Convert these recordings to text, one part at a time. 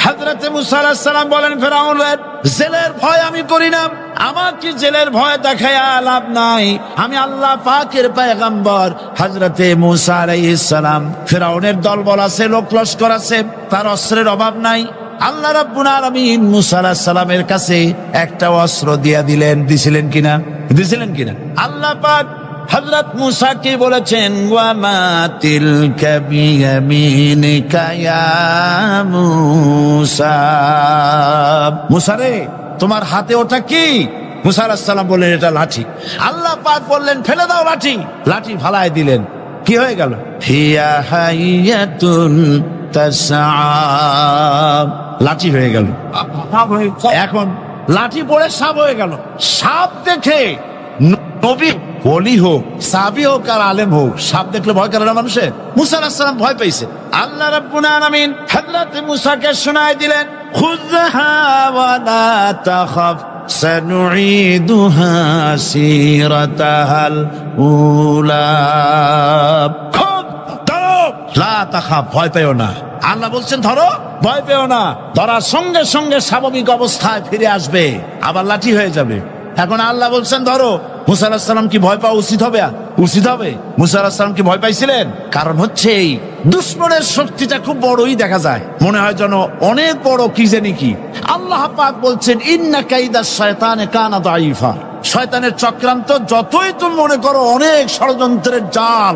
হযরত মুসা আলাইহিস সালাম বলেন, ফেরাউনের জেলের ভয় আমি করি না, আমার কি জেলের ভয় দেখায় লাভ নাই, আমি আল্লাহ পাকের পয়গম্বর হযরত মুসা আলাইহিস সালাম। ফেরাউনের দলবল আছে, লোক লস্কর আছে, তার অস্ত্রের অভাব নাই। আল্লাহ রাব্বুল আলামিন মুসা আলাইহিস সালামের কাছে একটা অস্ত্র দিয়া দিলেন। দিছিলেন কিনা আল্লাহ পাক হযরত মুসাকে বলেছেন, ওয়া মা তিলকা বিয়ামিনিকা ইয়া মুসা, মুসা রে তোমার হাতে ওটা কি? মুসা আলাইহিস সালাম বললেন, এটা লাঠি। আল্লাহ পাক বললেন, ফেলে দাও লাঠি। লাঠি ফালায় দিলেন। কি হয়ে গেল? হিয়া হাইয়াতুন তাসআ, লাঠি হয়ে গেল। এখন লাঠি পড়ে সাপ হয়ে গেল। সাপ দেখে নবী ওলি হোক, সাহাবী হোক আর আলেম হোক, সাপ দেখলে ভয় করে না মানুষের? মুসা আলাইহিস সালাম ভয় পেয়েছে। আল্লাহ রাব্বুল আলামিন হযরত মুসাকে শোনায় দিলেন, খুযহা ওয়া লা তাখাফ সানুঈদুহা সিরাতাহাল উলা, ধরো, লা তাখাফ, ভয় পেও না। আল্লাহ বলছেন ধরো, ভয় পেও না। ধরার সঙ্গে সঙ্গে স্বাভাবিক অবস্থায় ফিরে আসবে, আবার লাঠি হয়ে যাবে। এখন আল্লাহ বলছেন ধরো। মুসা আলাইহিস সালাম কি ভয় পাওয়া উচিত হবে? মুসা আলাইহিস সালাম কি ভয় পাইছিলেন? কারণ হচ্ছে এই দুশমনের শক্তিটা খুব বড়ই দেখা যায়, মনে হয় যেন অনেক বড় কি জানি কি। আল্লাহ পাক বলছেন, ইন্না কাইদাশ শায়তানে কানা দাঈফা, শয়তানের চক্রান্ত যতই তুমি মনে করো অনেক ষড়যন্ত্রের জাল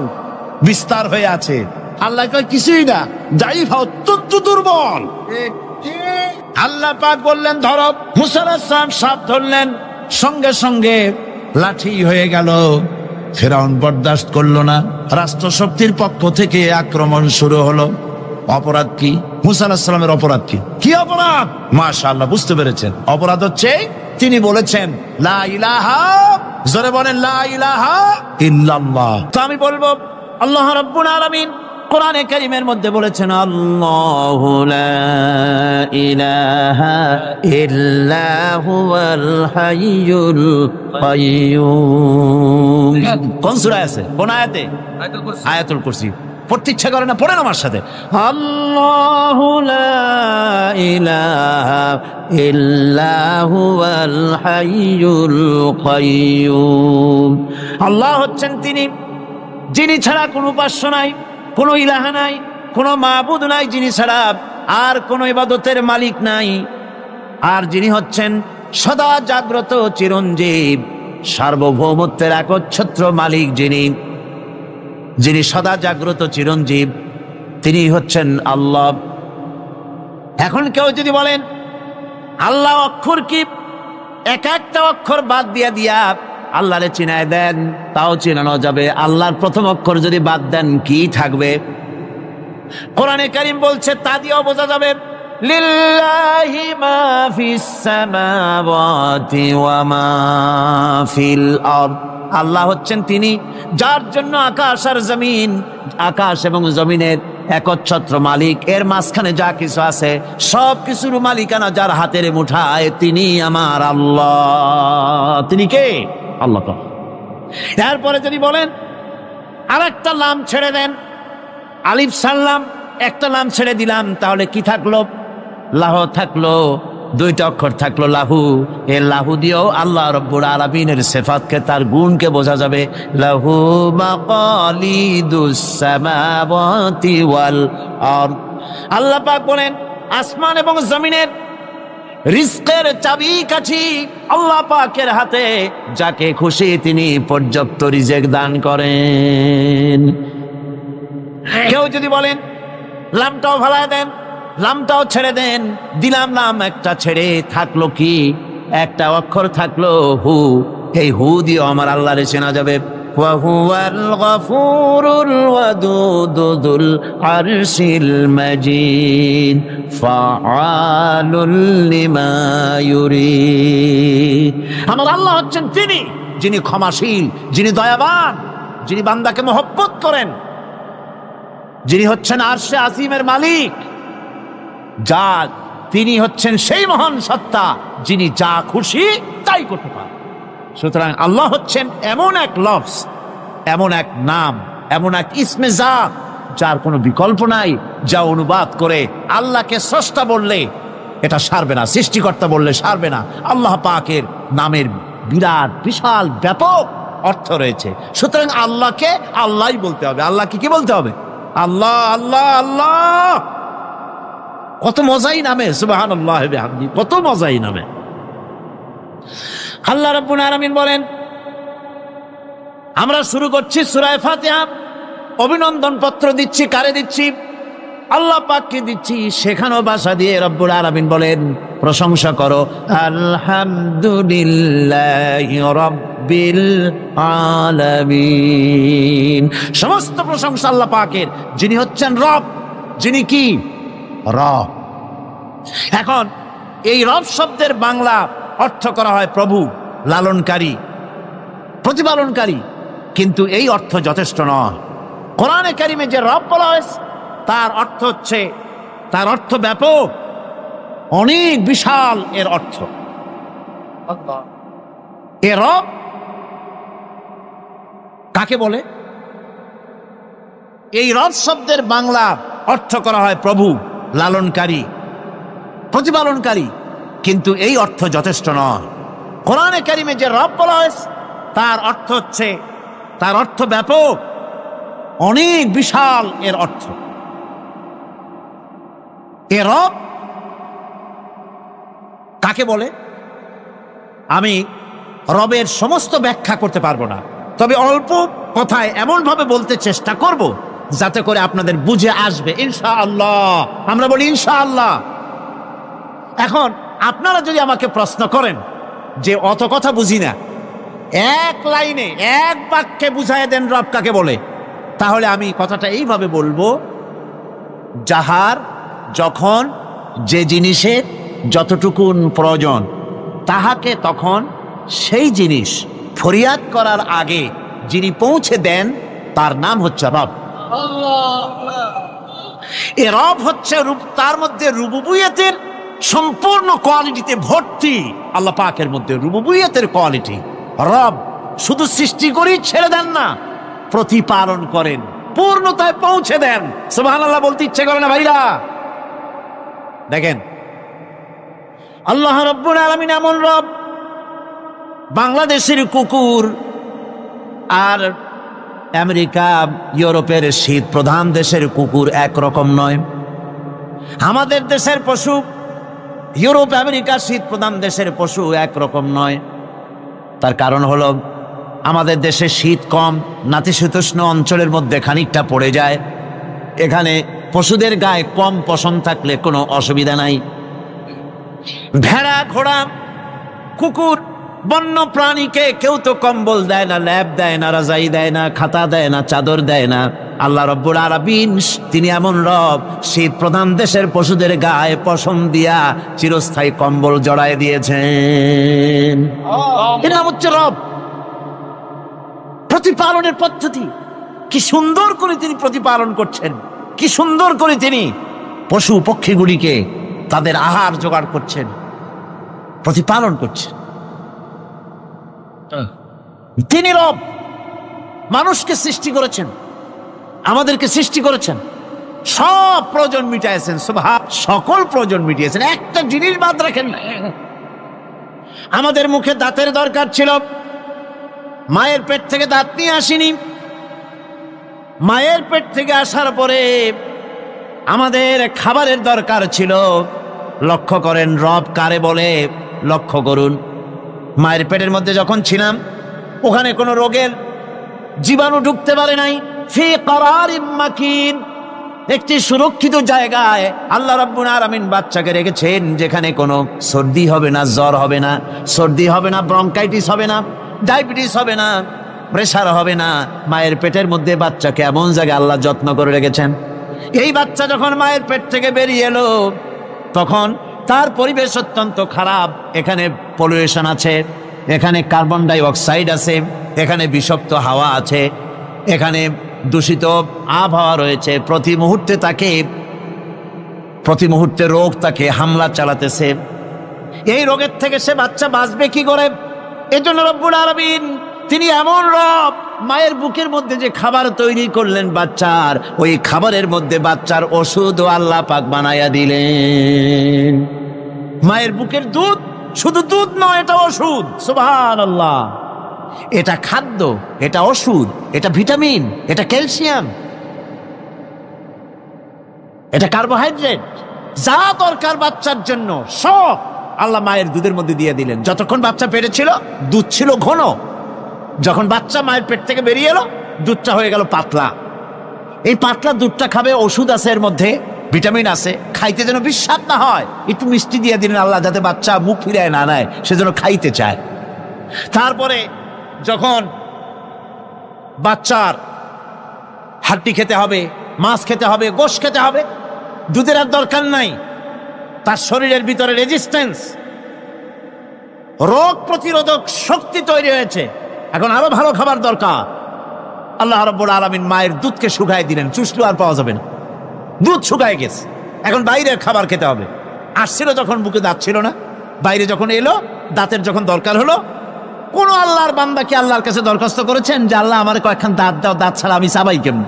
বিস্তার হয়ে আছে, আল্লাহ কয় কিছুই না, দাঈফা, অত্যন্ত দুর্বল। আল্লাহ পাক বললেন ধরো। মুসা আলাইহিস সালাম সাপ ধরলেন, সঙ্গে সঙ্গে লাঠি হয়ে গেল। ফেরাউন বরদাস্ত করলো না, রাষ্ট্রশক্তির পক্ষ থেকে আক্রমণ শুরু হলো। অপরাধ কি? মুসা আলাইহিস সালামের অপরাধ কি অপরাধ? মাশাআল্লাহ, বুঝতে পেরেছেন। অপরাধ হচ্ছে তিনি বলেছেন লা ইলাহা, জোরে বলেন লা ইলাহা ইল্লাল্লাহ। তো আমি বলবো, আল্লাহ রাব্বুল আলামিন কোরআনে কারীমের মধ্যে বলেছেন, আল্লাহু লা ইলাহা ইল্লা হুয়াল হাইয়ুল কাইয়্যুম। কোন সূরা আছে? কোন আয়াতে? আয়াতুল কুরসি। পড়তে ইচ্ছা করে না? পড়েন আমার সাথে, আল্লাহু লা ইলাহা ইল্লা হুয়াল হাইয়ুল কাইয়্যুম। আল্লাহ হচ্ছেন তিনি, যিনি ছাড়া কোনো উপাস্য নাই, কোনো ইলাহা নাই, কোনো মাবুদ নাই, যিনি ছাড়া আর কোনো ইবাদতের মালিক নাই, আর যিনি হচ্ছেন সদা জাগ্রত চিরঞ্জীব, সার্বভৌমত্বের একচ্ছত্র মালিক, যিনি সদা জাগ্রত চিরঞ্জীব, তিনি হচ্ছেন আল্লাহ। এখন কেউ যদি বলেন আল্লাহ অক্ষর কি, এক একটা অক্ষর বাদ দিয়া আল্লাহরে চিনায় দেন, তাও চিনানো যাবে। আল্লাহর প্রথম অক্ষর যদি বাদ দেন, কি থাকবে? কোরআনে কারীম বলছে তা দিয়েও বোঝা যাবে। লিল্লাহি মা ফিস সামাওয়াতি ওয়া মা ফিল আরদ, আল্লাহ হচ্ছেন তিনি যার জন্য আকাশ আর জমিন, আকাশ এবং জমিনের একচ্ছত্র মালিক। এর মাঝখানে যা কিছু আছে সব কিছুর মালিকানা যার হাতের মুঠায়, তিনি আমার আল্লাহ। তিনি কে? আল্লাহ। এরপরে যদি বলেন আর একটা লাম ছেড়ে দেন, আলিফ সাল্লাম, একটা লাম ছেড়ে দিলাম, তাহলে কি থাকলো? লাহ থাকলো, দুইটা অক্ষর থাকলো লাহু। এই লাহু দিয়েও আল্লাহ রাব্বুল আলামিনের সিফাতকে, তার গুণকে বোঝা যাবে। লাহু মাকালিদুস সামাওয়াতি ওয়াল আরদ, আল্লাহ পাক বলেন আসমান এবং জমিনের রিজকের চাবিকাঠি আল্লাহ পাকের হাতে, যাকে খুশি তিনি পর্যাপ্ত রিজেক দান করেন। কেউ যদি বলেন লামটাও ভালায় দেন, লামটাও ছেড়ে দেন, দিলাম লাম একটা ছেড়ে, থাকলো কি? একটা অক্ষর থাকলো হু। এই হু দিয়ে আমার আল্লাহরে চেনা যাবে। ওয়া হুয়াল গফুরুল ওয়াদুদুল আরশিল মাজিদ ফাআলুল লিমা ইউরিদ। আমার আল্লাহ হচ্ছেন তিনি, যিনি ক্ষমাশীল, যিনি দয়াবান, যিনি বান্দাকে মহব্বত করেন, যিনি হচ্ছেন আরশে আজিমের মালিক, যা তিনি হচ্ছেন সেই মহান সত্তা যিনি যা খুশি তাই করতে পারেন। সুতরাং আল্লাহ হচ্ছেন এমন এক লফজ, এমন এক নাম, এমন এক ইসমে জাত যার কোনো বিকল্প নাই, যা অনুবাদ করে আল্লাহকে স্রষ্টা বললে এটা সারবে না, সৃষ্টিকর্তা বললে সারবে না। আল্লাহ পাকের নামের বিরাট বিশাল ব্যাপক অর্থ রয়েছে। সুতরাং আল্লাহকে আল্লাহই বলতে হবে। আল্লাহকে কি বলতে হবে? আল্লাহ আল্লাহ আল্লাহ। কত মজাই নামে, সুবহানাল্লাহ ওয়া বিহামদিহি, কত মজাই নামে। আল্লাহ রাব্বুল আলামিন বলেন, আমরা শুরু করছি সূরা ফাতিহা। অভিনন্দন পত্র দিচ্ছি, কারে দিচ্ছি? আল্লাহ পাককে দিচ্ছি। সেখানেও ভাষা দিয়ে রব্বুল আলামিন বলেন, প্রশংসা করো আলহামদুলিল্লাহি রাব্বিল আলামিন। সমস্ত প্রশংসা আল্লাহ পাকের, যিনি হচ্ছেন রব, যিনি কি রব। এখন এই রব শব্দের বাংলা অর্থ করা হয় প্রভু, লালনকারী, প্রতিপালনকারী, কিন্তু এই অর্থ যথেষ্ট নয়। কোরআনে কারিমে যে রব বলা হয়েছে তার অর্থ হচ্ছে, তার অর্থ ব্যাপক, অনেক বিশাল এর অর্থ। এ রব কাকে বলে? এই রব শব্দের বাংলা অর্থ করা হয় প্রভু, লালনকারী, প্রতিপালনকারী, কিন্তু এই অর্থ যথেষ্ট নয়। কোরআনে কারিমে যে রব বলা হয়েছে তার অর্থ হচ্ছে, তার অর্থ ব্যাপক, অনেক বিশাল এর অর্থ। এ রব কাকে বলে? আমি রবের সমস্ত ব্যাখ্যা করতে পারবো না, তবে অল্প কথায় এমন ভাবে বলতে চেষ্টা করব যাতে করে আপনাদের বুঝে আসবে ইনশাআল্লাহ। আমরা বলি ইনশাআল্লাহ। এখন আপনারা যদি আমাকে প্রশ্ন করেন যে অত কথা বুঝি না, এক লাইনে এক বাক্যে বুঝায় দেন রব কাকে বলে, তাহলে আমি কথাটা এইভাবে বলবো, যাহার যখন যে জিনিসের যতটুকুন প্রয়োজন তাহাকে তখন সেই জিনিস ফরিয়াদ করার আগে যিনি পৌঁছে দেন তার নাম হচ্ছে রব। এ রব হচ্ছে তার মধ্যে রুবুবিয়তের সম্পূর্ণ কোয়ালিটিতে ভর্তি। আল্লাহ পাকের মধ্যে রুবুবিয়তের কোয়ালিটি। রব শুধু সৃষ্টি করেই ছেড়ে দেন না, প্রতিপালন করেন, পূর্ণতায় পৌঁছে দেন। সুবহানাল্লাহ বলতে ইচ্ছে করে না ভাইরা? দেখেন আল্লাহ রাব্বুল আলামিন এমন রব, বাংলাদেশের কুকুর আর আমেরিকা ইউরোপের শীত প্রধান দেশের কুকুর একরকম নয়। আমাদের দেশের পশু ইউরোপ আমেরিকা শীত প্রধান দেশের পশু একরকম নয়। তার কারণ হলো আমাদের দেশে শীত কম, নাতিশীতোষ্ণ অঞ্চলের মধ্যে খানিকটা পড়ে যায়। এখানে পশুদের গায়ে কম পশম থাকলে কোনো অসুবিধা নাই। ভেড়া, ঘোড়া, কুকুর, বন্য প্রাণীকে কেউ তো কম্বল দেয় না, ল্যাপ দেয় না, রাজাই দেয় না, খাতা দেয় না, চাদর দেয় না। আল্লাহ রাব্বুল আলামিন তিনি এমন রব, শীত প্রধান দেশের পশুদের গায়ে পশম দিয়া চিরস্থায়ী কম্বল জড়ায় দিয়েছেন। এর নাম হচ্ছে রব। প্রতিপালনের পদ্ধতি কি সুন্দর করে তিনি প্রতিপালন করছেন, কি সুন্দর করে তিনি পশু পক্ষীগুলিকে তাদের আহার জোগাড় করছেন, প্রতিপালন করছেন। তিনি রব। মানুষকে সৃষ্টি করেছেন, আমাদেরকে সৃষ্টি করেছেন, সব প্রয়োজন মিটাইছেন, সকল প্রয়োজন মিটিয়েছেন, একটা জিনিস বাদ রাখেন না। আমাদের মুখে দাঁতের দরকার ছিল, মায়ের পেট থেকে দাঁত নিয়ে আসিনি। মায়ের পেট থেকে আসার পরে আমাদের খাবারের দরকার ছিল। লক্ষ্য করেন রব কারে বলে, লক্ষ্য করুন। মায়ের পেটের মধ্যে যখন ছিলাম ওখানে কোনো রোগের জীবাণু ঢুকতে পারে নাই। ফি করারিম মাকিন, একটি সুরক্ষিত জায়গায় আল্লাহ রাব্বুল আলামিন বাচ্চাকে রেখেছেন, যেখানে কোনো সর্দি হবে না, জ্বর হবে না, সর্দি হবে না, ব্রঙ্কাইটিস হবে না, ডায়াবেটিস হবে না, প্রেসার হবে না। মায়ের পেটের মধ্যে বাচ্চাকে এমন জায়গায় আল্লাহ যত্ন করে রেখেছেন। এই বাচ্চা যখন মায়ের পেট থেকে বেরিয়ে এলো তখন তার পরিবেশ অত্যন্ত খারাপ। এখানে পলিউশন আছে, এখানে কার্বন ডাই অক্সাইড আছে, এখানে বিষাক্ত হাওয়া আছে, এখানে দূষিত আবহাওয়া রয়েছে। প্রতি মুহূর্তে রোগ তাকে হামলা চালাতেছে। এই রোগের থেকে সে বাচ্চা বাঁচবে কি করে? এজন্য রব্বুল আলামিন তিনি এমন রব, মায়ের বুকের মধ্যে যে খাবার তৈরি করলেন বাচ্চার, ওই খাবারের মধ্যে বাচ্চার ওষুধও আল্লাহ পাক বানায়া দিলেন। মায়ের বুকের দুধ শুধু দুধ নয়, এটা ওষুধ। সুবহানাল্লাহ। এটা খাদ্য, এটা ওষুধ, এটা ভিটামিন, এটা ক্যালসিয়াম, এটা কার্বোহাইড্রেট, যা দরকার বাচ্চার জন্য সব আল্লাহ মায়ের দুধের মধ্যে দিয়ে দিলেন। যতক্ষণ বাচ্চা পেটে ছিল দুধ ছিল ঘন, যখন বাচ্চা মায়ের পেট থেকে বেরিয়ে এলো দুধটা হয়ে গেল পাতলা। এই পাতলা দুধটা খাবে, ওষুধ আছে এর মধ্যে, ভিটামিন আছে, খাইতে যেন বিস্বাদ না হয় একটু মিষ্টি দিয়ে দিলেন আল্লাহ, যাতে বাচ্চা মুখ ফিরায় না নেয়, সেজন্য খাইতে চায়। তারপরে যখন বাচ্চার হাড্ডি খেতে হবে, মাছ খেতে হবে, গোশত খেতে হবে, দুধের আর দরকার নাই। তার শরীরের ভিতরে রেজিস্ট্যান্স, রোগ প্রতিরোধক শক্তি তৈরি হয়েছে, এখন আরো ভালো খাবার দরকার। আল্লাহ রাব্বুল আলামিন মায়ের দুধকে শুকায় দিলেন, চুষলো আর পাওয়া যাবে না, দুধ শুকায় গেছে, এখন বাইরের খাবার খেতে হবে। আসছিল যখন বুকে দাঁত ছিল না, বাইরে যখন এলো দাঁতের যখন দরকার হলো, কোন আল্লাহর বান্দা কি আল্লাহর কাছে দরখাস্ত করেছেন যে আল্লাহ আমার কয়েকখান দাঁত দাও, দাঁত ছাড়া আমি চাবাই কেমন?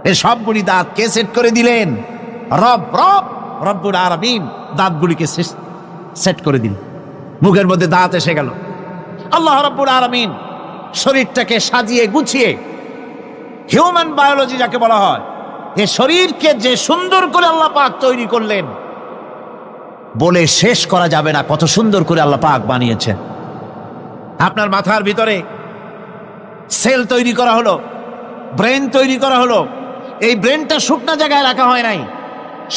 এই সবগুলি দাঁত কে সেট করে দিলেন? রব্বুল আলামিন দাঁতগুলিকে সেট করে দিলেন, মুখের মধ্যে দাঁত এসে গেল। আল্লাহ রব্বুল আলামিন শরীরটাকে সাজিয়ে গুছিয়ে, হিউম্যান বায়োলজি যাকে বলা হয়, এই শরীরকে যে সুন্দর করে আল্লাহ পাক তৈরি করলেন বলে শেষ করা যাবে না, কত সুন্দর করে আল্লাহ পাক বানিয়েছেন। আপনার মাথার ভিতরে সেল তৈরি করা হলো, ব্রেন তৈরি করা হলো। এই ব্রেনটা শুকনা জায়গায় রাখা হয় নাই।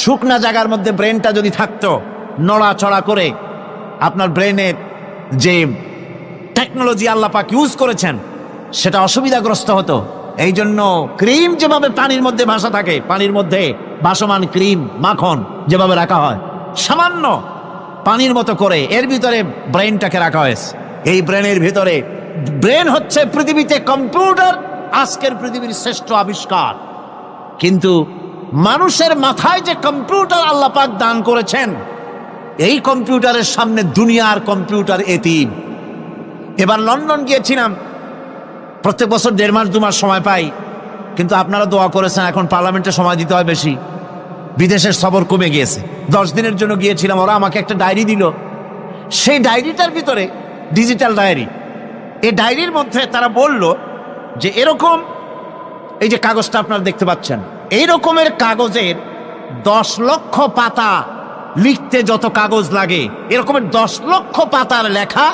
শুকনা জায়গার মধ্যে ব্রেনটা যদি থাকতো, নড়াচড়া করে আপনার ব্রেনের যে টেকনোলজি আল্লাহ পাক ইউজ করেছেন সেটা অসুবিধাগ্রস্ত হতো। এই জন্য ক্রিম যেভাবে পানির মধ্যে ভাসা থাকে, পানির মধ্যে ভাসমান ক্রিম মাখন যেভাবে রাখা হয়, সামান্য পানির মতো করে এর ভিতরে ব্রেনটাকে রাখা হয়েছে। এই ব্রেনের ভিতরে, ব্রেন হচ্ছে পৃথিবীতে কম্পিউটার, আজকের পৃথিবীর শ্রেষ্ঠ আবিষ্কার। কিন্তু মানুষের মাথায় যে কম্পিউটার আল্লাহ পাক দান করেছেন, এই কম্পিউটারের সামনে দুনিয়ার কম্পিউটার এতিম। এবার লন্ডন গিয়েছিলাম, প্রত্যেক বছর 1.5 মাস 2 মাস সময় পাই, কিন্তু আপনারা দোয়া করেছেন এখন পার্লামেন্টে সময় দিতে হয় বেশি, বিদেশের সফর কমে গিয়েছে। 10 দিনের জন্য গিয়েছিলাম, ওরা আমাকে একটা ডায়েরি দিল। সেই ডায়েরিটার ভিতরে ডিজিটাল ডায়েরি, এই ডায়েরির মধ্যে তারা বলল যে এরকম, এই যে কাগজটা আপনারা দেখতে পাচ্ছেন, এই রকমের কাগজের 10 লক্ষ পাতা লিখতে যত কাগজ লাগে, এরকমের 10 লক্ষ পাতার লেখা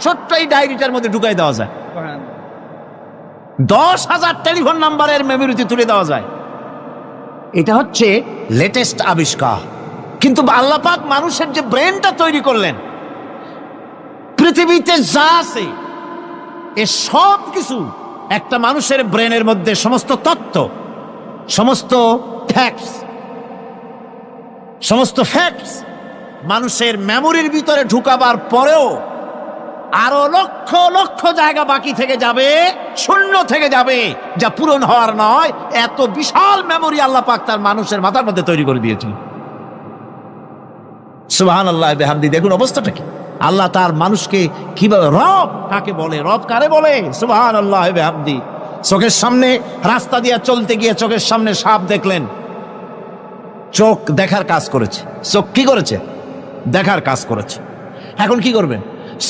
ছোট্ট এই ডায়েরিটার মধ্যে ঢুকাই দেওয়া যায়। 10,000 টেলিফোন নাম্বারের মেমোরিতে তুলে দেওয়া যায়। এটা হচ্ছে লেটেস্ট আবিষ্কার। কিন্তু আল্লাহ পাক মানুষের যে ব্রেনটা তৈরি করলেন, পৃথিবীতে যা আছে এ সব কিছু একটা মানুষের ব্রেনের মধ্যে, সমস্ত তথ্য, সমস্ত ফ্যাক্টস মানুষের মেমোরির ভিতরে ঢুকাবার পরেও আরো লক্ষ লক্ষ জায়গা বাকি থেকে যাবে, শূন্য থেকে যাবে, যা পূরণ হওয়ার নয়। এত বিশাল মেমোরি আল্লাহ পাক তার মানুষের মাথার মধ্যে তৈরি করে দিয়েছেন। সুবহানাল্লাহ বিহামদি। দেখুন অবস্থাটা কি। আল্লাহ তার মানুষকে কিভাবে, রব কাকে বলে, রব কারে বলে, সুবহানাল্লাহ বিহামদি। চোখের সামনে রাস্তা দিয়ে চলতে গিয়ে চোখের সামনে সাপ দেখলেন, চোখ দেখার কাজ করেছে। চোখ কি করেছে? দেখার কাজ করেছে। এখন কি করবেন?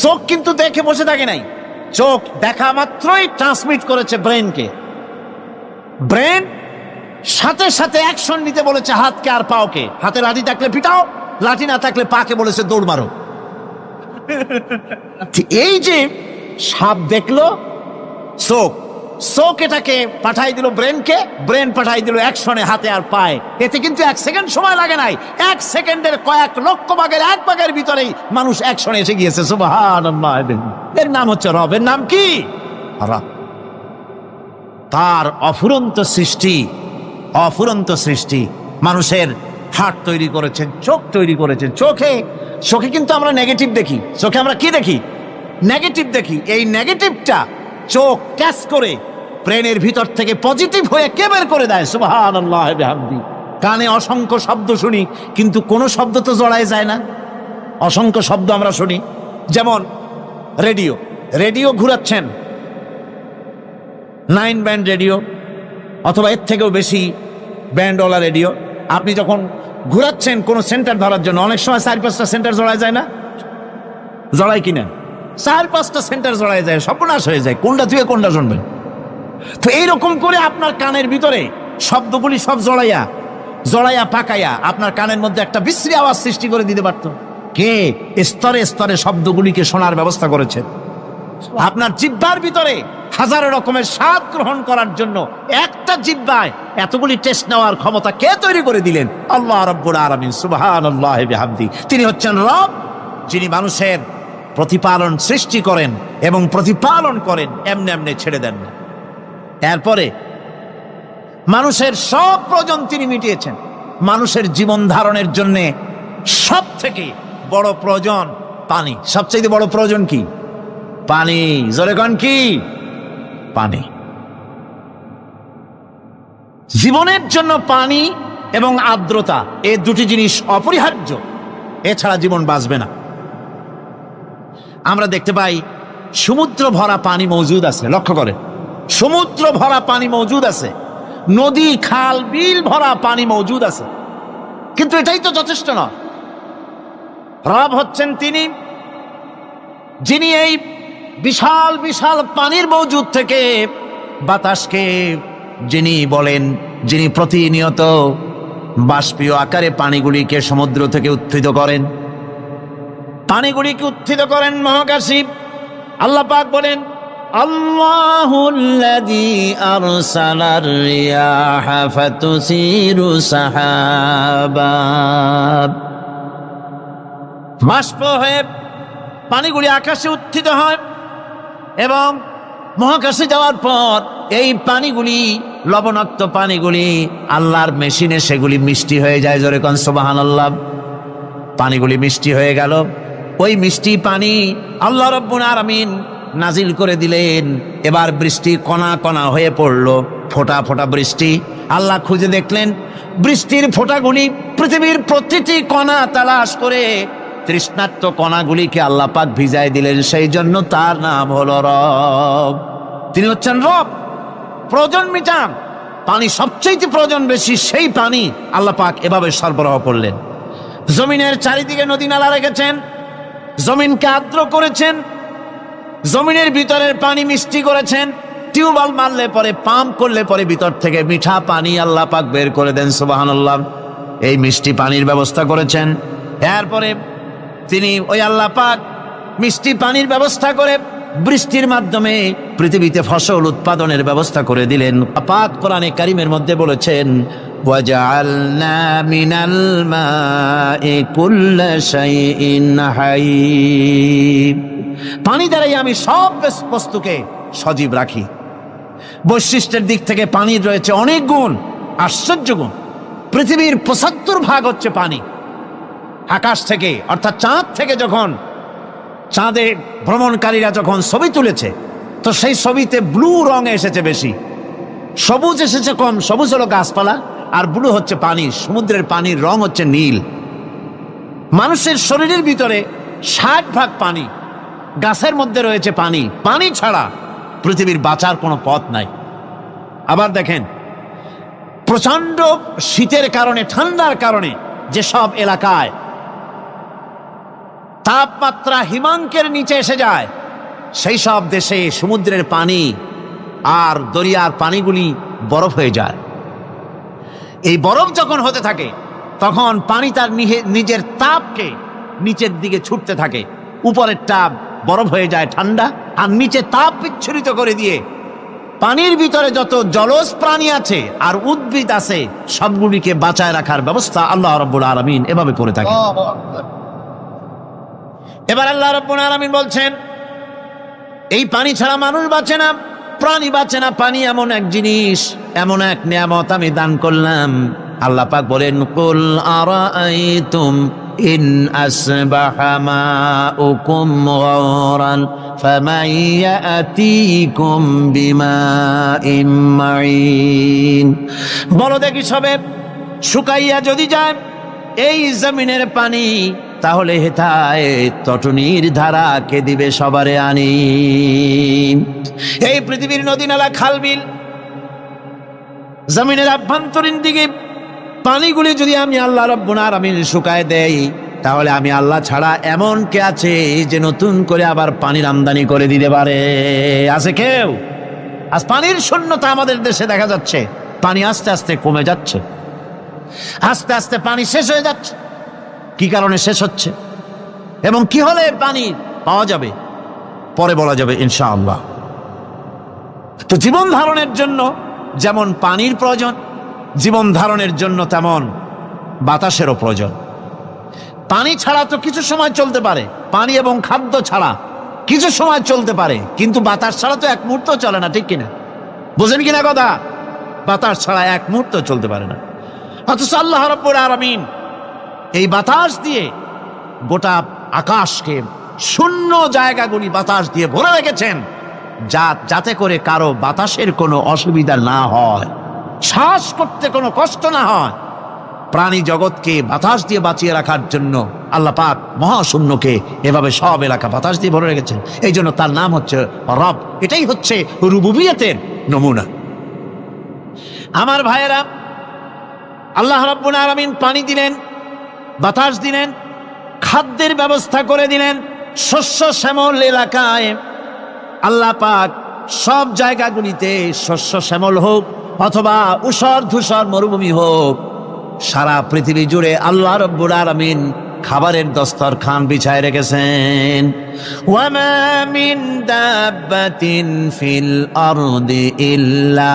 চোখ কিন্তু দেখে বসে থাকে নাই, চোখ দেখা মাত্রই ট্রান্সমিট করেছে ব্রেনকে। ব্রেন সাথে সাথে অ্যাকশন নিতে বলেছে হাতকে আর পাওকে। হাতে লাঠি থাকলে পিটাও, লাঠি না থাকলে পাকে বলেছে দৌড় মারো। এই যে সাপ দেখলো, চোখ এটাকে পাঠাই দিল ব্রেনকে, ব্রেন পাঠাই দিল অ্যাকশনে হাতে আর পায়ে। এতে কিন্তু 1 সেকেন্ড সময় লাগে নাই, 1 সেকেন্ডের কয়েক লক্ষ ভাগের 1 ভাগের ভিতরেই মানুষ অ্যাকশনে এসে গিয়েছে। সুবহানাল্লাহ। এর নাম হচ্ছে রব। এর নাম কি? রব। তার অফুরন্ত সৃষ্টি। মানুষের হার্ট তৈরি করেছেন, চোখ তৈরি করেছেন। চোখে কিন্তু আমরা নেগেটিভ দেখি। চোখে আমরা কি দেখি? নেগেটিভ দেখি। এই নেগেটিভটা চোখ ক্যাচ করে ব্রেনের ভিতর থেকে পজিটিভ হয়ে কে বের করে দেয়? সুবহানাল্লাহ বিহামদি। কানে অসংখ্য শব্দ শুনি, কিন্তু কোনো শব্দ তো জড়ায় যায় না। অসংখ্য শব্দ আমরা শুনি, যেমন রেডিও। রেডিও ঘুরাচ্ছেন, 9 ব্যান্ড রেডিও অথবা এর থেকেও বেশি ব্যান্ডওয়ালা রেডিও, আপনি যখন ঘুরাচ্ছেন কোনো সেন্টার ধরার জন্য, অনেক সময় 4-5টা সেন্টার জড়ায় যায় না? জড়ায় কিনা? 4-5টা সেন্টার জড়ায় যায়, সর্বনাশ হয়ে যায়, কোনটা থেকে কোনটা শুনবেন। তো এইরকম করে আপনার কানের ভিতরে শব্দগুলি সব জড়াইয়া পাকাইয়া আপনার কানের মধ্যে একটা বিশ্রী আওয়াজ সৃষ্টি করে দিতে পারত। কে স্তরে স্তরে শব্দগুলিকে শোনার ব্যবস্থা করেছে? আপনার জিহ্বার ভিতরে হাজারো রকমের স্বাদ গ্রহণ করার জন্য একটা জিহ্বায় এতগুলি টেস্ট নেওয়ার ক্ষমতা কে তৈরি করে দিলেন? আল্লাহ রাব্বুল আলামিন সুবহানাল্লাহি বিহামদি। তিনি হচ্ছেন রব, যিনি মানুষের প্রতিপালন সৃষ্টি করেন এবং প্রতিপালন করেন, এমনি এমনি ছেড়ে দেন না। এরপরে মানুষের সব প্রয়োজন তিনি মিটিয়েছেন। মানুষের জীবন ধারণের জন্য সব থেকে বড় প্রয়োজন পানি। সবচেয়ে বড় প্রয়োজন কি? পানি। জোরে কোন কি? পানি। জীবনের জন্য পানি এবং আর্দ্রতা, এই দুটি জিনিস অপরিহার্য, এছাড়া জীবন বাঁচবে না। আমরা দেখতে পাই সমুদ্র ভরা পানি মজুদ আছে, লক্ষ্য করেন, সমুদ্র ভরা পানি মজুদ আছে, নদী খাল বিল ভরা পানি মজুদ আছে, কিন্তু এটাই তো যথেষ্ট নয়। রব হচ্ছেন তিনি যিনি এই বিশাল বিশাল পানির মজুদ থেকে বাতাসকে যিনি বলেন, যিনি প্রতিনিয়ত বাষ্পীয় আকারে পানিগুলিকে সমুদ্র থেকে উত্থিত করেন, পানিগুলিকে উত্থিত করেন মহাকাশে। আল্লাহ পাক বলেন, আল্লাহুল্লাযী আরসালার রিয়াহা ফাতুসিরু সাহাবা। বাষ্প হয়ে পানিগুলি আকাশে উত্থিত হয় এবং মহাকাশে যাওয়ার পর এই পানিগুলি, লবণাক্ত পানিগুলি আল্লাহর মেশিনে সেগুলি মিষ্টি হয়ে যায়। জোরে কোন সুবহানাল্লাহ। পানিগুলি মিষ্টি হয়ে গেল, ওই মিষ্টি পানি আল্লাহ রাব্বুল আলামিন নাজিল করে দিলেন। এবার বৃষ্টি কণা কণা হয়ে পড়লো, ফোঁটা ফোঁটা বৃষ্টি। আল্লাহ খুঁজে দেখলেন বৃষ্টির ফোঁটাগুলি পৃথিবীর প্রতিটি কণা তালাশ করে তৃষ্ণার্ত কণাগুলিকে আল্লাহ পাক ভিজায় দিলেন। সেই জন্য তার নাম হলো রব। তিনি হচ্ছেন রব, প্রয়োজন মিটান। পানি সবচেয়ে প্রয়োজন বেশি, সেই পানি আল্লাহ পাক এভাবে সরবরাহ করলেন। জমিনের চারিদিকে নদী নালা রেখেছেন, জমিনকে আর্দ্র করেছেন, জমিনের ভিতরের পানি মিষ্টি করেছেন। টিউবওয়েল মারলে পরে, পাম্প করলে পরে ভিতর থেকে মিঠা পানি আল্লাহ পাক বের করে দেন। সুবহানাল্লাহ। এই মিষ্টি পানির ব্যবস্থা করেছেন। এরপরে তিনি ওই আল্লাহ পাক মিষ্টি পানির ব্যবস্থা করে বৃষ্টির মাধ্যমে পৃথিবীতে ফসল উৎপাদনের ব্যবস্থা করে দিলেন। পাক কোরআনে কারীমের মধ্যে বলেছেন, ওয়াজআলনা মিনাল মাই কুল্লা শাইইন হায়্য। পানি দ্বারাই আমি সব বস্তুকে সজীব রাখি। বৈশিষ্ট্যের দিক থেকে পানির রয়েছে অনেক গুণ, আশ্চর্য গুণ। পৃথিবীর 75% হচ্ছে পানি। আকাশ থেকে অর্থাৎ চাঁদ থেকে যখন চাঁদে ভ্রমণকারীরা যখন ছবি তুলেছে, তো সেই ছবিতে ব্লু রং এসেছে বেশি, সবুজ এসেছে কম। সবুজ হলো গাছপালা, আর ব্লু হচ্ছে পানি। সমুদ্রের পানির রং হচ্ছে নীল। মানুষের শরীরের ভিতরে 60% পানি, গাছের মধ্যে রয়েছে পানি। পানি ছাড়া পৃথিবীর বাঁচার কোনো পথ নাই। আবার দেখেন, প্রচন্ড শীতের কারণে, ঠান্ডার কারণে যেসব এলাকায় তাপমাত্রা হিমাঙ্কের নিচে এসে যায়, সেই সব দেশে সমুদ্রের পানি আর দরিয়ার পানিগুলি বরফ হয়ে যায়। এই বরফ যখন হতে থাকে, তখন পানি তার নিজের তাপকে নিচের দিকে ছুটতে থাকে। উপরের তাপ বরফ হয়ে যায় ঠান্ডা, আর নিচে তাপ বিচ্ছুরিত করে দিয়ে পানির ভিতরে যত জলজ প্রাণী আছে আর উদ্ভিদ আছে, সবগুলিকে বাঁচায় রাখার ব্যবস্থা আল্লাহ রাব্বুল আলামিন এভাবে করে থাকে। এবার আল্লাহ রাব্বুল আলামিন বলছেন, এই পানি ছাড়া মানুষ বাঁচে না, প্রাণী বাঁচে না। পানি এমন এক জিনিস, এমন এক নিয়ামত আমি দান করলাম। আল্লাহ পাক বলেন, কুল আরাআইতুম ইন আসবাহা মাউকুম গাওরান ফামান ইয়াতিকুম বিমাইন মাইন। বলো দেখি সবে, শুকাইয়া যদি যায় এই জমিনের পানি, তাহলে হেথায় তটনির ধারা কে দিবে সবারে আনি। এই পৃথিবীর নদী নালা খাল বিল জমিনের আভ্যন্তরীণ দিকে পানিগুলি যদি আমি আল্লাহ রাব্বুল আলামিন শুকায় দেই, তাহলে আমি আল্লাহ ছাড়া এমন কে আছে যে নতুন করে আবার পানির আমদানি করে দিতে পারে? আছে কেউ? আজ পানির শূন্যতা আমাদের দেশে দেখা যাচ্ছে। পানি আস্তে আস্তে কমে যাচ্ছে, আস্তে আস্তে পানি শেষ হয়ে যাচ্ছে। কি কারণে শেষ হচ্ছে এবং কি হলে পানি পাওয়া যাবে পরে বলা যাবে ইনশাআল্লাহ। তো জীবন ধারণের জন্য যেমন পানির প্রয়োজন, জীবন ধারণের জন্য তেমন বাতাসেরও প্রয়োজন। পানি ছাড়া তো কিছু সময় চলতে পারে, পানি এবং খাদ্য ছাড়া কিছু সময় চলতে পারে, কিন্তু বাতাস ছাড়া তো এক মুহূর্ত চলে না, ঠিক কিনা? বুঝেন কিনা কথা? বাতাস ছাড়া এক মুহূর্ত চলতে পারে না। অথচ আল্লাহ রাব্বুল আলামিন এই বাতাস দিয়ে গোটা আকাশকে, শূন্য জায়গাগুলি বাতাস দিয়ে ভরে রেখেছেন, যাতে করে কারো বাতাসের কোনো অসুবিধা না হয়, শ্বাস করতে কোনো কষ্ট না হয়। প্রাণী জগৎকে বাতাস দিয়ে বাঁচিয়ে রাখার জন্য আল্লাহ পাক মহাশূন্যকে এভাবে সব এলাকা বাতাস দিয়ে ভরে রেখেছেন। এই জন্য তার নাম হচ্ছে রব। এটাই হচ্ছে রুবুবিয়তের নমুনা। আমার ভাইয়েরা, আল্লাহ রাব্বুল আলামিন পানি দিলেন, বাতাস দিলেন, খাদ্যের ব্যবস্থা করে দিলেন। শস্য শ্যামল এলাকায় আল্লাহ পাক সব জায়গাগুলিতে শস্য শ্যামল হোক অথবা উষর ধূসর মরুভূমি হোক, সারা পৃথিবী জুড়ে আল্লাহ রাব্বুল আলামিন খাবারের দস্তরখান বিছায় রেখেছেন। ওয়ামা মিন দাব্বাতিন ফিল আরদি ইল্লা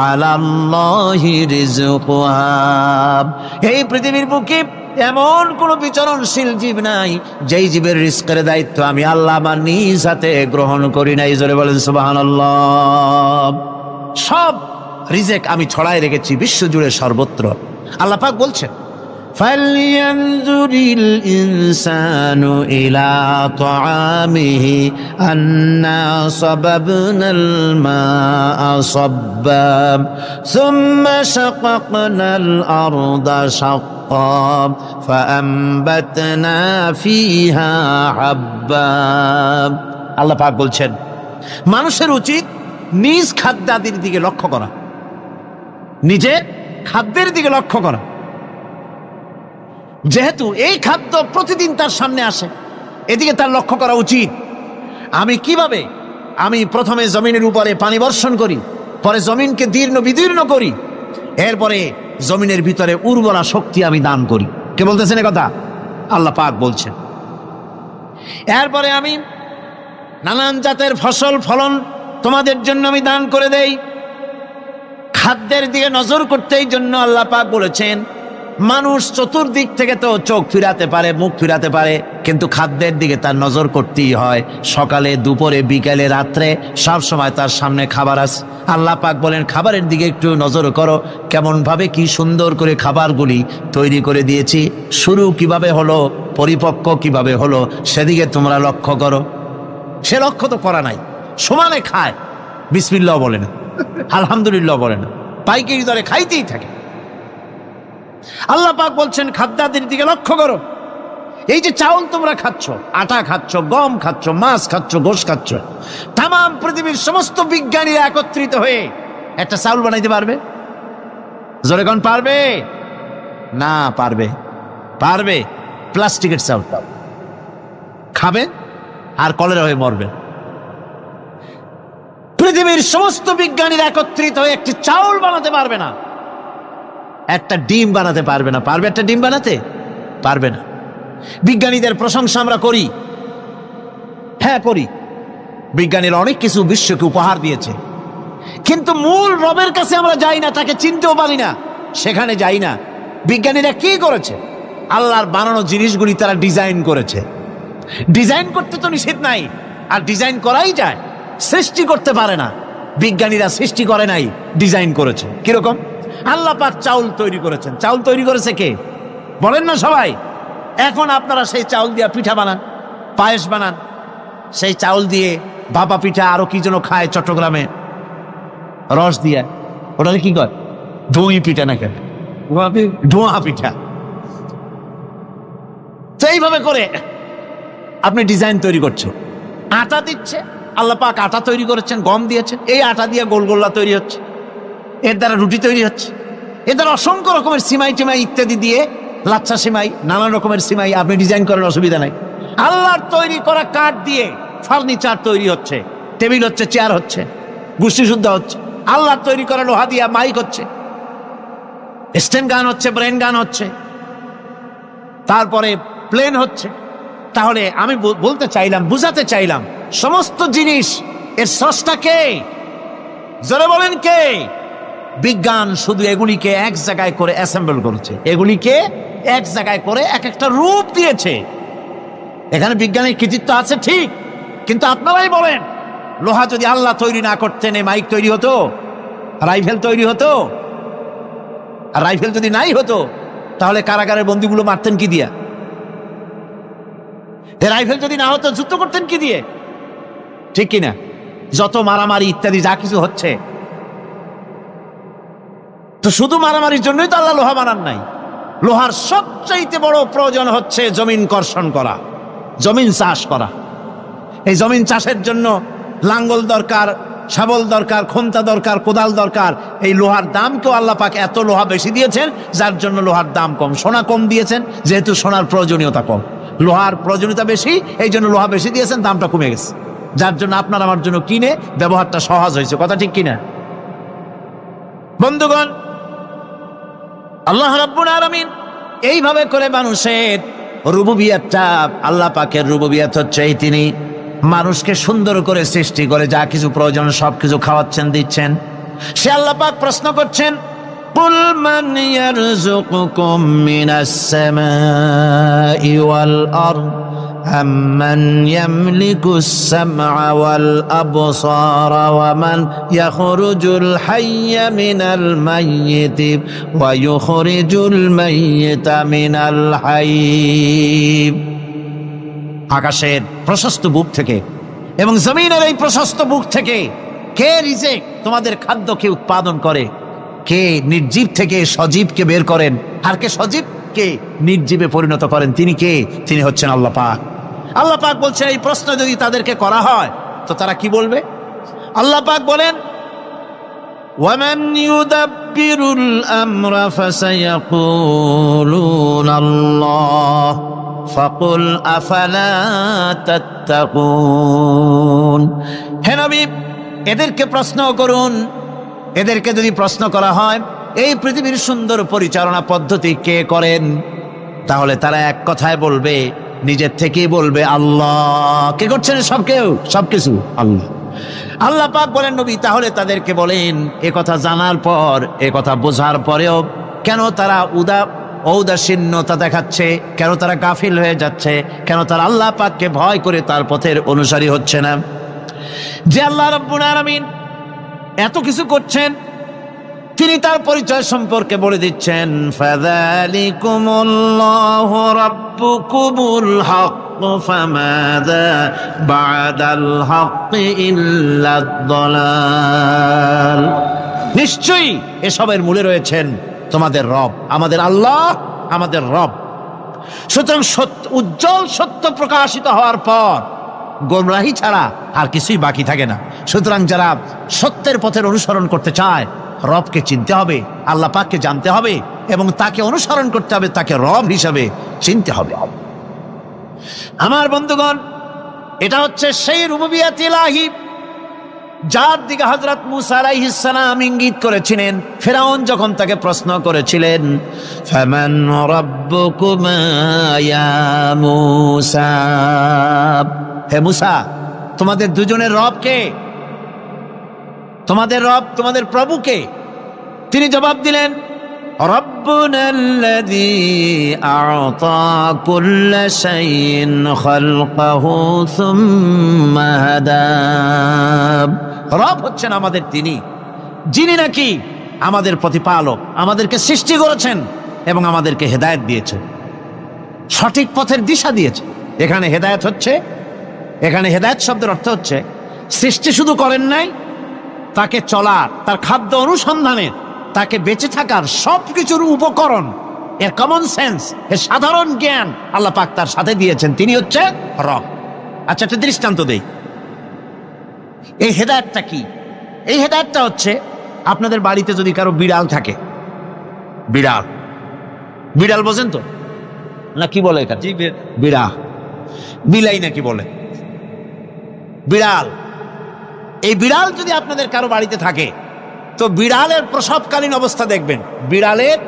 আলাল্লাহি রিজকুহা। এই পৃথিবীর বুকে এমন কোন বিচরণশীল জীব নাই যেই জীবের রিজকের দায়িত্ব আমি আল্লাহ আমার নিজ হাতে গ্রহণ করি নাই। জোরে বলেন সুবহানাল্লাহ। সব রিজেক আমি ছড়াই রেখেছি বিশ্বজুড়ে সর্বত্র। আল্লাহ পাক বলছেন, ফালইয়ানজুরিল ইনসানু ইলা তাআমিহি আন্না সাবাবনাল মাআ সাব্বা সুম্মা শাকাকনাল আরদা শাক্কা ফাআমবাতনা ফিহা হাব্বা। আল্লাহ পাক বলছেন, মানুষের উচিত নিজ খাদ্যাদির দিকে লক্ষ্য করা, নিজের খাদ্যের দিকে লক্ষ্য করা। যেহেতু এই খাদ্য প্রতিদিন তার সামনে আসে, এদিকে তার লক্ষ্য করা উচিত। আমি প্রথমে জমিনের উপরে পানি বর্ষণ করি, পরে জমিনকে দীর্ণ বিদীর্ণ করি, এরপরে জমিনের ভিতরে উর্বরা শক্তি আমি দান করি। কে বলতেছেন এ কথা? আল্লাহ পাক বলছেন। এরপরে আমি নানান জাতের ফসল ফলন তোমাদের জন্য আমি দান করে দেই। খাদ্যের দিকে নজর করতেই জন্য আল্লাহ পাক বলেছেন, মানুষ চতুর্দিক থেকে তো চোখ ফিরাতে পারে, মুখ ফিরাতে পারে, কিন্তু খাদ্যের দিকে তার নজর করতেই হয়। সকালে, দুপুরে, বিকালে, রাত্রে সব সময় তার সামনে খাবার আছে। আল্লাহ পাক বলেন, খাবারের দিকে একটু নজর করো, কেমন ভাবে কি সুন্দর করে খাবারগুলি তৈরি করে দিয়েছি, শুরু কিভাবে হলো, পরিপক্ক কিভাবে হলো, সেদিকে তোমরা লক্ষ্য করো। সে লক্ষ্য তো করা নাই, সমানে খায়, বিসমিল্লাহ বলে না, আলহামদুলিল্লাহ বলে না, পাইকারি দরে খাইতেই থাকে। আল্লাহ পাক বলছেন, খাদ্যাদির দিকে লক্ষ্য করো। এই যে চাউল তোমরা খাচ্ছ, আটা খাচ্ছ, গম খাচ্ছ, মাছ খাচ্ছ, গোশ খাচ্ছ, তাম পৃথিবীর সমস্ত বিজ্ঞানীরা একত্রিত হয়ে একটা চাউল বানাইতে পারবে? জোরে কোন পারবে? না পারবে। পারবে? প্লাস্টিকের চাউল খাবে আর কলেরা হয়ে মরবে। পৃথিবীর সমস্ত বিজ্ঞানীরা একত্রিত হয়ে একটি চাউল বানাতে পারবে না, একটা ডিম বানাতে পারবে না। পারবে একটা ডিম বানাতে? পারবে না। বিজ্ঞানীদের প্রশংসা আমরা করি, হ্যাঁ করি, বিজ্ঞানীরা অনেক কিছু বিশ্বকে উপহার দিয়েছে, কিন্তু মূল রবের কাছে আমরা যাই না, তাকে চিনতেও পারি না, সেখানে যাই না। বিজ্ঞানীরা কি করেছে? আল্লাহর বানানো জিনিসগুলি তারা ডিজাইন করেছে। ডিজাইন করতে তো নিষেধ নাই, আর ডিজাইন করাই যায়, সৃষ্টি করতে পারে না। বিজ্ঞানীরা সৃষ্টি করে নাই, ডিজাইন করেছে। কিরকম? আল্লাহ পাক চাউল তৈরি করেছেন। চাউল তৈরি করেছে কে? বলেন না সবাই। এখন আপনারা সেই চাউল দিয়ে পিঠা বানান, পায়েস বানান, সেই চাউল দিয়ে ভাপা পিঠা, আরো কি যেন খায় চট্টগ্রামে রস দিয়ে, ওটাকে কি কয়? ধুই পিঠা না কেন? ধোঁয়া পিঠা। তো এইভাবে করে আপনি ডিজাইন তৈরি করছেন, আটা দিচ্ছে, আল্লাহ পাক আটা তৈরি করেছেন, গম দিয়েছেন, এই আটা দিয়ে গোলগোল্লা তৈরি হচ্ছে, এর দ্বারা রুটি তৈরি হচ্ছে, এর দ্বারা অসংখ্য রকমের সিমাই টিমাই ইত্যাদি দিয়ে, লাচ্ছা সিমাই, নানান রকমের সিমাই আপনি ডিজাইন করেন, অসুবিধা নাই। আল্লাহর তৈরি করা কাঠ দিয়ে ফার্নিচার তৈরি হচ্ছে, টেবিল হচ্ছে, চেয়ার হচ্ছে, গোষ্ঠী শুদ্ধ হচ্ছে। আল্লাহর তৈরি করা লোহা দিয়া মাইক হচ্ছে, স্টেন গান হচ্ছে, ব্রেন গান হচ্ছে, তারপরে প্লেন হচ্ছে। তাহলে আমি বলতে চাইলাম, বুঝাতে চাইলাম, সমস্ত জিনিস এর স্রষ্টা কে? জোরে বলেন কে? বিজ্ঞান শুধু এগুলিকে এক জায়গায় করে অ্যাসেম্বল করেছে, এগুলিকে এক জায়গায় করে এক একটা রূপ দিয়েছে। এখানে বিজ্ঞানের কৃতিত্ব আছে ঠিক, কিন্তু আপনারাই বলেন, লোহা যদি আল্লাহ তৈরি না করতেন এই মাইক তৈরি হতো, রাইফেল তৈরি হতো? আর রাইফেল যদি নাই হতো তাহলে কারাগারের বন্দীগুলো মারতেন কি দিয়া? রাইফেল যদি না হতো যুদ্ধ করতেন কি দিয়ে? ঠিক কিনা? যত মারামারি ইত্যাদি যা কিছু হচ্ছে, তো শুধু মারামারির জন্যই তো আল্লাহ লোহা বানান নাই। লোহার সবচাইতে বড় প্রয়োজন হচ্ছে জমিন কর্ষণ করা, জমিন চাষ করা। এই জমিন চাষের জন্য লাঙ্গল দরকার, শাবল দরকার, খন্তা দরকার, কোদাল দরকার। এই লোহার দামকেও আল্লাহ পাক এত লোহা বেশি দিয়েছেন, যার জন্য লোহার দাম কম। সোনা কম দিয়েছেন, যেহেতু সোনার প্রয়োজনীয়তা কম, লোহার প্রয়োজনীয়তা বেশি, এই জন্য লোহা বেশি দিয়েছেন, দামটা কমে গেছে, যার জন্য আপনার আমার জন্য কিনে ব্যবহারটা সহজ হয়েছে। কথা ঠিক কিনা বন্ধুগণ? আল্লাহ রাব্বুল আলামিন এইভাবে করে মানুষের রুবুবিয়াতটা, আল্লাহ পাকের রুবুবিয়াত হচ্ছে এই, তিনি মানুষকে সুন্দর করে সৃষ্টি করে যা কিছু প্রয়োজন সবকিছু খাওয়াচ্ছেন, দিচ্ছেন। সে আল্লাহ পাক প্রশ্ন করছেন, কুল মান ইয়ারযুকুকুম মিনাস সামাই ওয়াল আরদ আম্মান ইয়ামলিকুস সামআ ওয়াল আবসারা ওয়া মান ইয়াখরুজুল হাইয়্যা মিনাল মাইয়িতি ওয়া ইউখরিজুল মাইয়িতা মিনাল হাইয়্য। আকাশের প্রশস্ত বুক থেকে এবং জমিনের এই প্রশস্ত বুক থেকে কে রিজেক, তোমাদের খাদ্যকে উৎপাদন করে? কে নির্জীব থেকে সজীবকে বের করেন? আর কে সজীবকে নির্জীবে পরিণত করেন? তিনি কে? তিনি হচ্ছেন আল্লাহ পাক। আল্লাহ পাক বলছেন, এই প্রশ্ন যদি তাদেরকে করা হয় তো তারা কি বলবে? আল্লাহ পাক বলেন, ওয়ামান ইউদাব্বিরুল আমরা ফাসায়াকুলুনা আল্লাহ ফাকুল আফালা তাত্তাকুন। হে নবী, এদেরকে প্রশ্ন করুন। এদেরকে যদি প্রশ্ন করা হয় এই পৃথিবীর সুন্দর পরিচালনা পদ্ধতি কে করেন, তাহলে তারা এক কথায় বলবে, নিজের থেকেই বলবে আল্লাহ। কে করছেন সবকিছু? আল্লাহ। আল্লাহ পাক বলেন, নবী তাহলে তাদেরকে বলেন, এ কথা জানার পর, এ কথা বোঝার পরেও কেন তারা ঔদাসীন্যতা দেখাচ্ছে? কেন তারা গাফিল হয়ে যাচ্ছে? কেন তারা আল্লাহ পাককে ভয় করে তার পথের অনুসারী হচ্ছে না? যে আল্লাহ রাব্বুল আলামিন এত কিছু করছেন, তিনি তার পরিচয় সম্পর্কে বলে দিচ্ছেন, ফাযালিকুমুল্লাহু রাব্বুকুমুল হক ফামাযা বা'দাল হক ইল্লাদ দালাল। নিশ্চয়ই এসবের মূলে রয়েছেন তোমাদের রব, আমাদের আল্লাহ, আমাদের রব। সুতরাং উজ্জ্বল সত্য প্রকাশিত হওয়ার পর গোমরাহি ছাড়া আর কিছুই বাকি থাকে না। সুতরাং যারা সত্যের পথের অনুসরণ করতে চায়, রবকে চিনতে হবে, আল্লাহ পাককে জানতে হবে এবং তাকে অনুসরণ করতে হবে, তাকে রব হিসাবে চিনতে হবে। আমার বন্ধুগণ, এটা হচ্ছে সেই রুবুবিয়াত ইলাহি যার দিকে হযরত মুসা আলাইহিস সালাম ইঙ্গিত করেছিলেন ফেরাউন যখন তাকে প্রশ্ন করেছিলেন, ফামান রাব্বুকুমা ইয়া মুসা। হে মুসা, তোমাদের দুজনের রব কে? তোমাদের রব, তোমাদের প্রভু কে? তিনি জবাব দিলেন, রব্বুনাল্লাযী আ'তা কুল্লা শাইইন খালকাহু সুম্মা হাদা। রব হচ্ছেন আমাদের তিনি, যিনি নাকি আমাদের প্রতিপালক, আমাদেরকে সৃষ্টি করেছেন এবং আমাদেরকে হেদায়েত দিয়েছেন, সঠিক পথের দিশা দিয়েছে। এখানে হেদায়েত হচ্ছে, এখানে হেদায়েত শব্দের অর্থ হচ্ছে সৃষ্টি শুধু করেন নাই, তাকে চলার, তার খাদ্য অনুসন্ধানের, তাকে বেঁচে থাকার সবকিছুর উপকরণ এর কমন সেন্স, এর সাধারণ জ্ঞান আল্লাহ পাক তার সাথে দিয়েছেন, তিনি হচ্ছে রব। আচ্ছা, একটা দৃষ্টান্ত দেই। এই হেদায়েতটা কি? এই হেদায়েতটা হচ্ছে, আপনাদের বাড়িতে যদি কারো বিড়াল থাকে, বিড়াল, বিড়াল বোঝেন তো না কি বলে এটা? বিড়াল, বিলাই নাকি বলে, বিড়াল। এই বিড়াল যদি আপনাদের কারো বাড়িতে থাকে, তো বিড়ালের প্রসবকালীন অবস্থা দেখবেন, বিড়ালের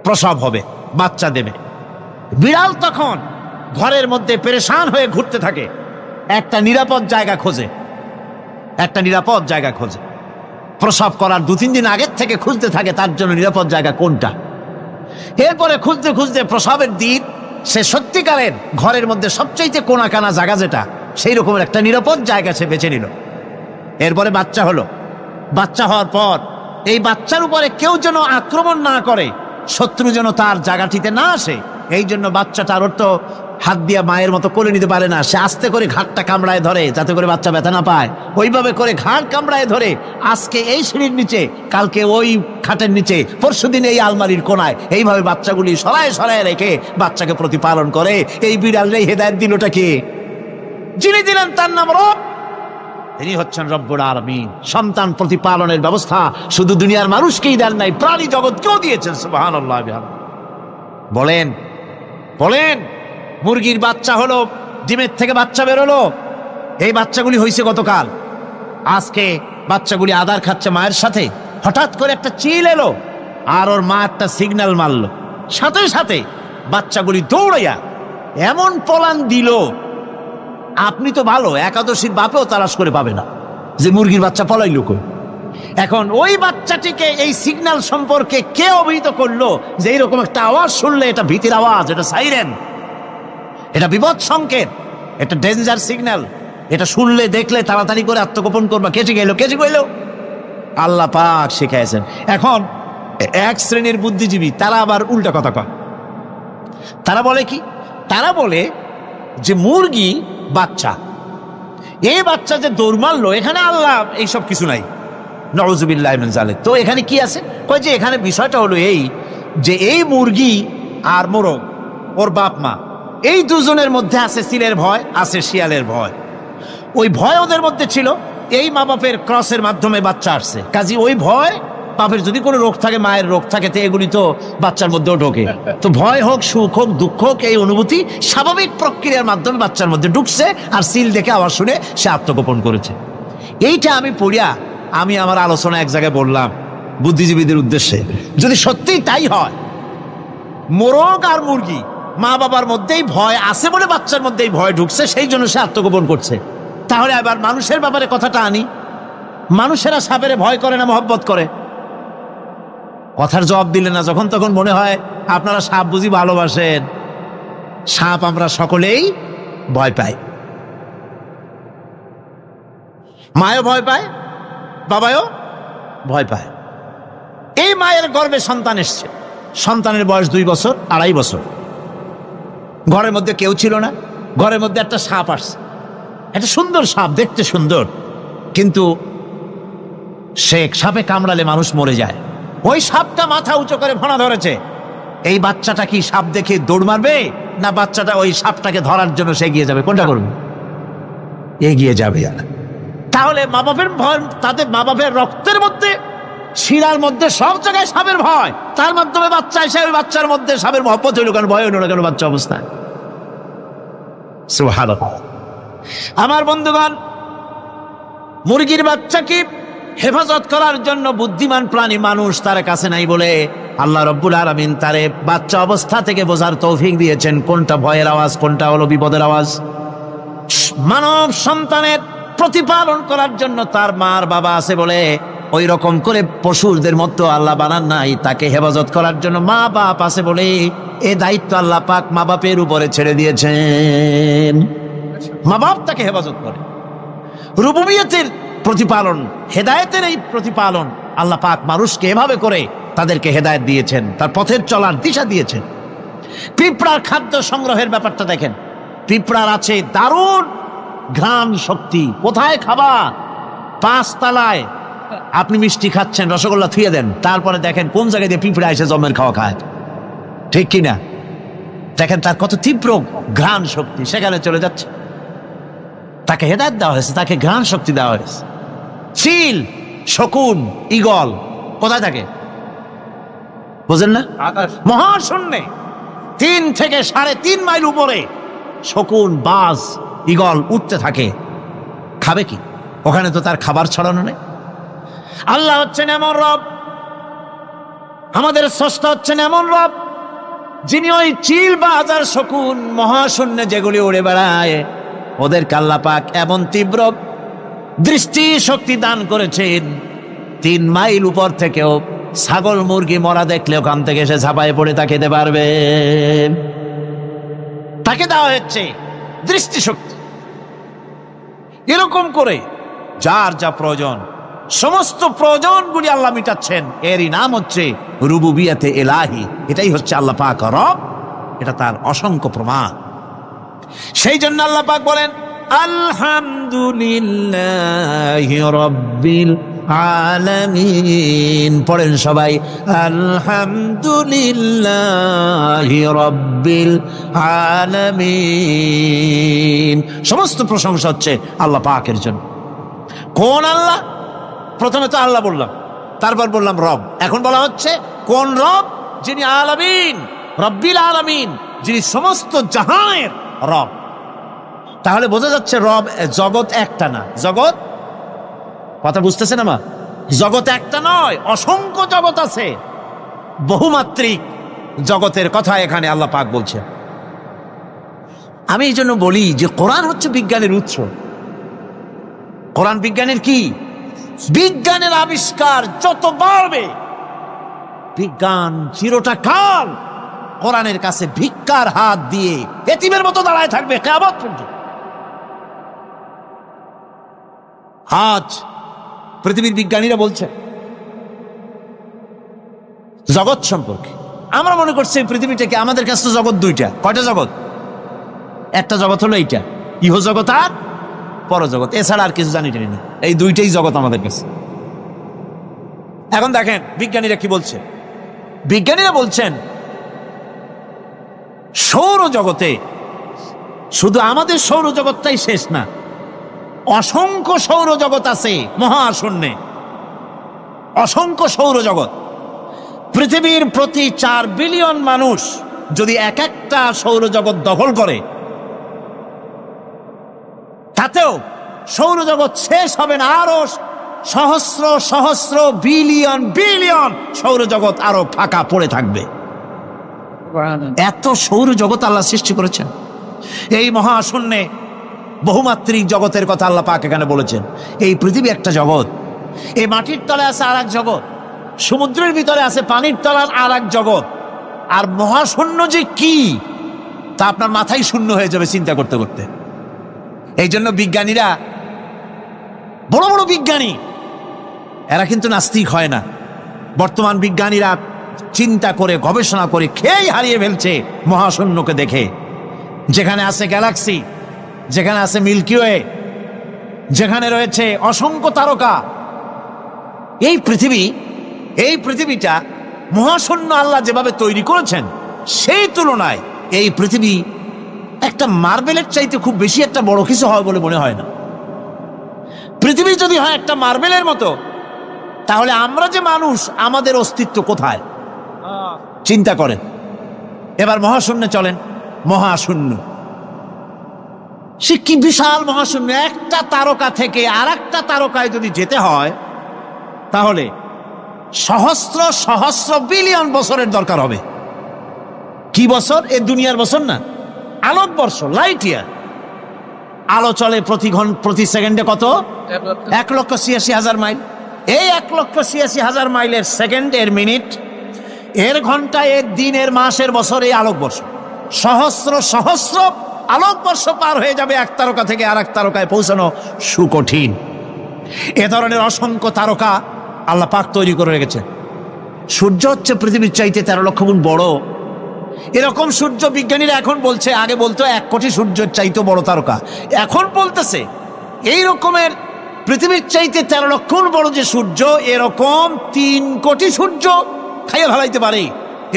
প্রসব হবে, বাচ্চা দেবে। বিড়াল তখন ঘরের মধ্যে পেরেশান হয়ে ঘুরতে থাকে, একটা নিরাপদ জায়গা খোঁজে, একটা নিরাপদ জায়গা খোঁজে। প্রসব করার 2-3 দিন আগের থেকে খুঁজতে থাকে তার জন্য নিরাপদ জায়গা কোনটা। এরপরে খুঁজতে খুঁজতে প্রসবের দিন সে সত্যিকারের ঘরের মধ্যে সবচাইতে কোনা কানা জায়গা যেটা, সেই রকমের একটা নিরাপদ জায়গা সে বেছে নিল। এরপরে বাচ্চা হলো। বাচ্চা হওয়ার পর এই বাচ্চার উপরে কেউ যেন আক্রমণ না করে, শত্রু যেন তার জায়গাটিতে না আসে, এই জন্য বাচ্চাটার ওর তো হাত দিয়া মায়ের মতো করে নিতে পারে না, সে আস্তে করে ঘাটটা কামড়ায় ধরে যাতে করে বাচ্চা ব্যথা না পায়। ওইভাবে করে ঘাট কামড়ায় ধরে, আজকে এই সিঁড়ির নিচে, কালকে ওই খাটের নিচে, পরশুদিন এই আলমারির কোনায়, এইভাবে বাচ্চাগুলি সরায় সরায় রেখে বাচ্চাকে প্রতিপালন করে। এই বিড়ালের হেদায়েত দিলটা কে? যিনি দিলেন তার নাম রব, তিনি হচ্ছেন রব্বুল আলামিন। সন্তান প্রতিপালনের ব্যবস্থা শুধু দুনিয়ার মানুষকেই দেন নাই, প্রাণী জগৎকেও দিয়েছেন। সুবহানাল্লাহ। বলেন বলেন, মুরগির বাচ্চা হলো, ডিমের থেকে বাচ্চা বেরোলো, এই বাচ্চাগুলি হয়েছে গতকাল, আজকে বাচ্চাগুলি আদার খাচ্ছে মায়ের সাথে, হঠাৎ করে একটা চিল এলো আর ওর মা একটা সিগন্যাল মারলো, সাথে সাথে বাচ্চাগুলি দৌড়াইয়া এমন পলান দিল, আপনি তো ভালো একাদশীর বাপেও তালাশ করে পাবে না যে মুরগির বাচ্চা পলাইল কই। এখন ওই বাচ্চাটিকে এই সিগন্যাল সম্পর্কে কে অবহিত করলো যে এইরকম একটা আওয়াজ শুনলে এটা ভীতির আওয়াজ, এটা সাইরেন, এটা বিপদ সংকেত, এটা ডেঞ্জার সিগন্যাল, এটা শুনলে দেখলে তাড়াতাড়ি করে আত্মগোপন করবা। কে শিখাইলো? কে শিখাইলো? আল্লাহ পাক শিখাইছেন। এখন এক শ্রেণীর বুদ্ধিজীবী তারা আবার উল্টা কথা কয়। তারা বলে কি? তারা বলে যে মুরগি বাচ্চা, এই বাচ্চা যে দৌড় মারলো, এখানে আল্লাহ এইসব কিছু নাই, নাউযুবিল্লাহি মিন যালিক। তো এখানে কি আছে? কয় যে এখানে বিষয়টা হলো এই যে এই মুরগি আর মোরগ, ওর বাপ মা, এই দুজনের মধ্যে আছে সিলের ভয়, আছে শিয়ালের ভয়। ওই ভয় ওদের মধ্যে ছিল, এই মা বাপের ক্রসের মাধ্যমে বাচ্চা আসছে, কাজী ওই ভয়, বাপের যদি কোনো রোগ থাকে, মায়ের রোগ থাকে, তো এগুলি তো বাচ্চার মধ্যেও ঢোকে। তো ভয় হোক, সুখ হোক, দুঃখ হোক, এই অনুভূতি স্বাভাবিক প্রক্রিয়ার মাধ্যমে বাচ্চার মধ্যে ঢুকছে, আর সিল দেখে আওয়াজ শুনে সে আত্মগোপন করেছে। এইটা আমি পড়িয়া আমি আমার আলোচনা এক জায়গায় বললাম বুদ্ধিজীবীদের উদ্দেশ্যে, যদি সত্যিই তাই হয়, মোরগ আর মুরগি মা বাবার মধ্যেই ভয় আছে বলে বাচ্চার মধ্যেই ভয় ঢুকছে, সেই জন্য সে আত্মগোপন করছে, তাহলে আবার মানুষের ব্যাপারে কথাটা আনি। মানুষেরা সাপের ভয় করে না মহব্বত করে? কথার জবাব দিলে না, যখন তখন মনে হয় আপনারা সাপ বুঝি ভালোবাসেন। সাপ আমরা সকলেই ভয় পাই, মায়ও ভয় পায়, বাবাও ভয় পায়। এই মায়ের গর্ভে সন্তান এসছে, সন্তানের বয়স 2 বছর, 2.5 বছর, ঘরের মধ্যে কেউ ছিল না, ঘরের মধ্যে একটা সাপ আসছে, একটা সুন্দর সাপ, দেখতে সুন্দর, কিন্তু সে সাপে কামড়ালে মানুষ মরে যায়। ওই সাপটা মাথা উঁচু করে ফোনা ধরেছে। এই বাচ্চাটা কি সাপ দেখে দৌড় মারবে, না বাচ্চাটা ওই সাপটাকে ধরার জন্য সে এগিয়ে যাবে? কোনটা করবে? এগিয়ে যাবে। তাহলে মা বাপের ভয়, তাদের মা বাপের রক্তের মধ্যে, শিরার মধ্যে, সব জায়গায় সাপের ভয়, তার মাধ্যমে বাচ্চা এসে ওই বাচ্চার মধ্যে সাপের মহব্বত হইল কেন, ভয় হইল না কেন বাচ্চা অবস্থায়? সুবহানাল্লাহ। আমার বন্ধুগণ, মুরগির বাচ্চাকে হেফাজত করার জন্য বুদ্ধিমান প্রাণী মানুষ তার কাছে নাই বলে আল্লাহ রব্বুল আলামিন তারে বাচ্চা অবস্থা থেকে বোঝার তৌফিক দিয়েছেন কোনটা ভয়ের আওয়াজ, কোনটা হলো বিপদের আওয়াজ। মানব সন্তানের প্রতিপালন করার জন্য তার মার বাবা আছে বলে ওই রকম করে পশুদের মতো আল্লাহ বানান নাই, তাকে হেফাজত করার জন্য মা বাপ আছে বলে এই দায়িত্ব আল্লাহ পাক মা বাপের উপরে ছেড়ে দিয়েছেন। মা বাপ তাকে হেফাজত করে। রুবুবিয়তের প্রতিপালন, হেদায়েতের এই প্রতিপালন আল্লাহ পাক মানুষকে এভাবে করে তাদেরকে হেদায়েত দিয়েছেন, তার পথের চলার দিশা দিয়েছেন। পিঁপড়ার খাদ্য সংগ্রহের ব্যাপারটা দেখেন, পিঁপড়ার আছে দারুণ ঘ্রাণ শক্তি, কোথায় খাবা? 5 তলায় আপনি মিষ্টি খাচ্ছেন, রসগোল্লা থুয়ে দেন, তারপরে দেখেন কোন জায়গায় দিয়ে পিঁপড়া এসে জমের খাওয়া খায়, ঠিক কিনা? দেখেন তার কত তীব্র ঘ্রাণ শক্তি সেখানে চলে যাচ্ছে। তাকে হেদায়েত দেওয়া হয়েছে, তাকে ঘ্রাণ শক্তি দেওয়া হয়েছে। চিল, শকুন, ঈগল কোথায় থাকে বোঝেন না? মহাশূন্যে 3 থেকে 3.5 মাইল উপরে শকুন, বাজ, ঈগল উঠতে থাকে। খাবে কি? ওখানে তো তার খাবার ছড়ানো নেই। আল্লাহ হচ্ছেন এমন রব, আমাদের স্রষ্টা হচ্ছেন এমন রব, যিনি ওই চিল, বাজ আর শকুন মহাশূন্যে যেগুলি উড়ে বেড়ায়, ওদের আল্লাহ পাক এমন তীব্র দৃষ্টি শক্তি দান করেছেন, 3 মাইল উপর থেকেও ছাগল মুরগি মরা দেখলে ওখান থেকে সে ঝাঁপায় পড়ে তা খেতে পারবে। তাকে দেওয়া হচ্ছে দৃষ্টিশক্তি। এরকম করে যার যা প্রয়োজন, সমস্ত প্রয়োজনগুলি আল্লাহ মিটাচ্ছেন। এরই নাম হচ্ছে রুবুবিয়াতে ইলাহি। এটাই হচ্ছে আল্লাহ পাক রব, এটা তার অসংখ্য প্রমাণ। সেই জন্য আল্লাহ পাক বলেন আলহামদুলিল্লাহি রাব্বিল আলামিন। পড়েন সবাই আলহামদুলিল্লাহি রাব্বিল আলামিন। সমস্ত প্রশংসা হচ্ছে আল্লাহ পাকের জন্য। কোন আল্লাহ? প্রথমে তো আল্লাহ বললাম, তারপর বললাম রব, এখন বলা হচ্ছে কোন রব? যিনি আলামিন, রব্বিল আলামিন, যিনি সমস্ত জাহানের রব। তাহলে বোঝা যাচ্ছে রব, জগৎ একটা না। জগৎ, কথা বুঝতেছেন আমার? জগৎ একটা নয়, অসংখ্য জগৎ আছে, বহুমাত্রিক জগতের কথা এখানে আল্লাহ পাক বলছে। আমি এই জন্য বলি যে কোরআন হচ্ছে বিজ্ঞানের উৎস। কোরআন বিজ্ঞানের কি? বিজ্ঞানের আবিষ্কার যত বাড়বে, বিজ্ঞান চিরটা কাল কোরআনের কাছে ভিক্ষার হাত দিয়ে এতিমের মতো দাঁড়ায় থাকবে কিয়ামত পর্যন্ত। আজ পৃথিবীর বিজ্ঞানীরা বলছে জগৎ সম্পর্কে, আমরা মনে করছি পৃথিবীটাকে, আমাদের কাছে জগৎ 2টা। কয়টা জগৎ? একটা জগৎ হলো এইটা, ইহ জগৎ আর পরজগৎ, এছাড়া আর কিছু জানি না। এই 2টাই জগৎ আমাদের কাছে। এখন দেখেন বিজ্ঞানীরা কি বলছে। বিজ্ঞানীরা বলছেন সৌরজগতে শুধু আমাদের সৌরজগৎটাই শেষ না, অসংখ্য সৌরজগৎ আছে মহাশূন্যে, অসংখ্য সৌরজগৎ। পৃথিবীর প্রতি 4 বিলিয়ন মানুষ যদি এক একটা সৌরজগৎ দখল করে, তাতেও সৌরজগৎ শেষ হবে না। আরো সহস্র সহস্র বিলিয়ন বিলিয়ন সৌরজগৎ আরো ফাঁকা পড়ে থাকবে। এত সৌরজগৎ আল্লাহ সৃষ্টি করেছেন। এই মহাশূন্যে বহুমাত্রিক জগতের কথা আল্লাহ পাক এখানে বলেছেন। এই পৃথিবী একটা জগৎ, এই মাটির তলে আছে আর এক জগৎ, সমুদ্রের ভিতরে আছে পানির তলার আর এক জগৎ। আর মহাশূন্য যে কি তা আপনার মাথায় শূন্য হয়ে যাবে চিন্তা করতে করতে। এই জন্য বিজ্ঞানীরা, বড় বড় বিজ্ঞানী, এরা কিন্তু নাস্তিক হয় না। বর্তমান বিজ্ঞানীরা চিন্তা করে গবেষণা করে খেয়েই হারিয়ে ফেলছে মহাশূন্যকে দেখে। যেখানে আছে গ্যালাক্সি, যেখানে আছে মিল্কি ওয়ে, যেখানে রয়েছে অসংখ্য তারকা, এই পৃথিবীটা মহাশূন্য আল্লাহ যেভাবে তৈরি করেছেন, সেই তুলনায় এই পৃথিবী একটা মার্বেলের চাইতে খুব বেশি একটা বড় কিছু হয় বলে মনে হয় না। পৃথিবী যদি হয় একটা মার্বেলের মতো, তাহলে আমরা যে মানুষ, আমাদের অস্তিত্ব কোথায় চিন্তা করেন। এবার মহাশূন্যে চলেন। মহাশূন্য সে কি বিশাল মহাশূন্য! একটা তারকা থেকে আর একটা তারকায় যদি যেতে হয়, তাহলে সহস্র সহস্র বিলিয়ন বছরের দরকার হবে। কি বছর? এ দুনিয়ার বছর না, আলোকবর্ষ, লাইট ইয়ার। আলো চলে প্রতি সেকেন্ডে কত? 1,86,000 মাইল। এই 1,86,000 মাইলের সেকেন্ড, এর মিনিট, এর ঘন্টা, এর দিন, এর মাস, এর বছর, এই আলোকবর্ষ। সহস্র সহস্র আলোকবর্ষ পার হয়ে যাবে এক তারকা থেকে আর এক তারকায় পৌঁছানো সুকঠিন। এ ধরনের অসংখ্য তারকা আল্লাহ পাক তৈরি করে রেখেছে। সূর্য হচ্ছে পৃথিবীর চাইতে 13 লক্ষ গুণ বড়। এরকম সূর্য বিজ্ঞানীরা এখন বলছে, আগে বলতো 1 কোটি সূর্যের চাইতে বড় তারকা, এখন বলতেছে এই রকমের পৃথিবীর চাইতে 13 লক্ষ বড় যে সূর্য, এরকম 3 কোটি সূর্য খাইয়া ফেলাইতে পারে।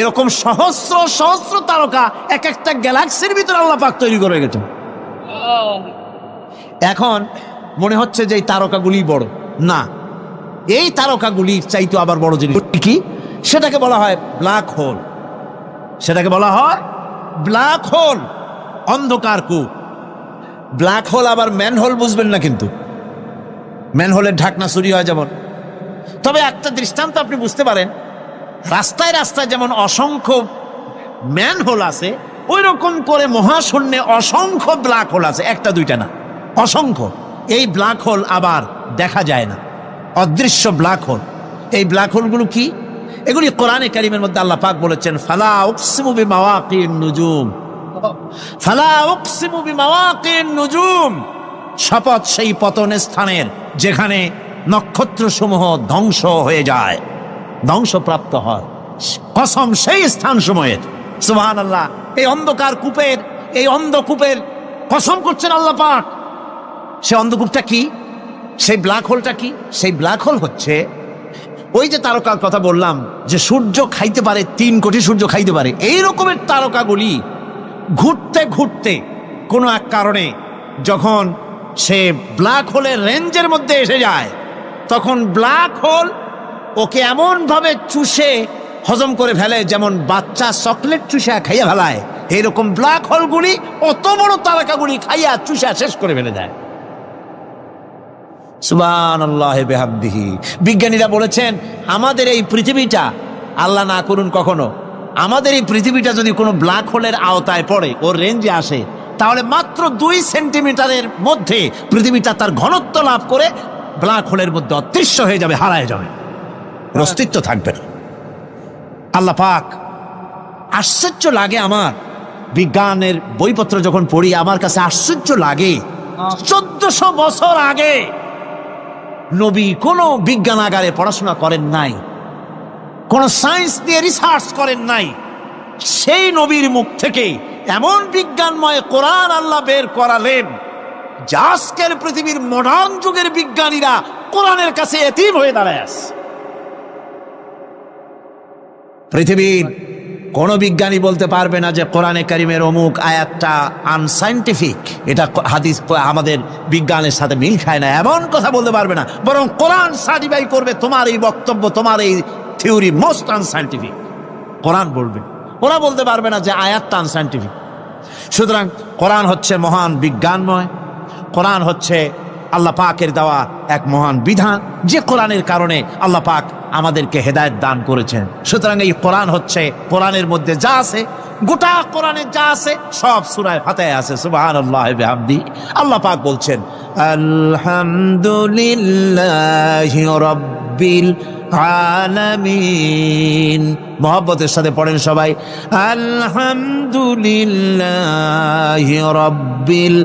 এরকম সহস্র সহস্র তারকা এক একটা গ্যালাক্সির ভিতরে আল্লাহ পাক তৈরি করে গেছেন। এখন মনে হচ্ছে যে এই তারকাগুলি বড়, না, এই তারকাগুলির চাইতে আবার বড় জিনিস কি, সেটাকে বলা হয় ব্ল্যাক হোল। সেটাকে বলা হয় ব্ল্যাক হোল, অন্ধকার কূপ। ব্ল্যাক হোল আবার ম্যানহোল বুঝবেন না, কিন্তু ম্যানহোলের ঢাকনা চুরি হয় যেমন। তবে একটা দৃষ্টান্ত আপনি বুঝতে পারেন, রাস্তায় রাস্তায় যেমন অসংখ্য ম্যানহোল আছে, ওই রকম করে মহাশূন্যে অসংখ্য ব্ল্যাক হোল আছে, একটা দুইটা না, অসংখ্য। এই ব্ল্যাক হোল আবার দেখা যায় না, অদৃশ্য ব্ল্যাক হোল। এই ব্ল্যাক হোলগুলো কি? এগুলি কোরআনে কারীমের মধ্যে আল্লাহ পাক বলেছেন, ফালা উকসিমু বিমাওয়াকিন নুজুম, ফালা উকসিমু বিমাওয়াকিন নুজুম, শপথ সেই পতনের স্থানের যেখানে নক্ষত্র সমূহ ধ্বংস হয়ে যায়, ধ্বংসপ্রাপ্ত হয়, কসম সেই স্থান সময়ের। সুবহানাল্লাহ। এই অন্ধকার কূপের, এই অন্ধকূপের কসম করছেন আল্লাহ পাক। সে অন্ধকূপটা কি? সেই ব্ল্যাক হোলটা কি? সেই ব্ল্যাক হোল হচ্ছে ওই যে তারকার কথা বললাম, যে সূর্য খাইতে পারে, 3 কোটি সূর্য খাইতে পারে, এই রকমের তারকাগুলি ঘুরতে ঘুরতে কোনো এক কারণে যখন সে ব্ল্যাক হোলের রেঞ্জের মধ্যে এসে যায়, তখন ব্ল্যাক হোল ওকে এমন ভাবে চুষে হজম করে ফেলে যেমন বাচ্চা চকলেট চুষা খাইয়া ফেলায়। এইরকম ব্ল্যাক হোলগুলি অত বড় তারকাগুলি খাইয়া চুষা শেষ করে ফেলে দেয়। সুবহানাল্লাহি বিহামদিহি। বিজ্ঞানীরা বলেছেন, আমাদের এই পৃথিবীটা, আল্লাহ না করুন কখনো, আমাদের এই পৃথিবীটা যদি কোনো ব্ল্যাক হোলের আওতায় পড়ে, ওর রেঞ্জে আসে, তাহলে মাত্র 2 সেন্টিমিটারের মধ্যে পৃথিবীটা তার ঘনত্ব লাভ করে ব্ল্যাক হোলের মধ্যে অদৃশ্য হয়ে যাবে, হারায় যাবে, অস্তিত্ব থাকবে না। আল্লাহ পাক, আশ্চর্য লাগে আমার, বিজ্ঞানের বইপত্র যখন পড়ি আমার কাছে আশ্চর্য লাগে। 1400 বছর আগে নবী কোনো বিজ্ঞানাগারে পড়াশোনা করেন নাই, কোন সায়েন্স নিয়ে রিসার্চ করেন নাই। সেই নবীর মুখ থেকে এমন বিজ্ঞানময় কোরআন আল্লাহ বের করালেন, যা আজকের পৃথিবীর মডার্ন যুগের বিজ্ঞানীরা কোরআনের কাছে এতিম হয়ে দাঁড়ায় আছে। পৃথিবীর কোন বিজ্ঞানী বলতে পারবে না যে কোরআনে কারিমের অমুক আয়াতটা আনসাইন্টিফিক, এটা হাদিস আমাদের বিজ্ঞানের সাথে মিল খায় না, এমন কথা বলতে পারবে না। বরং কোরআন সার্টিফাই করবে তোমার এই বক্তব্য, তোমার এই থিওরি মোস্ট আনসাইন্টিফিক, কোরআন বলবে। ওরা বলতে পারবে না যে আয়াতটা আনসাইন্টিফিক। সুতরাং কোরআন হচ্ছে মহান বিজ্ঞানময়, কোরআন হচ্ছে আল্লাহ পাকের দেওয়া এক মহান বিধান, যে কোরআনের কারণে আল্লাহ পাক আমাদেরকে হেদায়েত দান করেছেন। সুতরাং এই কোরআন হচ্ছে, কোরআনের মধ্যে যা আছে, গোটা কোরআনে যা আছে সব সূরা ফাতিহায় আছে। সুবহানাল্লাহি বিহামদি। আল্লাহ পাক বলছেন, আলহামদুলিল্লাহি রাব্বিল আলামিন। মুহাব্বতের সাথে পড়েন সবাই, আলহামদুলিল্লাহি রাব্বিল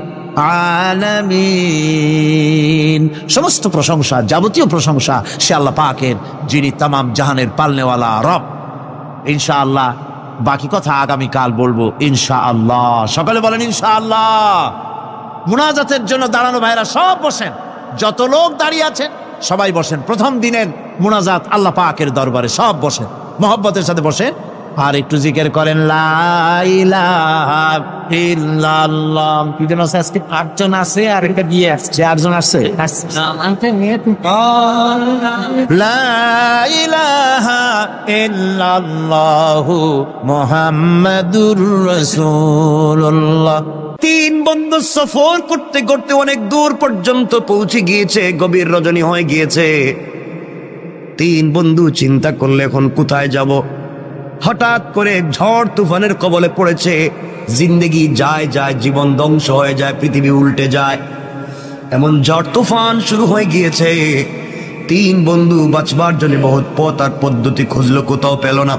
আলামিন। সমস্ত প্রশংসা, যাবতীয় প্রশংসা সে আল্লাহ পাকের, যিনি তামাম জাহানের পালনেওয়ালা রব। ইনশাআল্লাহ বাকি কথা আগামীকাল বলবো ইনশাআল্লাহ। সকালে বলেন ইনশাআল্লাহ। মুনাজাতের জন্য দাঁড়ানো ভাইরা সব বসেন, যত লোক দাঁড়িয়ে আছেন সবাই বসেন। প্রথম দিনের মুনাজাত আল্লাহ পাকের দরবারে, সব বসেন, মুহাব্বতের সাথে বসেন। আর একটু জিকির করেন, লা ইলাহা ইল্লাল্লাহ। কিজন আছে আজকে? 8 জন আছে, আর একটা দিয়ে আসছে, 8 জন আছে। লা ইলাহা ইল্লাল্লাহু মুহাম্মাদুর রাসূলুল্লাহ। 3 বন্ধু সফর করতে করতে অনেক দূর পর্যন্ত পৌঁছে গিয়েছে, গভীর রজনী হয়ে গিয়েছে। 3 বন্ধু চিন্তা করলে এখন কোথায় যাব। হঠাৎ করে ঝড় তুফানের কবলে পড়েছে, জিন্দেগি যায় যায়, জীবন ধ্বংস হয়ে যায়, পৃথিবী উল্টে যায়, এমন ঝড় তুফান শুরু হয়ে গিয়েছে। 3 বন্ধু বাঁচবার জন্য বহুত পথ আর পদ্ধতি খুঁজলো, কোথাও পেল না।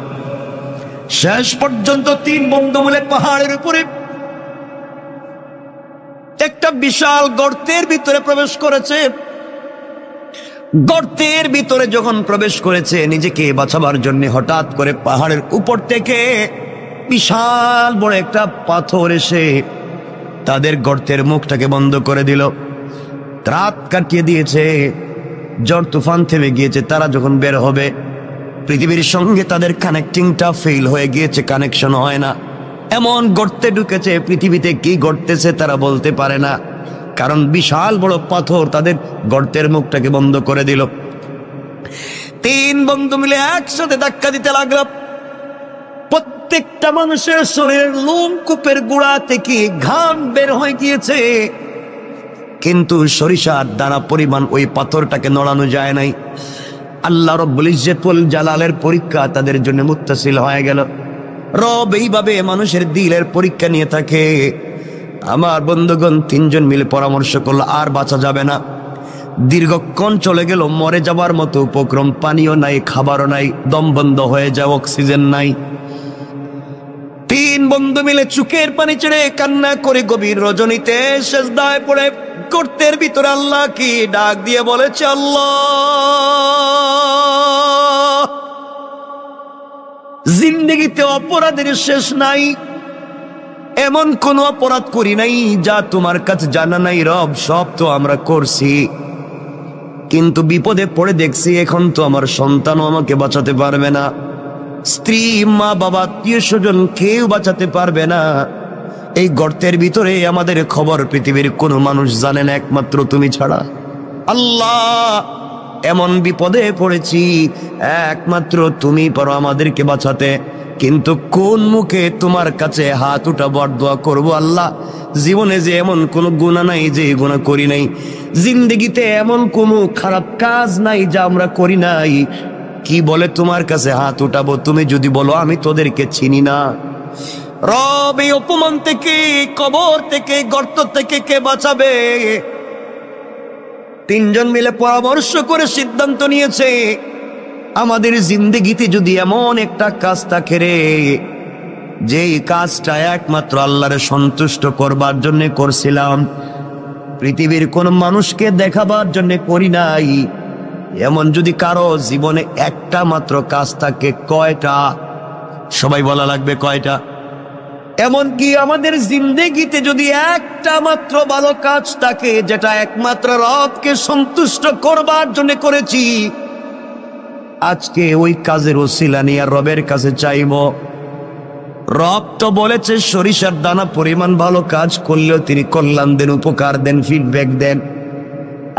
শেষ পর্যন্ত 3 বন্ধু মিলে পাহাড়ের উপরে একটা বিশাল গর্তের ভিতরে প্রবেশ করেছে। গর্তের ভিতরে যখন প্রবেশ করেছে নিজেকে বাঁচাবার জন্য, হঠাৎ করে পাহাড়ের উপর থেকে বিশাল বড় একটা পাথর এসে তাদের গর্তের মুখটাকে বন্ধ করে দিল। রাত কাটিয়ে দিয়েছে, ঝড় তুফান থেমে গিয়েছে। তারা যখন বের হবে, পৃথিবীর সঙ্গে তাদের কানেক্টিংটা ফেল হয়ে গিয়েছে, কানেকশন হয় না। এমন গর্তে ঢুকেছে, পৃথিবীতে কি ঘটতেছে তারা বলতে পারে না, কারণ বিশাল বড় পাথর তাদের গর্তের মুখটাকে বন্ধ করে দিল। 3 বন্ধু মিলে একসাথে ধাক্কা দিতে লাগলো। প্রত্যেকটা মানুষের শরীরের লোমকূপের গোড়া থেকে ঘাম বের হয়ে গিয়েছে, কিন্তু সরিষার দানা পরিমাণ ওই পাথরটাকে নড়ানো যায় নাই। আল্লাহ রব্বুল ইজ্জতুল জালালের পরীক্ষা তাদের জন্য মুত্তাসিল হয়ে গেল। রব এইভাবে মানুষের দিলের পরীক্ষা নিয়ে থাকে। আমার বন্ধুগণ 3 জন মিলে পরামর্শ করলো, আর বাঁচা যাবে না। দীর্ঘক্ষণ চলে গেল, মরে যাবার মতো উপক্রম, পানিও নাই, খাবারও নাই, দম বন্ধ হয়ে যায়, অক্সিজেন নাই। 3 বন্ধু মিলে চোখের পানি ছেড়ে কান্না করে গভীর রজনীতে সেজদায় পড়ে গর্তের ভিতরে আল্লাহ কি ডাক দিয়ে বলেছে, আল্লাহ, জিন্দেগিতে অপরাধের শেষ নাই, এমন কোন অপরাধ করি নাই যা তোমার কাছে জানা নাই। রব, সব তো আমরা করছি, কিন্তু বিপদে পড়ে দেখছি এখন তো আমার সন্তানও আমাকে বাঁচাতে পারবে না, স্ত্রী, মা, বাবা, আত্মীয় স্বজন কেউ বাঁচাতে পারবে না। এই গর্তের ভিতরে আমাদের খবর পৃথিবীর কোনো মানুষ জানে না, একমাত্র তুমি ছাড়া। আল্লাহ, এমন বিপদে পড়েছি, একমাত্র তুমি পারো আমাদেরকে বাঁচাতে, কিন্তু কোন মুখে তোমার কাছে হাত উঠাবো আর দোয়া করবো? আল্লাহ, জীবনে যে এমন কোনো গুনাহ নাই যে গুনাহ করি নাই, জিন্দেগিতে এমন কোনো খারাপ কাজ নাই যা আমরা করি নাই, কি বলে তোমার কাছে হাত উঠাবো? তুমি যদি বলো আমি তোদেরকে চিনি না। রব, এই অপমান থেকে, কবর থেকে, গর্ত থেকে কে বাঁচাবে? 3 জন মিলে পরামর্শ করে সিদ্ধান্ত নিয়েছে, আমাদের জিন্দেগিতে যদি এমন একটা কাজ থাকে রে, যেই কাজটা একমাত্র আল্লাহরে সন্তুষ্ট করবার জন্য করছিলাম, পৃথিবীর কোন মানুষকে দেখাবার জন্য করি নাই, এমন যদি কারো জীবনে একটা মাত্র কাজ থাকে, কয়টা? সবাই বলা লাগবে কয়টা? এমনকি আমাদের জিন্দেগিতে যদি একটা মাত্র ভালো কাজ থাকে, যেটা একমাত্র রবকে সন্তুষ্ট করবার জন্য করেছি, আজকে ওই কাজের ওসিলা নিয়ে রবের কাছে চাইব। রব তো বলেছে সরিষার দানা পরিমাণ ভালো কাজ করলেও তিনি কল্যাণ দেন, উপকার দেন, ফিডব্যাক দেন।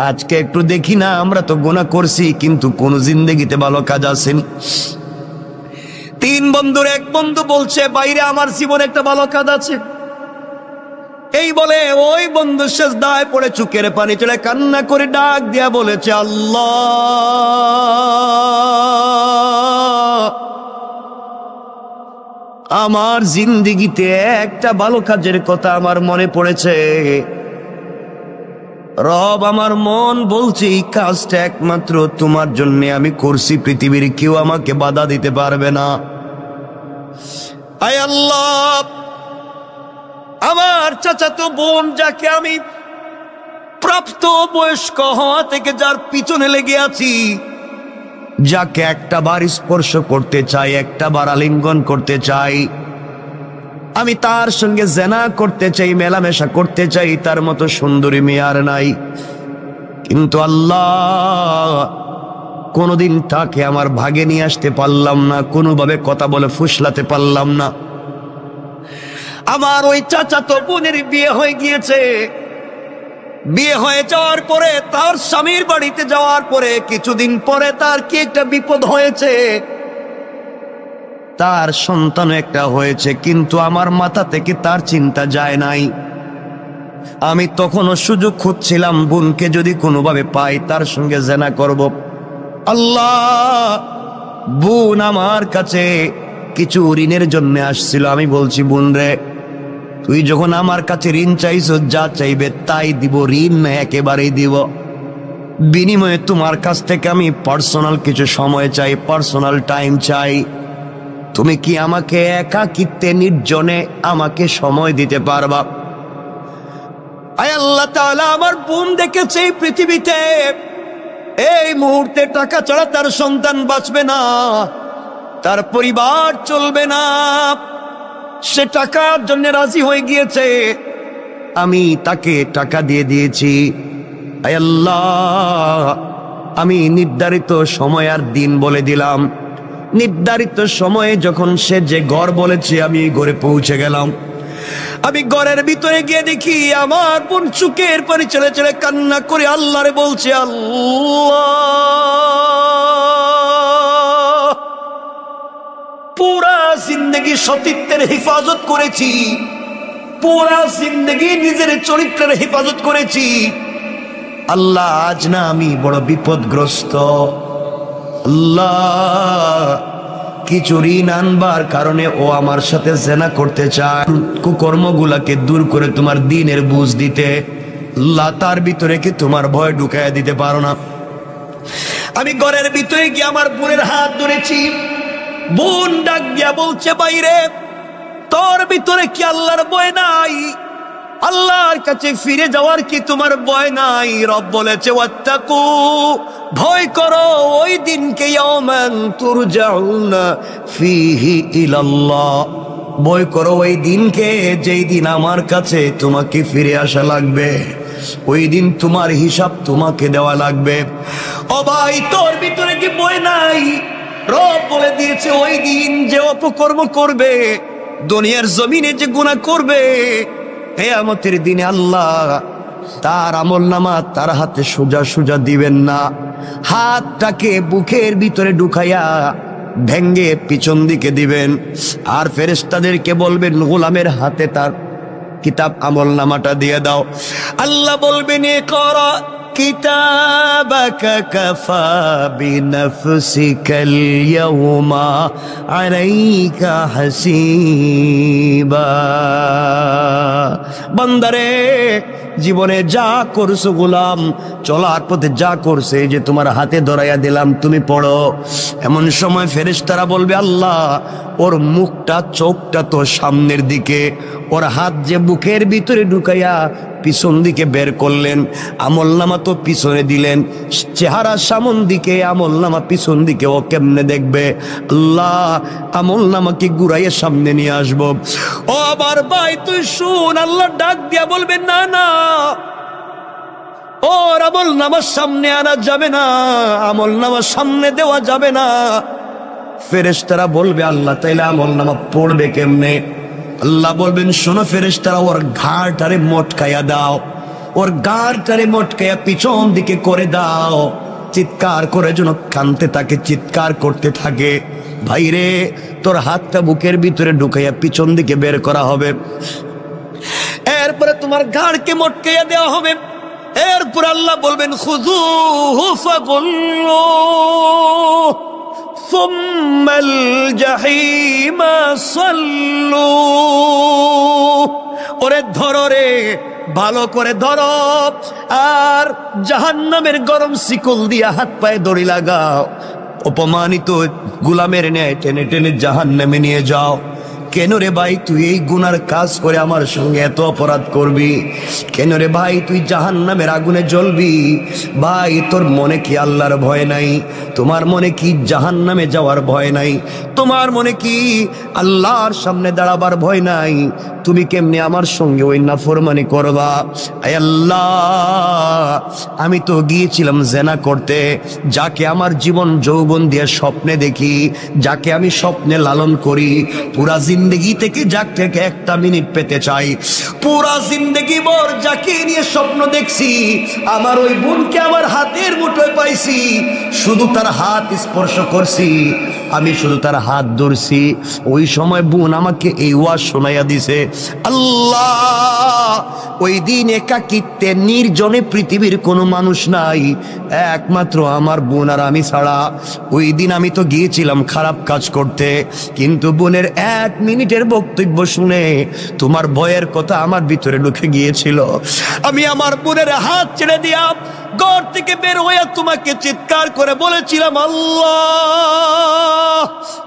আজকে একটু দেখি না, আমরা তো গুনাহ করছি কিন্তু কোন জিন্দেগিতে ভালো কাজ আসেনি। 3 বন্ধুর এক বন্ধু বলছে, বাইরে আমার জীবনে একটা ভালো কাজ আছে। এই বলে ওই বন্ধু সেজদায় পড়ে চোখের পানি চলে কান্না করে ডাক দিয়া বলেছে, আল্লাহ, আমার জিন্দেগিতে একটা ভালো কাজের কথা আমার মনে পড়েছে। রব, আমার মন বলছে এই কাজটা একমাত্র তোমার জন্য আমি করছি, পৃথিবীর কেউ আমাকে বাধা দিতে পারবে না। আয় আল্লাহ, আমার চাচাতো বোন, যাকে আমি প্রাপ্ত বয়স্ক হওয়া থেকে যার পিছনে লেগে আছি, যাকে একটা বার স্পর্শ করতে চাই, একটা বার আলিঙ্গন করতে চাই, আমি তার সঙ্গে জেনা করতে চাই, মেলামেশা করতে চাই, তার মতো সুন্দরী মেয়ে আর নাই, কিন্তু আল্লাহ কোনোদিন তাকে আমার ভাগে নিয়ে আসতে পারলাম না, কোনোভাবে কথা বলে ফুসলাতে পারলাম না। আমার ওই চাচাতো বোনের বিয়ে হয়ে গিয়েছে। বিয়ে হয়ে যাওয়ার পরে, তার স্বামীর বাড়িতে যাওয়ার পরে কিছুদিন পরে তার কি একটা বিপদ হয়েছে, তার সন্তান একটা হয়েছে, কিন্তু আমার মাথা থেকে তার চিন্তা যায় নাই। আমি তখনও সুযোগ খুঁজছিলাম, বোনকে যদি কোনোভাবে পাই তার সঙ্গে জেনা করব। আল্লাহ, বোন আমার কাছে কিছু ঋণের জন্য আসছিল। আমি বলছি, বোন রে, তুই যখন আমার কাছে ঋণ চাইছ, যা চাইবে তাই দিব, ঋণ না একেবারেই দিব। বিনিময়ে তোমার কাছ থেকে আমি পার্সোনাল কিছু সময় চাই, পার্সোনাল টাইম চাই। তুমি কি আমাকে একাকিত্বে, নির্জনে আমাকে সময় দিতে পারবা? আয় আল্লাহ তাআলা, আমার বোন দেখেছে এই পৃথিবীতে এই মুহূর্তে টাকা ছাড়া তার সন্তান বাঁচবে না, তার পরিবার চলবে না। সে টাকার জন্য রাজি হয়ে গিয়েছে, আমি তাকে টাকা দিয়ে দিয়েছি। আয় আল্লাহ, আমি নির্ধারিত সময় আর দিন বলে দিলাম। নির্ধারিত সময়ে যখন সে যে ঘর বলেছে আমি ঘরে পৌঁছে গেলাম। আমি ঘরের ভিতরে গিয়ে দেখি আমার বোন চুকের পানি ছেড়ে ছেড়ে কান্না করে আল্লাহরে বলছে, আল্লাহ, পুরা জিন্দগি সতীত্বের হেফাজত করেছি, পুরা জিন্দগি নিজের চরিত্রের হেফাজত করেছি, আল্লাহ আজ না আমি বড় বিপদগ্রস্ত। আল্লাহ, কিছু ঋণ আনবার কারণে ও আমার সাথে জেনা করতে চায়, কুকর্মগুলাকে দূর করে তোমার দিনের বুঝ দিতে, আল্লাহ তার ভিতরে কি তোমার ভয় ঢুকাইয়া দিতে পারো না? আমি ঘরের ভিতরে গিয়ে আমার বোনের হাত ধরেছি। বোন ডাক দিয়া বলছে, বাইরে তোর ভিতরে কি আল্লাহর ভয় নাই? আল্লাহর কাছে ফিরে যাওয়ার কি তোমার ভয় নাই? রব বলেছে, ওয়াত্তাকু, ভয় করো ওই দিনকে, ইয়াওমান তুরজাউনা ফীহি ইলাল্লাহ, ভয় করো ওই দিনকে যেই দিন আমার কাছে তোমাকে ফিরে আসা লাগবে, ওই দিন তোমার হিসাব তোমাকে দেওয়া লাগবে। ও ভাই, তোর ভিতরে কি ভয় নাই? রব বলে দিয়েছে, ওই দিন যে অপকর্ম করবে, দুনিয়ার জমিনে যে গুনাহ করবে, কিয়ামতের দিনে আল্লাহ তার আমলনামা তার হাতে সোজা সোজা দিবেন না, হাতটাকে বুকের ভিতরে ঢুকাইয়া ভেঙ্গে পিছন দিকে দিবেন। আর ফেরেশতাদেরকে বলবেন, গোলামের হাতে তার কিতাব আমলনামাটা দিয়ে দাও। আল্লাহ বলবেন, ইকরা কিতাবাকা কাফা বিনাফসিকাল ইয়াওমা আলাইকা হাসিবা। বান্দারে, জীবনে যা করছো গোলাম, চলার পথে যা করছে, যে তোমার হাতে ধরাইয়া দিলাম, তুমি পড়ো। এমন সময় ফেরেশতারা বলবে, আল্লাহ ওর মুখটা চোখটা তো সামনের দিকে, ওর হাত যে বুকের ভিতরে ঢুকাইয়া পিছন দিকে বের করলেন, আমলনামা তো পিছনে দিলেন, চেহারা সামন দিকে, আমলনামা পিছন দিকে, ও কেমনে দেখবে? আল্লাহ আমলনামাকে ঘুরাইয়া সামনে নিয়ে আসবো। ও আবার ভাই তুই শুন, আল্লাহ ডাক দিয়া বলবেন, না না, ওর আমলনামার সামনে আনা যাবে না, আমলনামার সামনে দেওয়া যাবে না। ফেরেশতারা বলবে, আল্লাহ তাইলে আমলনামা পড়বে কেমনে? আল্লাহ বলবেন, শোনো ফেরেশতারা, ওর ঘাড়টারে মটকাইয়া দাও, ওর ঘাড়টারে মটকাইয়া পিছন দিকে করে দাও, চিৎকার করে যেন কানতে থাকে, চিৎকার করতে থাকে। ভাইরে, তোর হাতটা বুকের ভিতরে ঢুকাইয়া পিছন দিকে বের করা হবে, এরপরে তোমার ঘাড়কে মটকাইয়া দেওয়া হবে। এরপর আল্লাহ বলবেন, খুযূহু ফাগুল্লুহু সুম্মাল জাহিমা সাল্লু। ওরে ধরো রে, ভালো করে ধরো, আর জাহান্নামের গরম শিকল দিয়া হাত পায়ে দড়ি লাগাও, অপমানিত গোলামের ন্যায় টেনে টেনে জাহান্নামে নিয়ে যাও। কেন রে ভাই তুই এই গুনার কাজ করে আমার সঙ্গে এত অপরাধ করবি? কেন রে ভাই তুই জাহান্নামের আগুনে জ্বলবি? ভাই তোর মনে কি আল্লাহর ভয় নাই? তোমার মনে কি জাহান্নামে যাওয়ার ভয় নাই? তোমার মনে কি আল্লাহর সামনে দাঁড়াবার ভয় নাই? তুমি কেমনে আমার সঙ্গে ওই নাফরমানি করবা? আয় আল্লাহ, আমি তো গিয়েছিলাম জেনা করতে, যাকে আমার জীবন যৌবন দিয়ে স্বপ্নে দেখি, যাকে আমি স্বপ্নে লালন করি, পুরা জিন্দগি থেকে যাক থেকে একটা মিনিট পেতে চাই, পুরা জিন্দগি ভর যাকে নিয়ে স্বপ্ন দেখছি, আমার ওই বোনকে আমার হাতের মুঠোয় পাইছি, শুধু তার হাত স্পর্শ করছি, আমি শুধু তার হাত ধরছি। ওই সময় বোন আমাকে এই ওয়াজ শোনাইয়া দিছে, আল্লাহ ওই দিন একাকিত্বে নির্জনে পৃথিবীর কোনো মানুষ নাই, একমাত্র আমার বোন আর আমি ছাড়া। ওই দিন আমি তো গিয়েছিলাম খারাপ কাজ করতে, কিন্তু বোনের 1 মিনিটের বক্তব্য শুনে তোমার ভয়ের কথা আমার ভিতরে ঢুকে গিয়েছিল। আমি আমার বোনের হাত ছেড়ে দিয়া ঘর থেকে বের হয়ে তোমাকে চিৎকার করে বলেছিলাম, আল্লাহ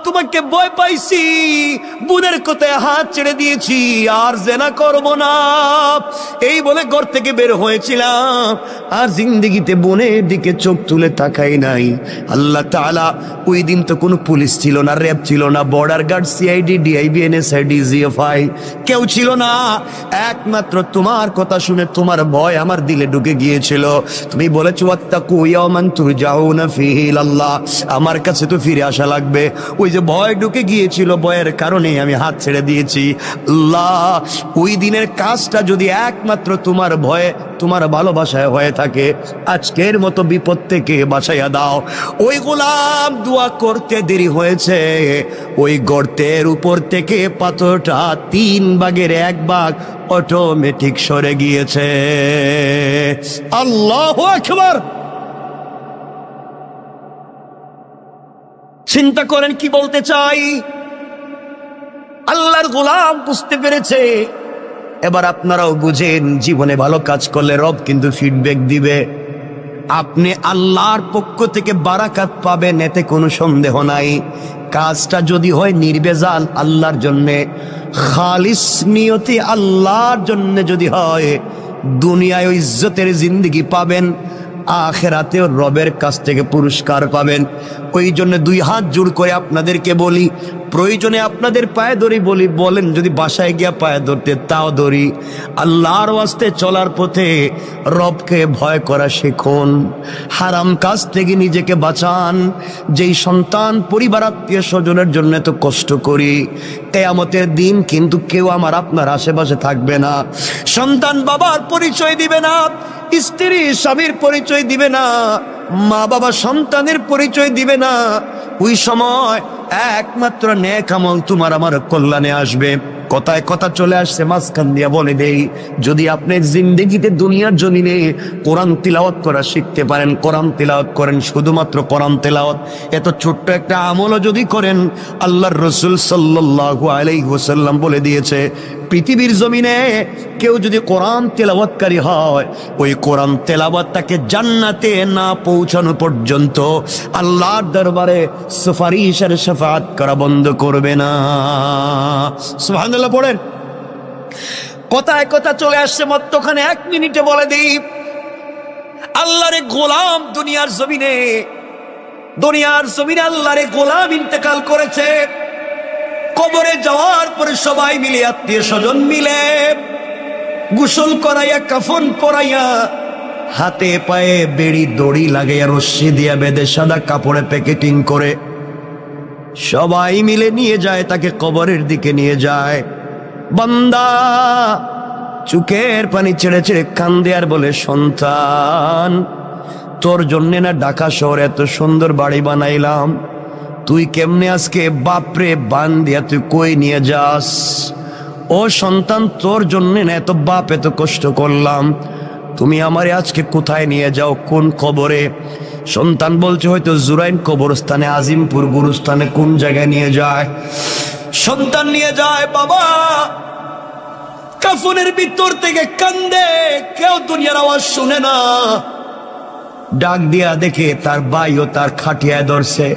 তোমাকে ভয় পাইছি, বোনের কোথায় হাত ছেড়ে দিয়েছি, আর জেনা করব না, এই বলে ঘর থেকে বের হয়েছিলাম, আর জিন্দেগিতে বোনের দিকে চোখ তুলে তাকাই নাই। আল্লাহ তাআলা, ওই দিন তো কোনো পুলিশ ছিল না, র্যাব ছিল না, border guard, CID, DIB, NSI, DGFI কেউ ছিল না। একমাত্র তোমার কথা শুনে তোমার ভয় আমার দিলে ঢুকে গিয়েছিল। তুমি বলেছো ওয়াত্তাকু ইয়াওমান তুরজাউনা ফীহি ইলাল্লাহ, আমার কাছে তো ফিরে আসা লাগবে। ওই যে ভয় ঢুকে গিয়েছিল, ভয়ের কারণে আমি হাত ছেড়ে দিয়েছি। আল্লাহ, ওই দিনের কাজটা যদি একমাত্র তোমার ভয়ে, তোমার ভালোবাসায় হয়ে থাকে, আজকের মতো বিপদ থেকে বাঁচাইয়া দাও। ওই গোলাম দোয়া করতে দেরি হয়েছে, ওই গর্তের উপর থেকে পাথরটা 3 ভাগের 1 ভাগ অটোমেটিক সরে গিয়েছে। আল্লাহু আকবার। চিন্তা করেন কি বলতে চাই। আল্লাহর গোলাম বুঝতে পেরেছে। এবার আপনারাও বুঝেন, জীবনে ভালো কাজ করলে রব কিন্তু ফিডব্যাক দিবে। আপনি আল্লাহর পক্ষ থেকে বারাকাত পাবেন, এতে কোনো সন্দেহ নাই। কাজটা যদি হয় নির্বেজাল আল্লাহর জন্যে, খালিস নিয়তে আল্লাহর জন্যে যদি হয়, দুনিয়ায় ইজ্জতের জিন্দেগি পাবেন, আখিরাতেও রবের কাছ থেকে পুরস্কার পাবেন। ওই জন্য 2 হাত জোড় করে আপনাদেরকে বলি, প্রয়োজনে আপনাদের পায়ে ধরি, বলেন যদি বাসায় গিয়া পায়ে ধরতে তাও ধরি। আল্লাহর ওয়াস্তে চলার পথে রবকে ভয় করা শিখুন, হারাম কাজ থেকে নিজেকে বাঁচান। যেই সন্তান পরিবার আত্মীয় স্বজনের জন্য তো কষ্ট করি, কিয়ামতের দিন কিন্তু কেউ আমার আপনার আশেপাশে থাকবে না। সন্তান বাবার পরিচয় দিবে না, স্ত্রী স্বামীর পরিচয় দিবে না, মা বাবা সন্তানের পরিচয় দিবে না। ওই সময় একমাত্র নেক আমল তোমার আমার কল্যাণে আসবে। কথায় কথা চলে আসছে, মাঝখান দিয়া বলে দেই, যদি আপনি জিন্দেগিতে দুনিয়ার জমিনে কোরআন তিলাওয়াত করা শিখতে পারেন, কোরআন তিলাওয়াত করেন, শুধুমাত্র কোরআন তিলাওয়াত, এত ছোট্ট একটা আমলও যদি করেন, আল্লাহর রাসূল সাল্লাল্লাহু আলাইহি ওয়াসাল্লাম বলে দিয়েছে, পৃথিবীর জমিনে কেউ যদি কোরআন তেলাওয়াতকারী হয়, ওই কোরআন তেলাওয়াত তাকে জান্নাতে না পৌঁছানো পর্যন্ত আল্লাহর দরবারে সুপারিশ আর শাফাআত করা বন্ধ করবে না। সুবহানাল্লাহ পড়েন। কথায় কথা চলে আসছে, মধ্যখানে 1 মিনিটে বলে দিই, আল্লাহর গোলাম দুনিয়ার জমিনে আল্লাহর গোলাম ইন্তেকাল করেছে। কবরে যাওয়ার পরে সবাই মিলে, আত্মীয় স্বজন মিলে গোসল করাইয়া, কাফন পরাইয়া, হাতে পায়ে বেড়ি দড়ি লাগাইয়া, রশ্মি দিয়া বেঁধে সাদা কাপড়ে প্যাকেটিং করে সবাই মিলে নিয়ে যায়, তাকে কবরের দিকে নিয়ে যায়। বান্দা চোখের পানি ছেড়ে ছেড়ে কান্দে আর বলে, সন্তান তোর জন্যে না ঢাকা শহরে এত সুন্দর বাড়ি বানাইলাম, তুই কেমনে আজকে বাপরে বান দিয়া তুই কই নিয়ে যাস? ও সন্তান, তোর জন্যে না এত বাপ এত কষ্ট করলাম, তুমি আমারে আজকে কোথায় নিয়ে যাও, কোন কবরে? সন্তান বলছে, হয়তো জুরাইন কবরস্থানে, আজিমপুর গুরুস্থানে, কোন জায়গায় নিয়ে যায়? সন্তান নিয়ে যায়, বাবা কাফনের ভিতর থেকে কান্দে, কেউ দুনিয়ার আওয়াজ শুনে না। ডাক দিয়া দেখে তার ভাইও তার খাটিয়ায় ধরছে।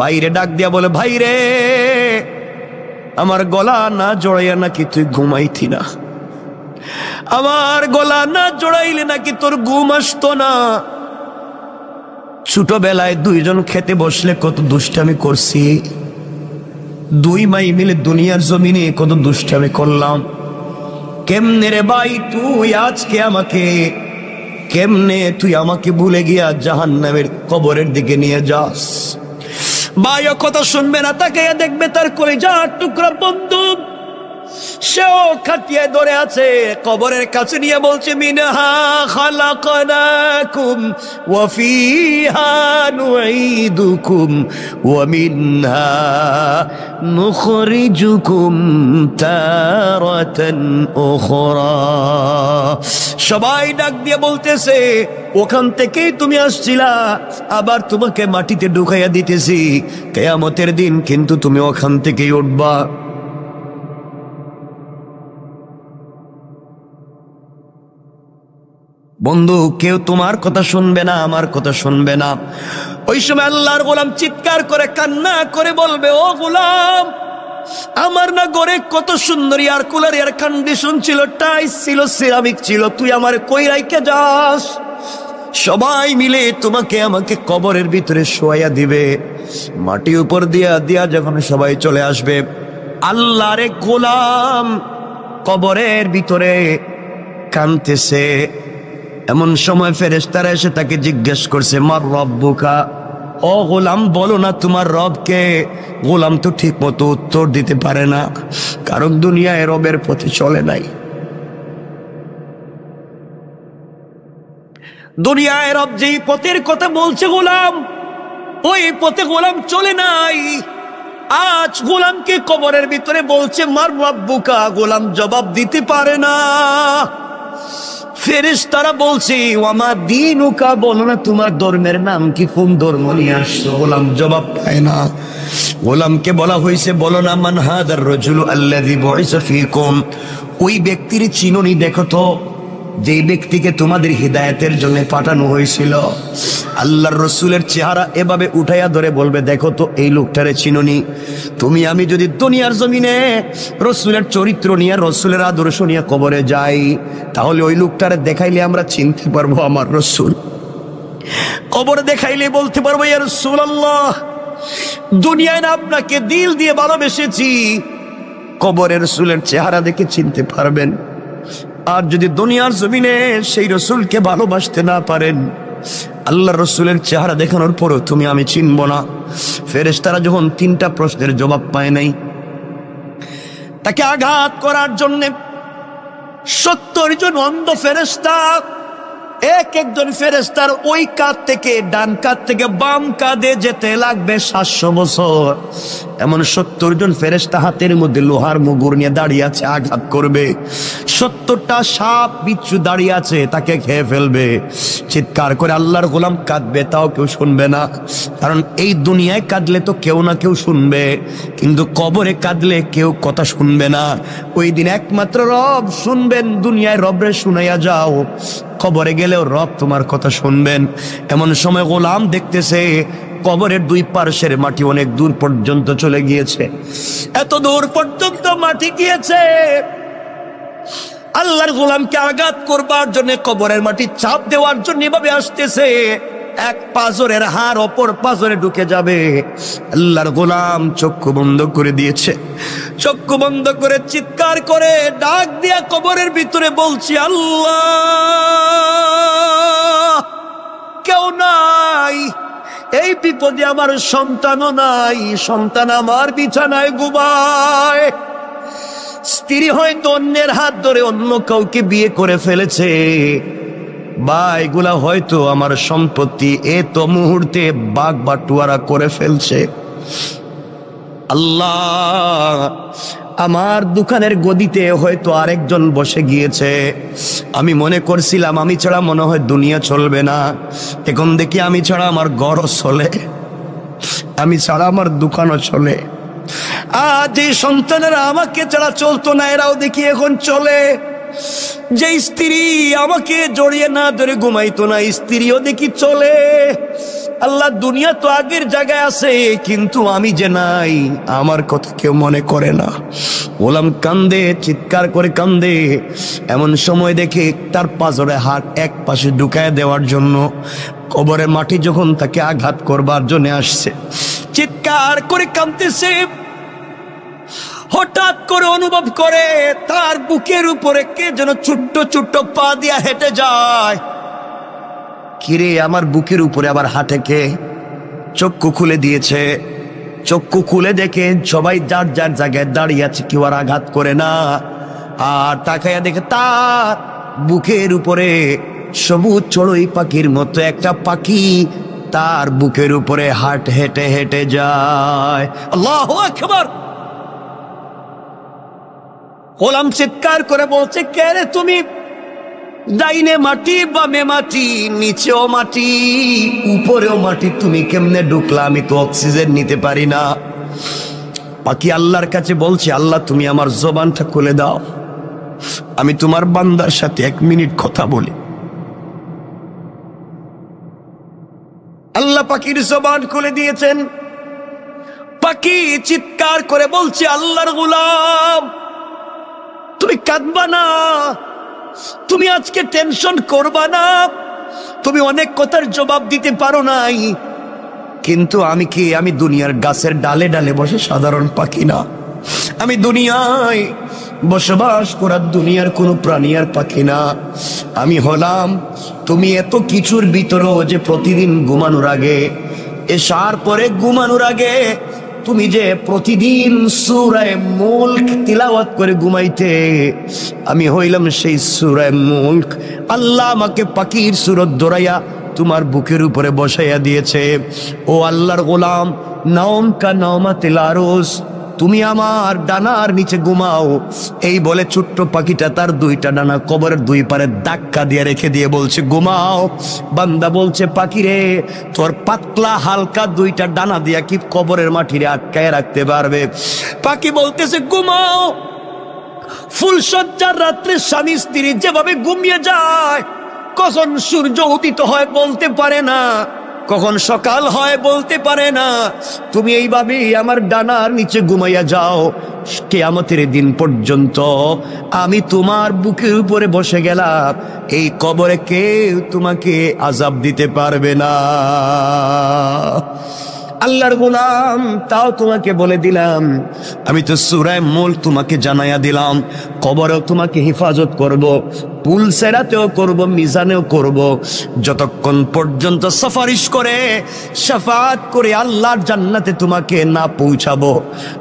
বাইরে ডাক দিয়া বলে, ভাই রে, আমার গলা না জড়াইয়া নাকি তুই ঘুমাইতি না? আমার গলা না জড়াইলে নাকি তোর ঘুম আসতো না? ছোটবেলায় 2 জন খেতে বসলে কত দুষ্টামি করছি, 2 ভাই মিলে দুনিয়ার জমিনে কত দুষ্টামি করলাম। কেমনে রে ভাই তুই আজকে আমাকে, কেমনে তুই আমাকে ভুলে গিয়া জাহান্নামের কবরের দিকে নিয়ে যাস? ভাইও কথা শুনবে না, তাকে দেখবে তার কলিজার টুকরা বন্ধু, সেও খাটিয়ায় ধরে আছে, কবরের কাছে নিয়ে বলছে, মিনহা খালাকনাকুম ওয়া ফিহা নুঈদুকুম ওয়া মিনহা নুখরিজুকুম তারাতান উখরা। সবাই ডাক দিয়ে বলতেছে, ওখান থেকেই তুমি আসছিলা, আবার তোমাকে মাটিতে ঢুকাইয়া দিতেছি, কিয়ামতের দিন কিন্তু তুমি ওখান থেকেই উঠবা। বন্ধু, কেউ তোমার কথা শুনবে না, আমার কথা শুনবে না। ওই সময় আল্লাহর গোলাম চিৎকার করে কান্না করে বলবে, ও গোলাম, আমার না ঘরে কত সুন্দর এয়ার কুলার, এয়ার কন্ডিশন ছিল, টাইস ছিল, সিরামিক ছিল, তুই আমার কই রাইখা যাস? সবাই মিলে তোমাকে আমাকে কবরের ভিতরে শোয়া দিবে, মাটি উপর দিয়া দিয়া যখন সবাই চলে আসবে, আল্লাহর গোলাম কবরের ভিতরে কাঁদতেছে। এমন সময় ফেরেশতারা এসে তাকে জিজ্ঞেস করছে, মার রব্বুকা, ও গোলাম বলো না তোমার রবকে। গোলাম তো ঠিক মতো উত্তর দিতে পারে না, কারণ দুনিয়ায় রবের পথে চলে নাই। দুনিয়ায় রব যেই পথের কথা বলছে গোলাম, ওই পথে গোলাম চলে নাই। আজ গোলামকে কবরের ভিতরে বলছে মার রব্বুকা, গোলাম জবাব দিতে পারে না। ফেরেশতারা বলছে ওয়ামা দীনুকা, বলো না তোমার ধর্মের নাম কি, কোন ধর্ম নিয়ে আসছো? গোলাম জবাব পায় না। গোলামকে বলা হয়েছে, বলো না মান হাদার রাজুলু আল্লাযী বুইসা ফীকুম, ওই ব্যক্তির চিনুনি দেখো তো, যেই ব্যক্তিকে তোমাদের হিদায়াতের জন্য পাঠানো হয়েছিল। আল্লাহর রসুলের চেহারা এভাবে উঠাইয়া ধরে বলবে, দেখো তো এই লোকটারে চিনুনি? তুমি আমি যদি দুনিয়ার জমিনে রসুলের চরিত্র নিয়ে, রসুলের আদর্শ নিয়ে কবরে যাই, তাহলে ওই লোকটারে দেখাইলে আমরা চিনতে পারবো আমার রসুল। কবরে দেখাইলে বলতে পারবো, ইয়া রাসূলুল্লাহ, দুনিয়ায় না আপনাকে দিল দিয়ে ভালোবেসেছি, কবরে রসুলের চেহারা দেখে চিনতে পারবেন। আর যদি দুনিয়ার জমিনে সেই রসুলকে ভালোবাসতে না পারেন, আল্লাহর রসুলের চেহারা দেখানোর পরও তুমি আমি চিনব না। ফেরেশতারা যখন 3টা প্রশ্নের জবাব পায় নাই, তাকে আঘাত করার জন্য 70 জন অন্ধ ফেরেশতা, এক একজন ফেরেশতার ওই কাঁধ থেকে ডান কাঁধ থেকে বাম কাঁধে যেতে লাগবে 700 বছর। এমন 70 জন ফেরেশতা হাতের মধ্যে লোহার মুগুর নিয়ে দাঁড়িয়ে আছে, আঘাত করবে। 70টা সাপ বিচ্ছু দাঁড়িয়ে আছে, তাকে খেয়ে ফেলবে। চিৎকার করে আল্লাহর গোলাম কাঁদবে, তাও কেউ শুনবে না, কারণ এই দুনিয়ায় কাঁদলে তো কেউ না কেউ শুনবে, কিন্তু কবরে কাঁদলে কেউ কথা শুনবে না। ওই দিন একমাত্র রব শুনবেন। দুনিয়ায় রবরে শুনাইয়া যাও, কবরে গেলেও রব তোমার কথা শুনবেন। এমন সময় গোলাম দেখতেছে কবরের 2 পার্শ্বের মাটি অনেক দূর পর্যন্ত চলে গিয়েছে। এত দূর পর্যন্ত মাটি গিয়েছে, আল্লাহর গোলামকে আঘাত করবার জন্য, কবরের মাটি চাপ দেওয়ার জন্য এভাবে আসতেছে। এক পাজরের হাড় অপর পাজরে ঢুকে যাবে। আল্লাহর গোলাম চক্ষু বন্ধ করে দিয়েছে। চক্ষু বন্ধ করে চিৎকার করে ডাক দিয়া কবরের ভিতরে বলছি, আল্লাহ, কেউ নাই, এই বিপদে আমার সন্তানও নাই, সন্তান আমার বিছানায় ঘুমায়, স্ত্রী হয়তো অন্যের হাত ধরে অন্য কাউকে বিয়ে করে ফেলেছে, বা এগুলা হয়তো আমার সম্পত্তি এত মুহূর্তে বাগ বাটুয়ারা করে ফেলছে। আল্লাহ, আমার দোকানের গদিতে হয়তো আরেকজন বসে গিয়েছে। আমি মনে করছিলাম আমি ছাড়া মনে হয় দুনিয়া চলবে না, এখন দেখি আমি ছাড়া আমার ঘরও চলে, আমি ছাড়া আমার দোকানও চলে। আজ এই সন্তানেরা আমাকে ছাড়া চলতো না, এরাও দেখি এখন চলে। যে স্ত্রী আমাকে জড়িয়ে না ধরে ঘুমাইতো না, স্ত্রীও দেখি চলে। আল্লাহ, দুনিয়া তো আগের জায়গায় আছে, কিন্তু আমি যে নাই, আমার কথা কেউ মনে করে না। গোলাম কান্দে, চিৎকার করে কান্দে। এমন সময় দেখে তার পাজরে হাত এক পাশে ঢুকায় দেওয়ার জন্য কবরের মাটি যখন তাকে আঘাত করবার জন্য আসছে, চিৎকার করে কাঁদতেছে। হঠাৎ করে অনুভব করে তার বুকের উপরে কে যেন ছোট্ট ছোট্ট পা দিয়া হেঁটে যায়। কিরে, আমার বুকের উপরে আবার হাঁটে কে? চক্ষু খুলে দিয়েছে। চক্ষু খুলে দেখে সবাই যার যার জায়গায় দাঁড়িয়ে আছে, কেউ আর আঘাত করে না। আর তাকাইয়া দেখে তার বুকের উপরে সবুজ চড়ুই পাখির মতো একটা পাখি তার বুকের উপরে হেঁটে হেঁটে যায়। আল্লাহু আকবার। গোলাম চিৎকার করে বলছে, কে রে তুমি? ডাইনে মাটি, বামে মাটি, নিচেও মাটি, উপরেও মাটি, তুমি কেমনে ঢুকলা? আমি তো অক্সিজেন নিতে পারি না। পাখি আল্লাহর কাছে বলছে, আল্লাহ তুমি আমার জবানটা খুলে দাও, আমি তোমার বান্দার সাথে 1 মিনিট কথা বলি। পাখির জবান খুলে দিয়েছেন। পাখি চিৎকার করে বলছে, আল্লাহর গোলাম, তুমি কাঁদবা না, তুমি আজকে টেনশন করবা না, তুমি অনেক কথার জবাব দিতে পারো নাই, কিন্তু আমি দুনিয়ার গাছের ডালে ডালে বসে সাধারণ পাখি না, আমি দুনিয়ায় বসবাস করার দুনিয়ার কোনো প্রাণী আর পাখি না, আমি হলাম তুমি এত কিছুর ভিতরেও যে প্রতিদিন ঘুমানোর আগে, এশার পরে ঘুমানোর আগে তুমি যে প্রতিদিন সূরা মুলক তিলাওয়াত করে ঘুমাইতে, আমি হইলাম সেই সূরা মুলক। আল্লাহ আমাকে পাখির সূরত ধরাইয়া তোমার বুকের উপরে বসাইয়া দিয়েছে। ও আল্লাহর গোলাম, নাওম কা নাওমাতিল আরুস, তুমি আমার ডানার নিচে ঘুমাও। এই বলে ছোট্ট পাখিটা তার দুইটা ডানা কবরের দুই পারে ধাক্কা দিয়ে রেখে দিয়ে বলছে ঘুমাও। বান্দা বলছে, পাখি রে, তোর পাতলা হালকা দুইটা ডানা দিয়া কি কবরের মাটিরে আটকায় রাখতে পারবে? পাখি বলতেছে ঘুমাও। ফুলসজ্জার রাত্রে স্বামী স্ত্রী যেভাবে ঘুমিয়ে যায়, কখন সূর্য উদিত হয় বলতে পারে না, কখন সকাল হয় বলতে পারে না, তুমি এইভাবেই আমার ডানার নিচে ঘুমাইয়া যাও, কিয়ামতের দিন পর্যন্ত আমি তোমার বুকের উপরে বসে গেলাম, এই কবরে কেউ তোমাকে আযাব দিতে পারবে না। আল্লাহর গোলাম, তাও তোমাকে বলে দিলাম, আমি তো সূরা মুলক তোমাকে জানাইয়া দিলাম, কবরেও তোমাকে হেফাজত করব, পুলসেরাতেও করব, মিজানেও করব, যতক্ষণ পর্যন্ত সুপারিশ করে শাফাআত করে আল্লাহর জান্নাতে তোমাকে না পৌঁছাবো,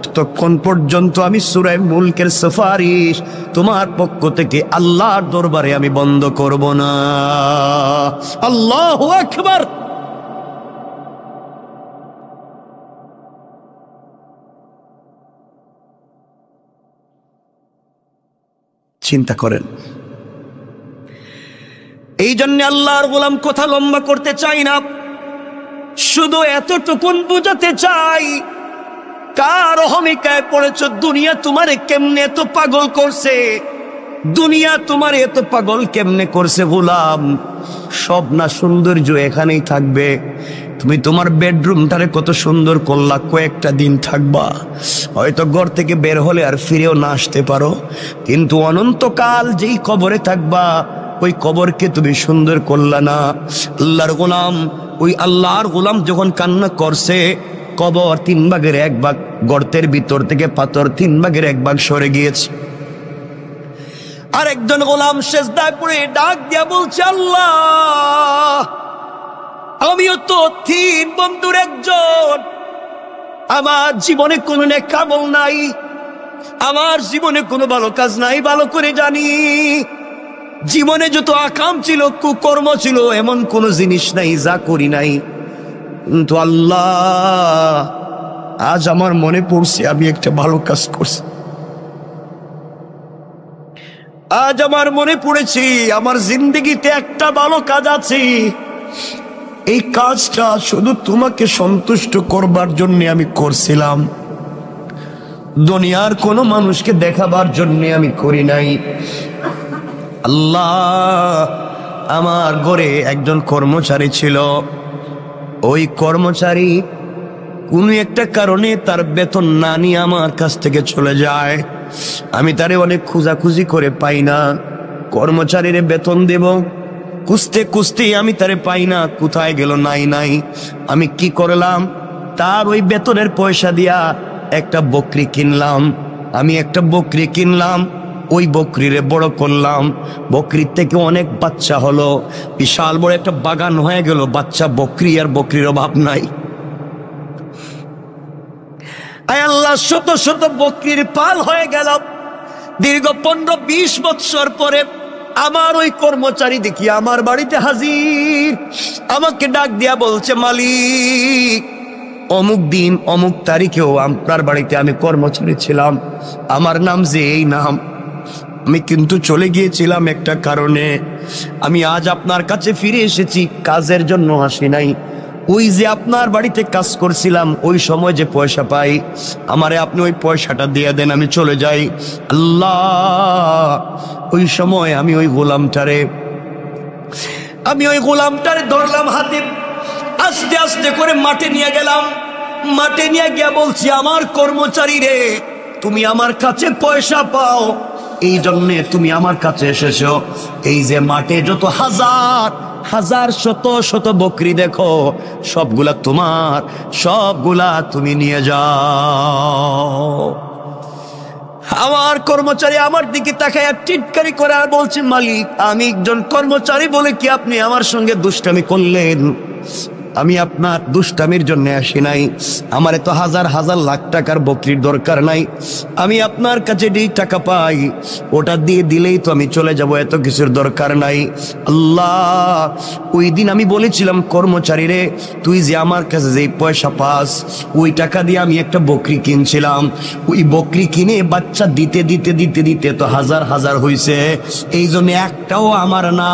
ততক্ষণ পর্যন্ত আমি সূরা মুলকের সুপারিশ তোমার পক্ষ থেকে আল্লাহর দরবারে আমি বন্ধ করব না। আল্লাহু আকবার। চিন্তা করেন। এই জন্য আল্লাহর গোলাম কথা লম্বা করতে চাই না, শুধু এতটুকুন বুঝাতে চাই, কার অহমিকায় পড়েছ? দুনিয়া তোমারে কেমনে এত পাগল করছে? দুনিয়া তোমার এত পাগল কেমনে করছে গোলাম? সব না সৌন্দর্য এখানেই থাকবে। তুমি তোমার বেডরুমটারে কত সুন্দর করলা, কয়েকটা দিন থাকবা, হয়তো ঘর থেকে বের হলে আর ফিরেও না আসতে পারো, কিন্তু অনন্তকাল যেই কবরে থাকবা, ওই কবরকে তুমি সুন্দর করলা না। আল্লাহর গোলাম, ওই আল্লাহর গোলাম যখন কান্না করছে, কবর 3 ভাগের 1 ভাগ, গর্তের ভিতর থেকে পাথর 3 ভাগের 1 ভাগ সরে গিয়েছে। আর একজন গোলাম সেজদায় পড়ে ডাক দিয়া বলছে, আল্লাহ, আমিও তো 3 বন্ধুর একজন, আমার জীবনে কোনো নেক আমল নাই, আমার জীবনে কোনো ভালো কাজ নাই, ভালো করে জানি, জীবনে যত আকাম ছিল, কুকর্ম ছিল, এমন কোনো জিনিস নাই যা করি নাই, কিন্তু আল্লাহ, আজ আমার মনে পড়ছে আমি একটা ভালো কাজ করছি। আজ আমার মনে পড়েছি আমার জিন্দগিতে একটা ভালো কাজ আছে, এই কাজটা শুধু তোমাকে সন্তুষ্ট করবার জন্য আমি করছিলাম, দুনিয়ার কোনো মানুষকে দেখাবার জন্য আমি করি নাই। আল্লাহ, আমার ঘরে একজন কর্মচারী ছিল, ওই কর্মচারী কোনো একটা কারণে তার বেতন না নিয়ে আমার কাছ থেকে চলে যায়, আমি তারে অনেক খোঁজাখুঁজি করে পাই না, কর্মচারীরে বেতন দেব, খুঁজতে খুঁজতে আমি তারে পাই না, কোথায় গেল নাই। আমি কি করলাম, তার ওই বেতনের পয়সা দিয়া একটা বকরি কিনলাম, আমি একটা বকরি কিনলাম, ওই বকরিরে বড় করলাম, বকরির থেকে অনেক বাচ্চা হলো, বিশাল বড় একটা বাগান হয়ে গেল, বাচ্চা বকরি আর বকরির অভাব নাই। আয় আল্লাহ, শত শত বকরির পাল হয়ে গেল। দীর্ঘ 15-20 বৎসর পরে আমার ওই কর্মচারী দেখি আমার বাড়িতে হাজির, আমাকে ডাক দিয়া বলছে, মালিক, অমুক দিন অমুক তারিখেও আপনার বাড়িতে আমি কর্মচারী ছিলাম, আমার নাম যে এই নাম, আমি কিন্তু চলে গিয়েছিলাম একটা কারণে, আমি আজ আপনার কাছে ফিরে এসেছি, কাজের জন্য আসি নাই, ওই যে আপনার বাড়িতে কাজ করছিলাম, ওই সময় যে পয়সা পাই, আমারে আপনি ওই পয়সাটা দিয়ে দেন, আমি চলে যাই। আল্লাহ, ওই সময় আমি ওই গোলামটারে ধরলাম হাতে, আস্তে আস্তে করে মাঠে নিয়ে গেলাম। মাঠে নিয়ে গিয়া বলছি, আমার কর্মচারী রে, তুমি আমার কাছে পয়সা পাও, এই জন্যে তুমি আমার কাছে এসেছো। এই যে মাঠে যত হাজার হাজার শত শত বকরি দেখো, সবগুলা তোমার, সবগুলা তুমি নিয়ে যাও। আমার কর্মচারী আমার দিকে তাকায় টিটকারি করে আর বলছে, মালিক, আমি একজন কর্মচারী বলে কি আপনি আমার সঙ্গে দুষ্টামি করলেন? আমি আপনার দুষ্টামির জন্য আসি নাই। আমার এত হাজার হাজার লাখ টাকার বকরির দরকার নাই। আমি আপনার কাছে যেই টাকা পাই ওটা দিয়ে দিলেই তো আমি চলে যাব, এত কিছুর দরকার নাই। আল্লাহ, ওই দিন আমি বলেছিলাম, কর্মচারী রে, তুই যে আমার কাছে যেই পয়সা পাস ওই টাকা দিয়ে আমি একটা বকরি কিনছিলাম। ওই বকরি কিনে বাচ্চা দিতে দিতে দিতে দিতে তো হাজার হাজার হইছে, এই জন্য একটাও আমার না।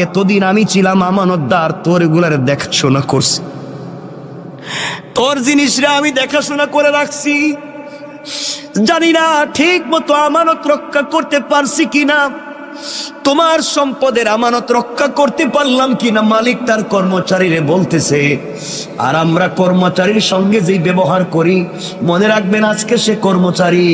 এতদিন আমি ছিলাম আমানতদার, তোর এগুলার দেখাশোনা করছি, তোর জিনিসরা আমি দেখাশোনা করে রাখছি। জানি না ঠিক মতো আমানত রক্ষা করতে পারছি কিনা, তোমার সম্পদের আমানত রক্ষা করতে পারলাম কিনা। মালিক তার কর্মচারীরে বলতেছে, আর আমরা কর্মচারীর সঙ্গে যেই ব্যবহার করি, মনে রাখবেন আজকে সে কর্মচারী,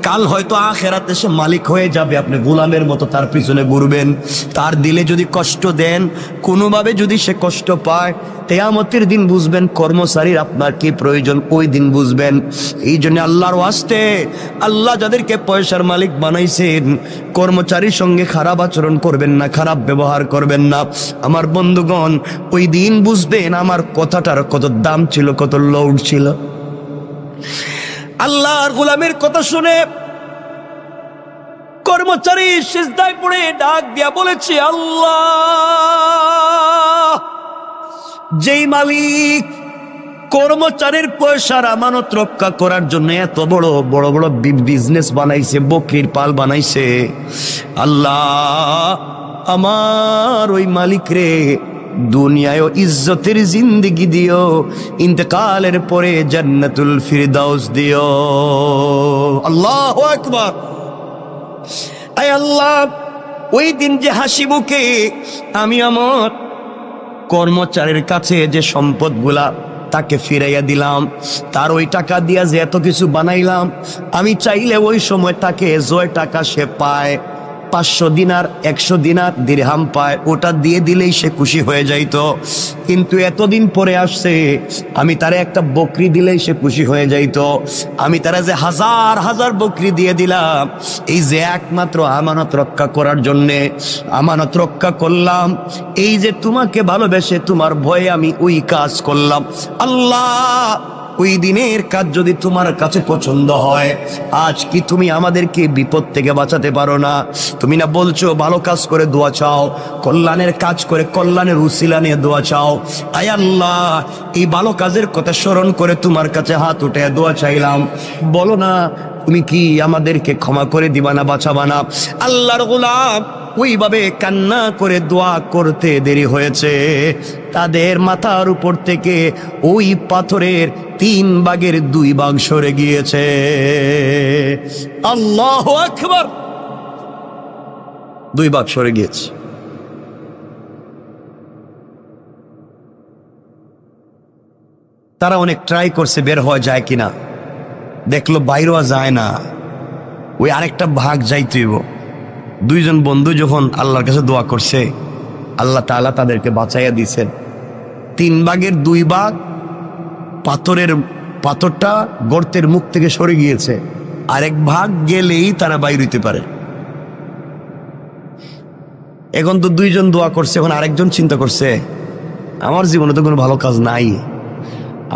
কাল হয়তো আখেরাতে সে মালিক হয়ে যাবে। আপনি গোলামের মতো তার পিছনে ঘুরবেন। তার দিলে যদি কষ্ট দেন, কোনোভাবে যদি সে কষ্ট পায়, কিয়ামতের দিন বুঝবেন কর্মচারীর আপনার কি প্রয়োজন, ওই দিন বুঝবেন। এই জন্য আল্লাহর ওয়াস্তে, আল্লাহ যাদেরকে পয়সার মালিক বানাইছেন, কর্মচারীর সঙ্গে খারাপ আচরণ করবেন না, খারাপ ব্যবহার করবেন না। আমার বন্ধুগণ, ওই দিন বুঝবেন আমার কথাটার কত দাম ছিল, কত লৌট ছিল। আল্লাহর গোলামের কথা শুনে কর্মচারী সিজদায় পড়ে ডাক দিয়া বলেছে, আল্লাহ, যেই মালিক কর্মচারীর পয়সার আমানত রক্ষা করার জন্য এত বড় বড় বড় বিজনেস বানাইছে, বকরির পাল বানাইছে, আল্লাহ, আমার ওই মালিক রে দুনিয়ায় ইজ্জতের জিন্দেগি দিও, ইন্তেকালের পরে জান্নাতুল ফিরদাউস দিও। আল্লাহু আকবার। আয় আল্লাহ, ওই দিন যে হাসি মুখে আমি আমার কর্মচারীর কাছে যে সম্পদগুলা তাকে ফিরাইয়া দিলাম, তার ওই টাকা দিয়া যে এত কিছু বানাইলাম, আমি চাইলে ওই সময় তাকে যে টাকা সে পায়, 500 দিনার 100 দিনার দিরহাম পায়, ওটা দিয়ে দিলেই সে খুশি হয়ে যাইতো। কিন্তু এতদিন পরে আসছে, আমি তারে একটা বকরি দিলেই সে খুশি হয়ে যাইতো। আমি তারা যে হাজার হাজার বকরি দিয়ে দিলাম, এই যে একমাত্র আমানত রক্ষা করার জন্যে, আমানত রক্ষা করলাম, এই যে তোমাকে ভালোবেসে তোমার ভয়ে আমি ওই কাজ করলাম। আল্লাহ, ওই দিনের কাজ যদি তোমার কাছে পছন্দ হয়, আজ কি তুমি আমাদেরকে বিপদ থেকে বাঁচাতে পারো না? তুমি না বলছো ভালো কাজ করে দোয়া চাও, কল্যাণের কাজ করে কল্যাণের উসিলা নিয়ে দোয়া চাও। আয় আল্লাহ, এই ভালো কাজের কথা স্মরণ করে তোমার কাছে হাত উঠে দোয়া চাইলাম, বলো না তুমি কি আমাদেরকে ক্ষমা করে দিবা না, বাঁচাবা না? আল্লাহর গোলাম ওইভাবে কান্না করে দোয়া করতে দেরি হয়েছে, তাদের মাথার উপর থেকে ওই পাথরের 3 ভাগের 2 ভাগ সরে গিয়েছে। আল্লাহু আকবার। 2 ভাগ সরে গিয়েছে। তারা অনেক ট্রাই করছে বের হওয়া যায় কিনা, দেখলো বাইরেও যায় না, ওই আরেকটা ভাগ যাইতেইব। 2 জন বন্ধু যখন আল্লাহর কাছে দোয়া করছে, আল্লাহ তাআলা তাদেরকে বাঁচাইয়া দিয়েছেন। 3 ভাগের 2 ভাগ পাথরটা গর্তের মুখ থেকে সরে গিয়েছে, আরেক ভাগ গেলেই তারা বাইর হইতে পারে। এখন তো 2 জন দোয়া করছে, এখন আরেকজন চিন্তা করছে, আমার জীবনে তো কোনো ভালো কাজ নাই,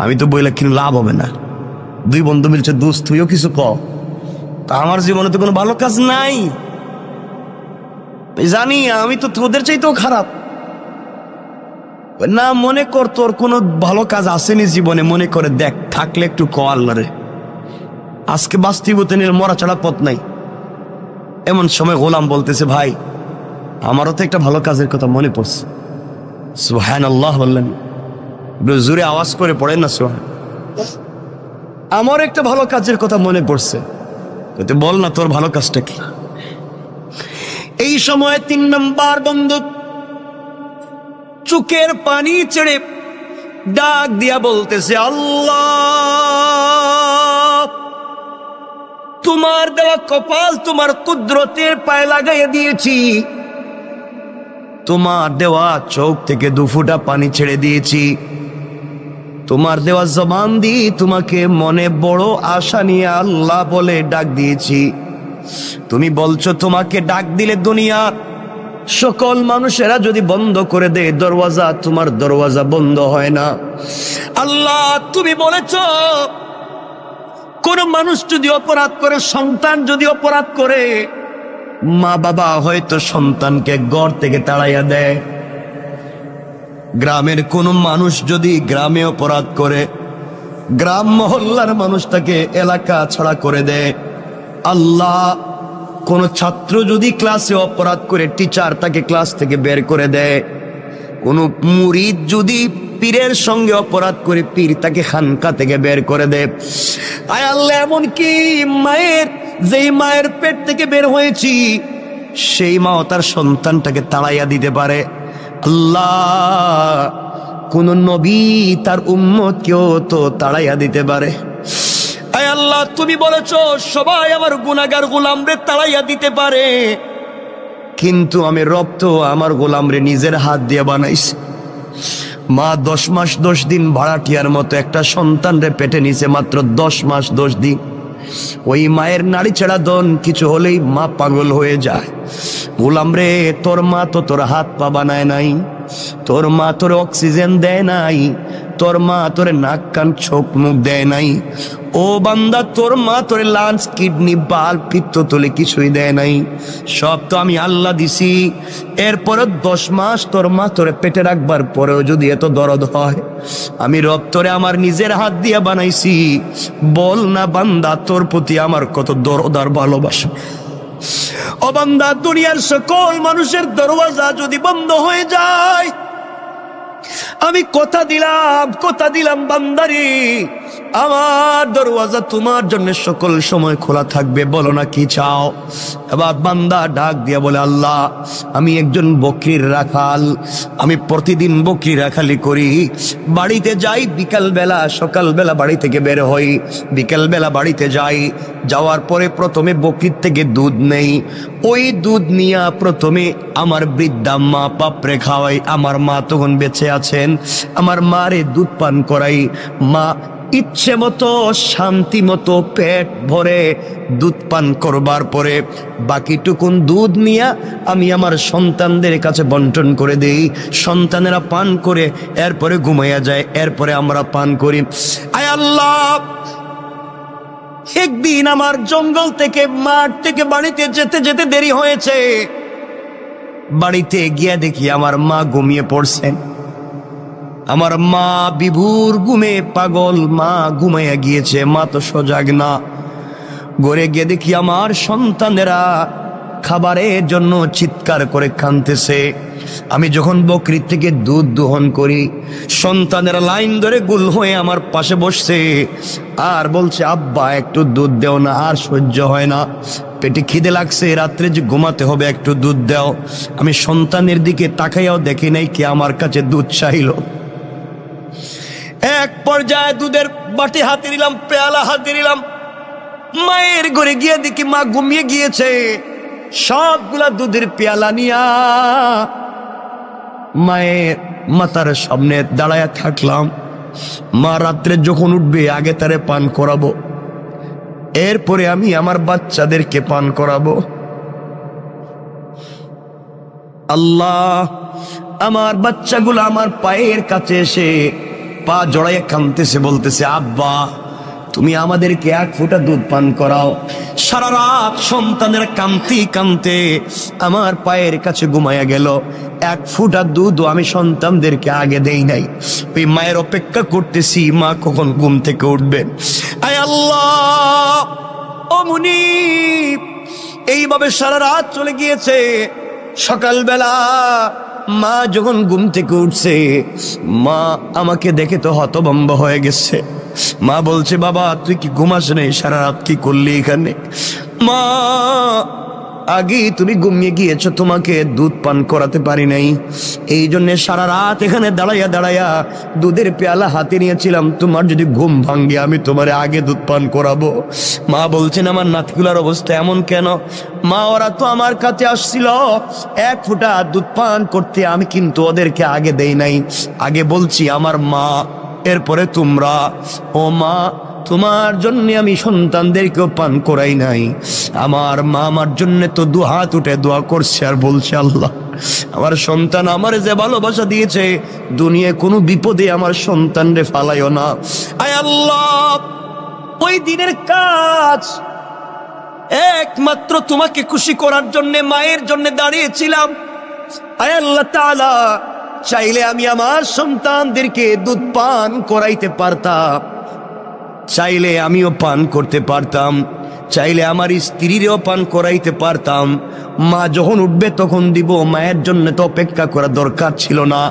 আমি তো বইলে কিন্তু লাভ হবে না। 2 বন্ধু মিলছে, দোস্ত তুইও কিছু কর, তা আমার জীবনে তো কোনো ভালো কাজ নাই, জানি আমি তো তোদের চাইতেও খারাপ। না, মনে কর তোর কোনো ভালো কাজ আসেনি জীবনে, মনে করে দেখ, থাকলে একটু ক আল্লাহরে, আজকে বাস্তবতে নিয়ে মরা ছাড়া পথ নাই। এমন সময় গোলাম বলতেছে, ভাই আমারও তো একটা ভালো কাজের কথা মনে পড়ছে। সুবহানাল্লাহ বললেন, জোরে আওয়াজ করে পড়েন না, সুবহান। আমার একটা ভালো কাজের কথা মনে পড়ছে, বল না তোর ভালো কাজটা কি? এই সময় 3 নম্বর বন্ধু চোখের পানি ছেড়ে ডাক দিয়া বলতেছে, আল্লাহ, তোমার দেওয়া কপাল তোমার কুদরতের পায়ে লাগাইয়া দিয়েছি, তোমার দেওয়া চোখ থেকে 2 ফোঁটা পানি ছেড়ে দিয়েছি, তোমার দেওয়া জবান দিয়ে তোমাকে মনে বড় আশা নিয়ে আল্লাহ বলে ডাক দিয়েছি। তুমি বলছো তোমাকে ডাক দিলে দুনিয়ার সকল মানুষেরা যদি বন্ধ করে দেয় দরওয়াজা, তোমার দরওয়াজা বন্ধ হয় না। আল্লাহ, তুমি বলেছ কোন মানুষ যদি অপরাধ করে, সন্তান যদি অপরাধ করে, মা বাবা হয়তো সন্তানকে ঘর থেকে তাড়াইয়া দেয়। গ্রামের কোন মানুষ যদি গ্রামে অপরাধ করে, গ্রাম মহল্লার মানুষ তাকে এলাকা ছাড়া করে দেয়। আল্লাহ, কোন ছাত্র যদি ক্লাসে অপরাধ করে, টিচার তাকে ক্লাস থেকে বের করে দেয়। কোন মুরিদ যদি পীরের সঙ্গে অপরাধ করে, পীর তাকে খানকা থেকে বের করে দেয়। আয় আল্লাহ, এমনকি মায়ের, যেই মায়ের পেট থেকে বের হয়েছি, সেই মাও তার সন্তানটাকে তাড়াইয়া দিতে পারে। আল্লাহ, কোন নবী তার উম্মতকেও তো তাড়াইয়া দিতে পারে। আয় আল্লাহ, তুমি বলেছ সবাই আমার গুনাহগার গোলামরে তাড়াইয়া দিতে পারে, কিন্তু আমি রব তো আমার গোলামরে নিজের হাত দিয়ে বানাইছি। মা 10 মাস 10 দিন ভাড়াটিয়ার মতো একটা সন্তানরে পেটে নিছে, মাত্র 10 মাস 10 দিন। ওই মায়ের নাড়ি ছেড়া দন কিছু হলেই মা পাগল হয়ে যায়। গোলাম রে, তোর মা তো তোর হাত পা বানায় নাই, তোর মা তোর অক্সিজেন দেয় নাই, তোর মা তোরে নাক কান চোখ মুখ দেয় নাই। ও বান্দা, তোর মা তোরে লাঞ্চ, কিডনি, বাল, পিত্তথলি কিছুই দেয় নাই, সব তো আমি আল্লাহ দিছি। এরপরে 10 মাস তোর মা তোরে পেটে রাখবার পরেও যদি এত দরদ হয়, আমি রব তোরে আমার নিজের হাত দিয়ে বানাইছি। বল না বান্দা, তোর প্রতি আমার কত দরদ আর ভালোবাসা। ও বান্দা, দুনিয়ার সকল মানুষের দরওয়াজা যদি বন্ধ হয়ে যায়, আমি কথা দিলাম বান্দারি, আমার দরওয়াজা তোমার জন্য সকল সময় খোলা থাকবে। বলো না কি চাও? এবার বান্দা ডাক দিয়া বলে, আল্লাহ, আমি একজন বকরির রাখাল, আমি প্রতিদিন বকরি রাখালি করি। বাড়িতে যাই বিকালবেলা, সকালবেলা বাড়ি থেকে বের হই, বিকালবেলা বাড়িতে যাই। যাওয়ার পরে প্রথমে বকরির থেকে দুধ নেই, ওই দুধ নিয়ে প্রথমে আমার বৃদ্ধা মা পাপড়ে খাওয়াই। আমার মা তখন বেঁচে আছেন, আমার মারে দুধ পান করাই। মা ইচ্ছে মতো শান্তি মতো পেট ভরে দুধ পান করবার পরে বাকিটুকুন দুধ নিয়ে আমি আমার সন্তানদের কাছে বন্টন করে দেই। সন্তানেরা পান করে এরপরে ঘুমাইয়া যায়, এরপরে আমরা পান করি। আয় আল্লাহ, একদিন আমার জঙ্গল থেকে, মাঠ থেকে বাড়িতে যেতে যেতে দেরি হয়েছে। বাড়িতে গিয়ে দেখি আমার মা ঘুমিয়ে পড়ছেন। আমার মা বিভোর ঘুমে পাগল, মা ঘুমাইয়া গিয়েছে, মা তো সজাগ না। ঘরে গিয়ে দেখি আমার সন্তানেরা খাবারের জন্য চিৎকার করে কাঁদতেছে। আমি যখন বকরির থেকে দুধ দোহন করি, সন্তানেরা লাইন ধরে গুল হয়ে আমার পাশে বসছে আর বলছে, আব্বা একটু দুধ দেও না, আর সহ্য হয় না, পেটে খিদে লাগছে, রাত্রে যে ঘুমাতে হবে, একটু দুধ দাও। আমি সন্তানের দিকে তাকাইয়াও দেখি নাই কে আমার কাছে দুধ চাইল। এক পর্যায়ে দুধের বাটি হাতে নিলাম, পেয়ালা হাতে নিলাম, মায়ের ঘরে গিয়ে দেখি মা ঘুমিয়ে গিয়েছে। সবগুলা দুধের পেয়ালা নিয়া মায়ের মাথার সামনে দাঁড়ায়া থাকলাম। মা রাত্রে যখন উঠবে আগে তারে পান করাবো, এরপরে আমি আমার বাচ্চাদেরকে পান করাবো। আল্লাহ, আমার বাচ্চাগুলো আমার পায়ের কাছে এসে পা জড়াইয়া কাঁদতেছে, বলতেছে, আব্বা তুমি আমাদেরকে 1 ফোঁটা দুধ পান করাও। সারা রাত সন্তানের কাঁদতে কাঁদতে আমার পায়ের কাছে ঘুমাইয়া গেল। 1 ফোঁটা দুধও আমি সন্তানদেরকে আগে দেই নাই। ওই মায়ের অপেক্ষা করতেছি মা কখন ঘুম থেকে উঠবেন। আয় আল্লাহ, ও মুনিব, এইভাবে সারা রাত চলে গিয়েছে। সকালবেলা মা যখন ঘুম থেকে উঠছে, মা আমাকে দেখে তো হতভম্ব হয়ে গেছে। মা বলছে, বাবা তুই কি ঘুমাস নাই? সারা রাত কি করলি এখানে? মা আগেই তুমি ঘুমিয়ে গিয়েছো, তোমাকে দুধ পান করাতে পারি নাই। এই জন্য সারা রাত এখানে দাঁড়াইয়া দাঁড়াইয়া দুধের পেয়ালা হাতে নিয়েছিলাম, তোমার যদি ঘুম ভাঙ্গে আমি তোমারে আগে দুধ পান করাবো। মা বলছেন আমার নাতিগুলার অবস্থা এমন কেন? মা ওরা তো আমার কাছে আসছিল এক ফোঁটা দুধ পান করতে, আমি কিন্তু ওদেরকে আগে দেই নাই, আগে বলছি আমার মা, এরপরে তোমরা। ও মা, তোমার জন্য আমি সন্তানদেরকেও পান করাই নাই। আমার মা আমার জন্য তো দুহাত উঠে দোয়া করছে আর বলছে, আল্লাহ আমার সন্তান আমার যে ভালোবাসা দিয়েছে, দুনিয়ায় কোনো বিপদে আমার সন্তানরে ফালাইও না। আয় আল্লাহ, ওই দিনের কাজ একমাত্র তোমাকে খুশি করার জন্য মায়ের জন্য দাঁড়িয়েছিলাম। আয় আল্লাহ তাআলা, চাইলে আমি আমার সন্তানদেরকে দুধ পান করাইতে পারতাম, চাইলে আমিও পান করতে পারতাম, চাইলে আমার স্ত্রীরও পান করাইতে পারতাম। মা যখন উঠবে তখন দিব, মায়ের জন্য তো অপেক্ষা করা দরকার ছিল না।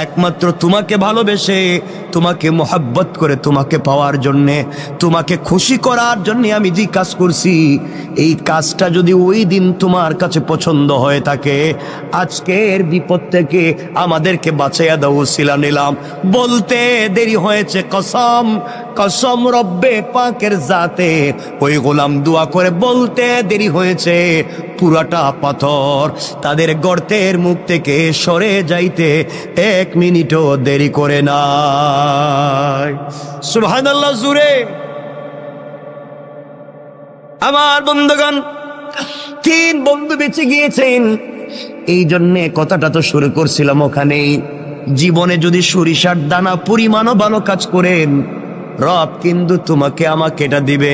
একমাত্র তোমাকে ভালোবেসে, তোমাকে মোহাব্বত করে, তোমাকে পাওয়ার জন্যে, তোমাকে খুশি করার জন্যে আমি যে কাজ করছি, এই কাজটা যদি ওই দিন তোমার কাছে পছন্দ হয়ে থাকে, আজকের বিপদ থেকে আমাদেরকে বাঁচাইয়া দাও উসিলা নিলাম। বলতে দেরি হয়েছে, কসম কসম রব্বে পাকের জাতে, ওই গোলাম দোয়া করে বলতে দেরি হয়েছে, পুরাটা পাথর তাদের গর্তের মুখ থেকে সরে যাইতে 1 মিনিটও দেরি করে নাই। সুবহানাল্লাহ জুরে। আমার বন্ধুগণ, 3 বন্ধু বেঁচে গিয়েছেন। এই জন্যে কথাটা তো শুরু করছিলাম ওখানেই, জীবনে যদি সরিষার দানা পরিমাণও ভালো কাজ করেন, রব কিন্তু তোমাকে আমাকে এটা দিবে।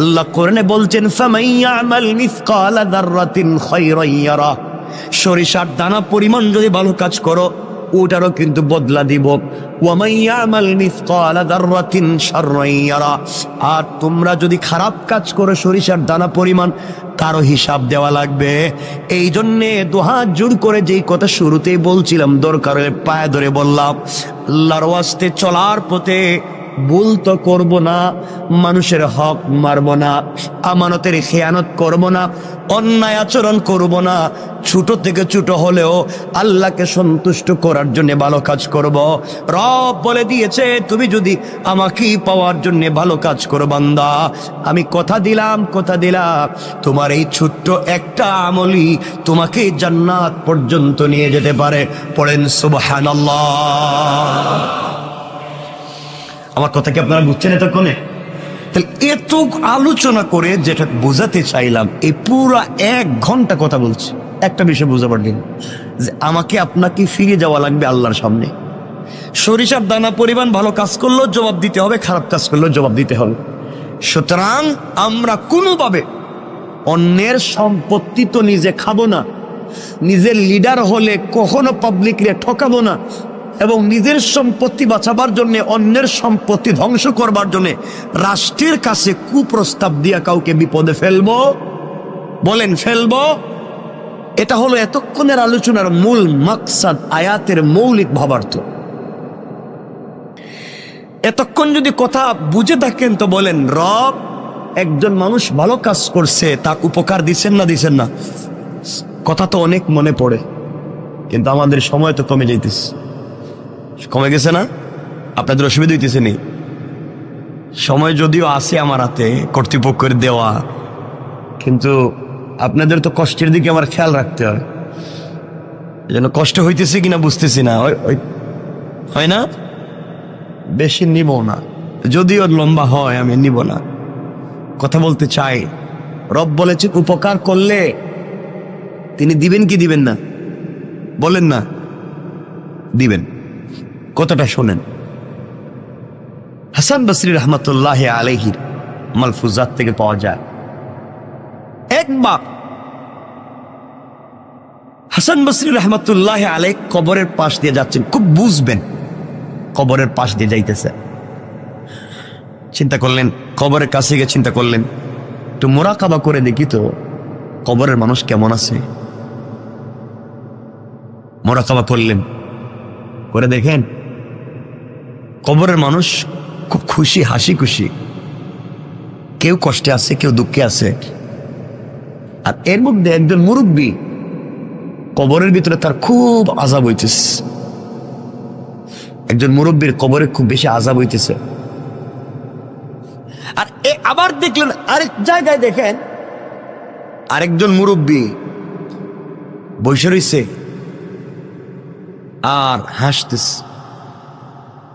আল্লাহ কোরআনে বলছেন, ফামাইয়ামাল মিসকালা যাররাতিন খায়রান ইয়ারা, সরিষার দানা পরিমাণ যদি ভালো কাজ করো, ওটারও কিন্তু বদলা দিব। ওয়ামাইয়ামাল মিসকালা যাররাতিন শাররান ইয়ারা, আর তোমরা যদি খারাপ কাজ করো সরিষার দানা পরিমাণ, তারও হিসাব দেওয়া লাগবে। এই জন্যে দুহাত জোড় করে যেই কথা শুরুতেই বলছিলাম, দরকারে পায়ে ধরে বললাম, আল্লাহর ওয়াস্তে চলার পথে ভুল তো করব না, মানুষের হক মারব না, আমানতের খেয়ানত করব না, অন্যায় আচরণ করব না, ছোট থেকে ছোট হলেও আল্লাহকে সন্তুষ্ট করার জন্য ভালো কাজ করব। রব বলে দিয়েছে, তুমি যদি আমাকে পাওয়ার জন্য ভালো কাজ করো বান্দা, আমি কথা দিলাম তোমার এই ছোট্ট একটা আমলই তোমাকে জান্নাত পর্যন্ত নিয়ে যেতে পারে। পড়েন সুবহানাল্লাহ। আমার কথা কি আপনারা বুঝছেন এতক্ষণে? তাহলে এত আলোচনা করে যেটা বোঝাতে চাইলাম, এই পুরা 1 ঘন্টা কথা বলছি, একটা বিষয় বোঝাবার দিন, যে আমাকে আপনাকে ফিরে যাওয়া লাগবে আল্লাহর সামনে। সরিষার দানা পরিমাণ ভালো কাজ করলেও জবাব দিতে হবে, খারাপ কাজ করলেও জবাব দিতে হবে। সুতরাং আমরা কোনোভাবে অন্যের সম্পত্তি তো নিজে খাবো না, নিজের লিডার হলে কখনো পাবলিকরে ঠকাবো না, এবং নিজের সম্পত্তি বাঁচাবার জন্য, অন্যের সম্পত্তি ধ্বংস করবার জন্য রাষ্ট্রের কাছে কুপ্রস্তাব দিয়া কাউকে বিপদে ফেলবো? বলেন ফেলবো? এটা হলো এতক্ষণের আলোচনার মূল মাকসাদ, আয়াতের মৌলিক ভাবার্থ। এতক্ষণ যদি কথা বুঝে থাকেন তো বলেন, রব একজন মানুষ ভালো কাজ করছে, তার উপকার দিচ্ছেন না? কথা তো অনেক মনে পড়ে, কিন্তু আমাদের সময় তো কমে যাইতেছে। কমে গেছে না? আপনাদের অসুবিধা হইতেছে নি? সময় যদিও আছে আমার হাতে, কর্তৃপক্ষের দেওয়া, কিন্তু আপনাদের তো কষ্টের দিকে আমার খেয়াল রাখতে হয়। যেন কষ্ট হইতেছে কিনা বুঝতেছি না, হয় না? বেশি নিব না, যদিও লম্বা হয় আমি নিব না। কথা বলতে চাই, রব বলেছে উপকার করলে তিনি দিবেন কি দিবেন না? বলেন না, দিবেন। কথাটা শোনেন, হাসান বসরি রহমতুল্লাহ আলাইহির মালফুজাত থেকে পাওয়া যায়। একবার হাসান বসরি রহমতুল্লাহ আলাইহ কবরের পাশ দিয়ে যাচ্ছেন, খুব বুঝবেন, কবরের পাশ দিয়ে যাইতেছে। চিন্তা করলেন, কবরের কাছে গিয়ে চিন্তা করলেন, একটু মোরাকাবা করে দেখি তো কবরের মানুষ কেমন আছে। মোরাকাবা করলেন, করে দেখেন কবরের মানুষ খুব খুশি, হাসি খুশি, কেউ কষ্টে আছে, কেউ দুঃখে আছে। আর এর মধ্যে একজন মুরব্বী কবরের ভিতরে তার খুব আযাব হইতেছে, একজন মুরব্বীর কবরে খুব বেশি আযাব হইতেছে। আর আবার দেখলেন আরেক জায়গায়, দেখেন আরেকজন মুরব্বী বসে রইছে আর হাসতেছে।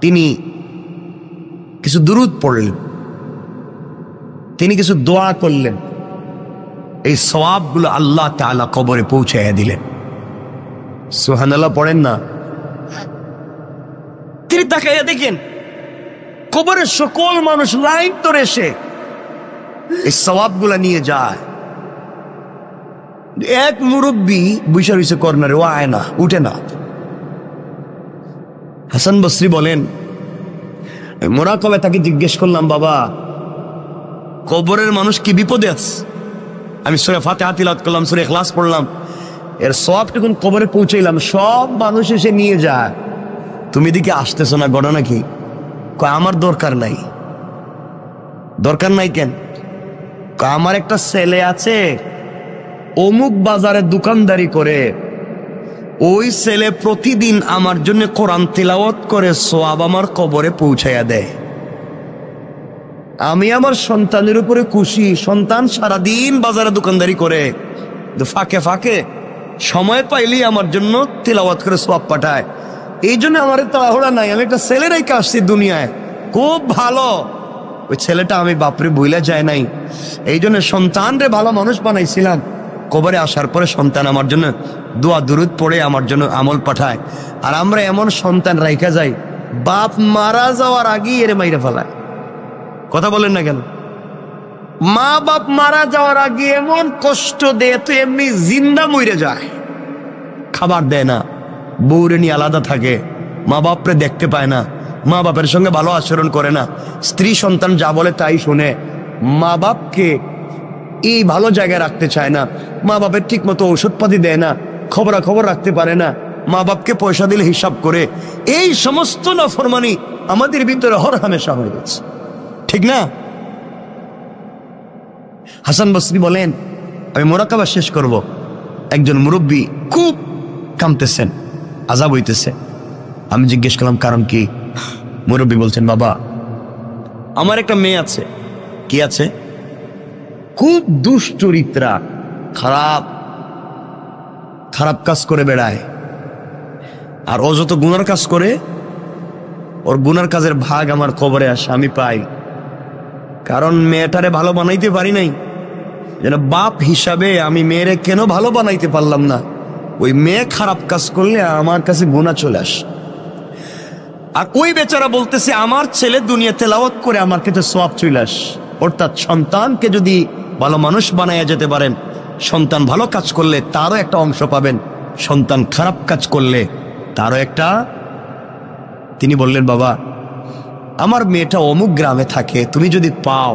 তিনি কিছু দুরূদ পড়লেন, তিনি কিছু দোয়া করলেন, এই সওয়াবগুলো আল্লাহ তাআলা কবরে পৌঁছাইয়া দিলেন। সুবহানাল্লাহ পড়েন না? তিনি তাকাইয়া দেখেন কবরের সকল মানুষ লাইন ধরে এসে এই সওয়াবগুলা নিয়ে যায়। এক মুরব্বী বসে রইছে কর্নারে, ও আয় না, উঠে না। হাসান বসরি বলেন, মোরাকাবে তাকে জিজ্ঞেস করলাম, বাবা কবরের মানুষ কি বিপদে আছে? আমি সূরা ফাতিহা তিলাওয়াত করলাম, সূরা ইখলাস পড়লাম, এর সওয়াবটুকু কবরে পৌঁছাইলাম, সব মানুষ এসে নিয়ে যায়, তুমি এদিকে আসতেছো না, ঘটনা কি? কয় আমার দরকার নাই। দরকার নাই কেন? কয় আমার একটা ছেলে আছে, অমুক বাজারে দোকানদারি করে, ওই ছেলে প্রতিদিন আমার জন্য কোরআন তিলাওয়াত করে সওয়াব আমার কবরে পৌঁছাইয়া দেয়। আমি আমার সন্তানের উপরে খুশি, সন্তান সারাদিন বাজারে দোকানদারি করে, ফাঁকে ফাঁকে সময় পাইলেই আমার জন্য তিলাওয়াত করে সওয়াব পাঠায়। এই জন্য আমার তাড়াহুড়া নাই, আমি একটা ছেলে রেখে আসছি দুনিয়ায়, খুব ভালো। ওই ছেলেটা আমি বাপরে বইলা যায় নাই, এই জন্য সন্তান রে ভালো মানুষ বানাইছিলাম। কবরে আসার পরে সন্তান আমার জন্য দোয়া দুরূদ পড়ে আমার জন্য আমল পাঠায়। আর আমরা এমন সন্তান রাইখা যাই, বাপ মারা যাওয়ার আগেই এর মাইরা ফেলায়। কথা বলেন না কেন? মা বাপ মারা যাওয়ার আগে এমন কষ্ট দেয়, তো এমনি জিন্দা মরে যায়, খাবার দেয় না, বউরে নিয়ে আলাদা থাকে, মা বাপরে দেখতে পায় না, মা বাপের সঙ্গে ভালো আচরণ করে না, স্ত্রী সন্তান যা বলে তাই শুনে, মা বাপকে এই ভালো জায়গায় রাখতে চায় না, মা বাপের ঠিক মতো ঔষধপাতি দেয় না, খবরাখবর রাখতে পারে না, মা বাপকে পয়সা দিলে হিসাব করে। এই সমস্ত নাফরমানি আমাদের ভিতরে হর হামেশা হয়ে গেছে, ঠিক না? হাসান বসরি বলেন, আমি মোরাকাবা শেষ করব, একজন মুরব্বী খুব কাঁদতেছেন, আযাব হইতেছে। আমি জিজ্ঞেস করলাম কারণ কি? মুরব্বী বলছেন, বাবা আমার একটা মেয়ে আছে। কি আছে? খুব দুশ্চরিত্রা, খারাপ খারাপ কাজ করে বেড়ায়, আর ও যত গুনার কাজ করে, ওর গুনার কাজের ভাগ আমার কবরে আসে, আমি পাই। কারণ মেয়েটারে ভালো বানাইতে পারি নাই, যেন বাপ হিসাবে আমি মেয়েরে কেন ভালো বানাইতে পারলাম না? ওই মেয়ে খারাপ কাজ করলে আমার কাছে গুনাহ চলে আসে। আর ওই বেচারা বলতেছে, আমার ছেলে দুনিয়া তেলাওয়াত করে আমার কাছে সওয়াব চলে আসে। অর্থাৎ সন্তানকে যদি ভালো মানুষ বানাইয়া যেতে পারেন, সন্তান ভালো কাজ করলে তারও একটা অংশ পাবেন, সন্তান খারাপ কাজ করলে তারও একটা। তিনি বললেন, বাবা আমার মেয়েটা অমুক গ্রামে থাকে, তুমি যদি পাও,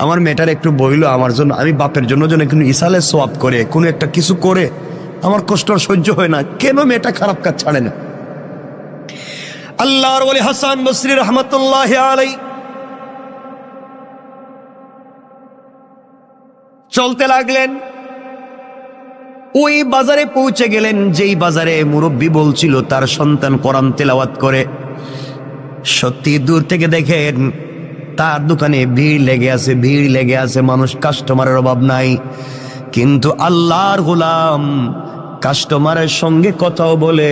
আমার মেয়েটার একটু বইলো আমার জন্য, আমি বাপের জন্য যেন একটু ইসালে সওয়াব করে, কোনো একটা কিছু করে, আমার কষ্ট আর সহ্য হয় না, কেন মেয়েটা খারাপ কাজ ছাড়ে না? আল্লাহর ওলি হাসান বসরি রহমাতুল্লাহি আলাইহি চলতে লাগলেন, ওই বাজারে পৌঁছে গেলেন যেই বাজারে মুরব্বী বলছিল তার সন্তান কোরআন তেলাওয়াত করে। সত্যি দূর থেকে দেখেন তার দোকানে ভিড় লেগে আছে, ভিড় লেগে আছে, মানুষ, কাস্টমারের অভাব নাই। কিন্তু আল্লাহর গোলাম কাস্টমারের সঙ্গে কথাও বলে,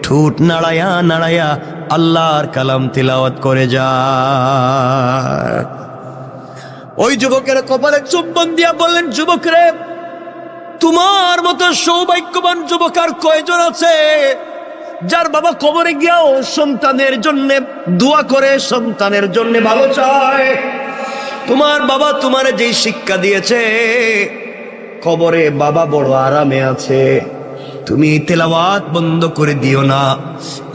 ঠোঁট নাড়ায়া নাড়ায়া আল্লাহর কালাম তিলাওয়াত করে যায়। ওই যুবকের কপালে চুম্বন দিয়া বললেন, যুবক রে, তোমার মতো সৌভাগ্যবান যুবক আর কয়জন আছে যার বাবা কবরে গিয়াও সন্তানের জন্য দোয়া করে, সন্তানের জন্য ভালো চায়। তোমার বাবা তোমার যেই শিক্ষা দিয়েছে, কবরে বাবা বড় আরামে আছে, তুমি তেলাওয়াত বন্ধ করে দিও না।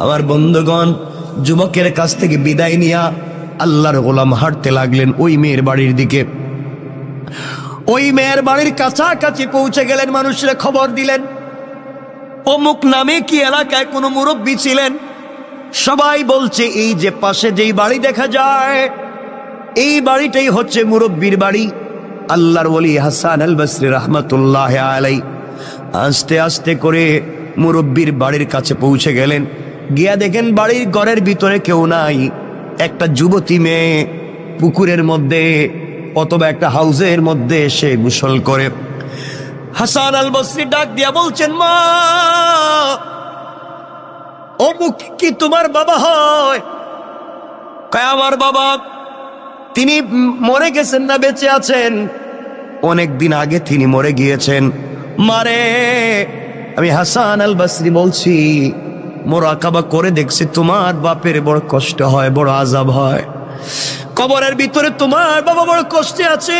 আমার বন্ধুগণ, যুবকের কাছ থেকে বিদায় নিয়া আল্লাহর গোলাম হাঁটতে লাগলেন ওই মেয়ের বাড়ির দিকে। ওই মেয়ের বাড়ির কাছাকাছি পৌঁছে গেলেন, মানুষরা খবর দিলেন, অমুক নামে কি এলাকায় কোনো মুরব্বী ছিলেন। সবাই বলছে, এই যে পাশে যেই বাড়ি দেখা যায়, এই বাড়িটাই হচ্ছে মুরব্বীর বাড়ি। আল্লাহর ওলি হাসান আল বসরি রহমতুল্লাহ আলাই আস্তে আস্তে করে মুরব্বির বাড়ির কাছে পৌঁছে গেলেন। গিয়া দেখেন বাড়ির ঘরের ভিতরে কেউ নাই। একটা যুবতী মেয়ে পুকুরের মধ্যে অথবা একটা হাউজের মধ্যে এসে গোসল করে। হাসান আল বসরি ডাক দিয়া বলছেন, মা, অমুক কি তোমার বাবা হয়? কয়, আমার বাবা। তিনি মরে গেছেন না বেঁচে আছেন? অনেক দিন আগে তিনি মরে গিয়েছেন। মারে, আমি হাসান আল বসরি বলছি, মোরাকাবা করে দেখছি তোমার বাপের বড় কষ্ট হয়, বড় আযাব হয়। কবরের ভিতরে তোমার বাবা বড় কষ্টে আছে।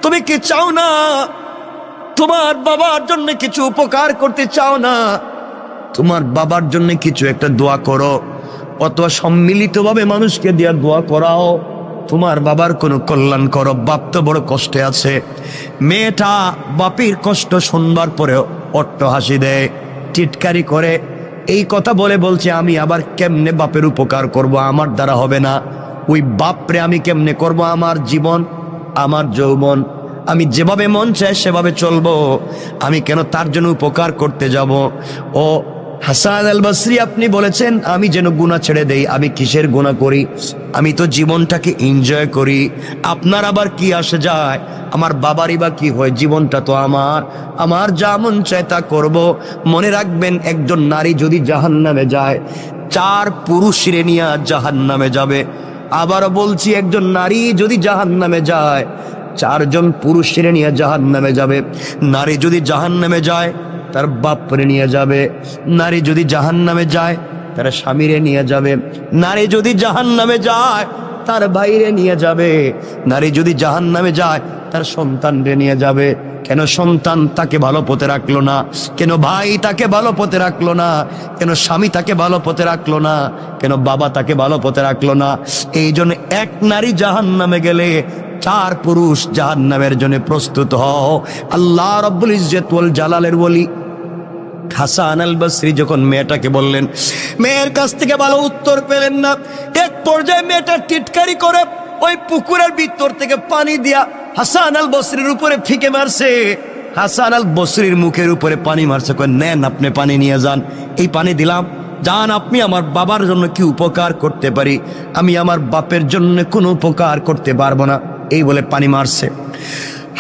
তুমি কি চাও না তোমার বাবার জন্য কিছু উপকার করতে? চাও না তোমার বাবার জন্য কিছু একটা দোয়া করো, অথবা সম্মিলিতভাবে মানুষকে দিয়া দোয়া করাও, তোমার বাবার কোনো কল্যাণ করো। বাপ তো বড় কষ্টে আছে। মেয়েটা বাপের কষ্ট শুনবার পরেও অট্ট হাসি দেয়, টিটকারি করে। এই কথা বলে বলছে, আমি আবার কেমনে বাপের উপকার করব? আমার দ্বারা হবে না। ওই বাপরে আমি কেমনে করব? আমার জীবন, আমার যৌবন, আমি যেভাবে মন চায় সেভাবে চলবো। আমি কেন তার জন্য উপকার করতে যাব? ও হাসান আল বসরি, আপনি বলেছেন আমি যেন গুনাহ ছেড়ে দেই। আমি কিসের গুনাহ করি? আমি তো জীবনটাকে এনজয় করি। আপনার আবার কি আসে যায়? আমার বাবারই বা কি হয়? জীবনটা তো আমার, আমার যা মন চায় তা করব। মনে রাখবেন, একজন নারী যদি জাহান্নামে যায়, 4 পুরুষরে নিয়ে জাহান্নামে যাবে। আবারও বলছি, একজন নারী যদি জাহান্নামে যায়, 4 জন পুরুষরে নিয়ে জাহান্নামে যাবে। নারী যদি জাহান্নামে যায়, তার বাপরে নিয়ে যাবে। নারী যদি জাহান্নামে যায়, তার স্বামীরে নিয়ে যাবে। নারী যদি জাহান্নামে যায়, তার ভাইরে নিয়ে যাবে। নারী যদি জাহান্নামে যায়, তার সন্তানরে নিয়ে যাবে। কেন সন্তান তাকে ভালো পথে রাখলো না? কেন ভাই তাকে ভালো পথে রাখলো না? কেন স্বামী তাকে ভালো পথে রাখলো না? কেন বাবা তাকে ভালো পথে রাখলো না? এই জন্য এক নারী জাহান্নামে গেলে 4 পুরুষ জাহান্নামের জন্য প্রস্তুত হও। আল্লাহ রাব্বুল ইজ্জত ওয়াল জালালের ওলি হাসান আল বসরি যখন মেয়েটাকে বললেন, মেয়ের কাছ থেকে ভালো উত্তর পেলেন না। এক পর্যায়ে মেয়েটা টিটকারি করে ওই পুকুরের ভিতর থেকে পানি দিয়া হাসান আল বসরির উপরে ফিকে মারছে। হাসান আল বসরির মুখের উপরে পানি মারছে। কয়, নেন, আপনি পানি নিয়ে যান। এই পানি দিলাম, যান, আপনি আমার বাবার জন্য কি উপকার করতে পারি? আমি আমার বাপের জন্য কোনো উপকার করতে পারবো না। এই বলে পানি মারছে।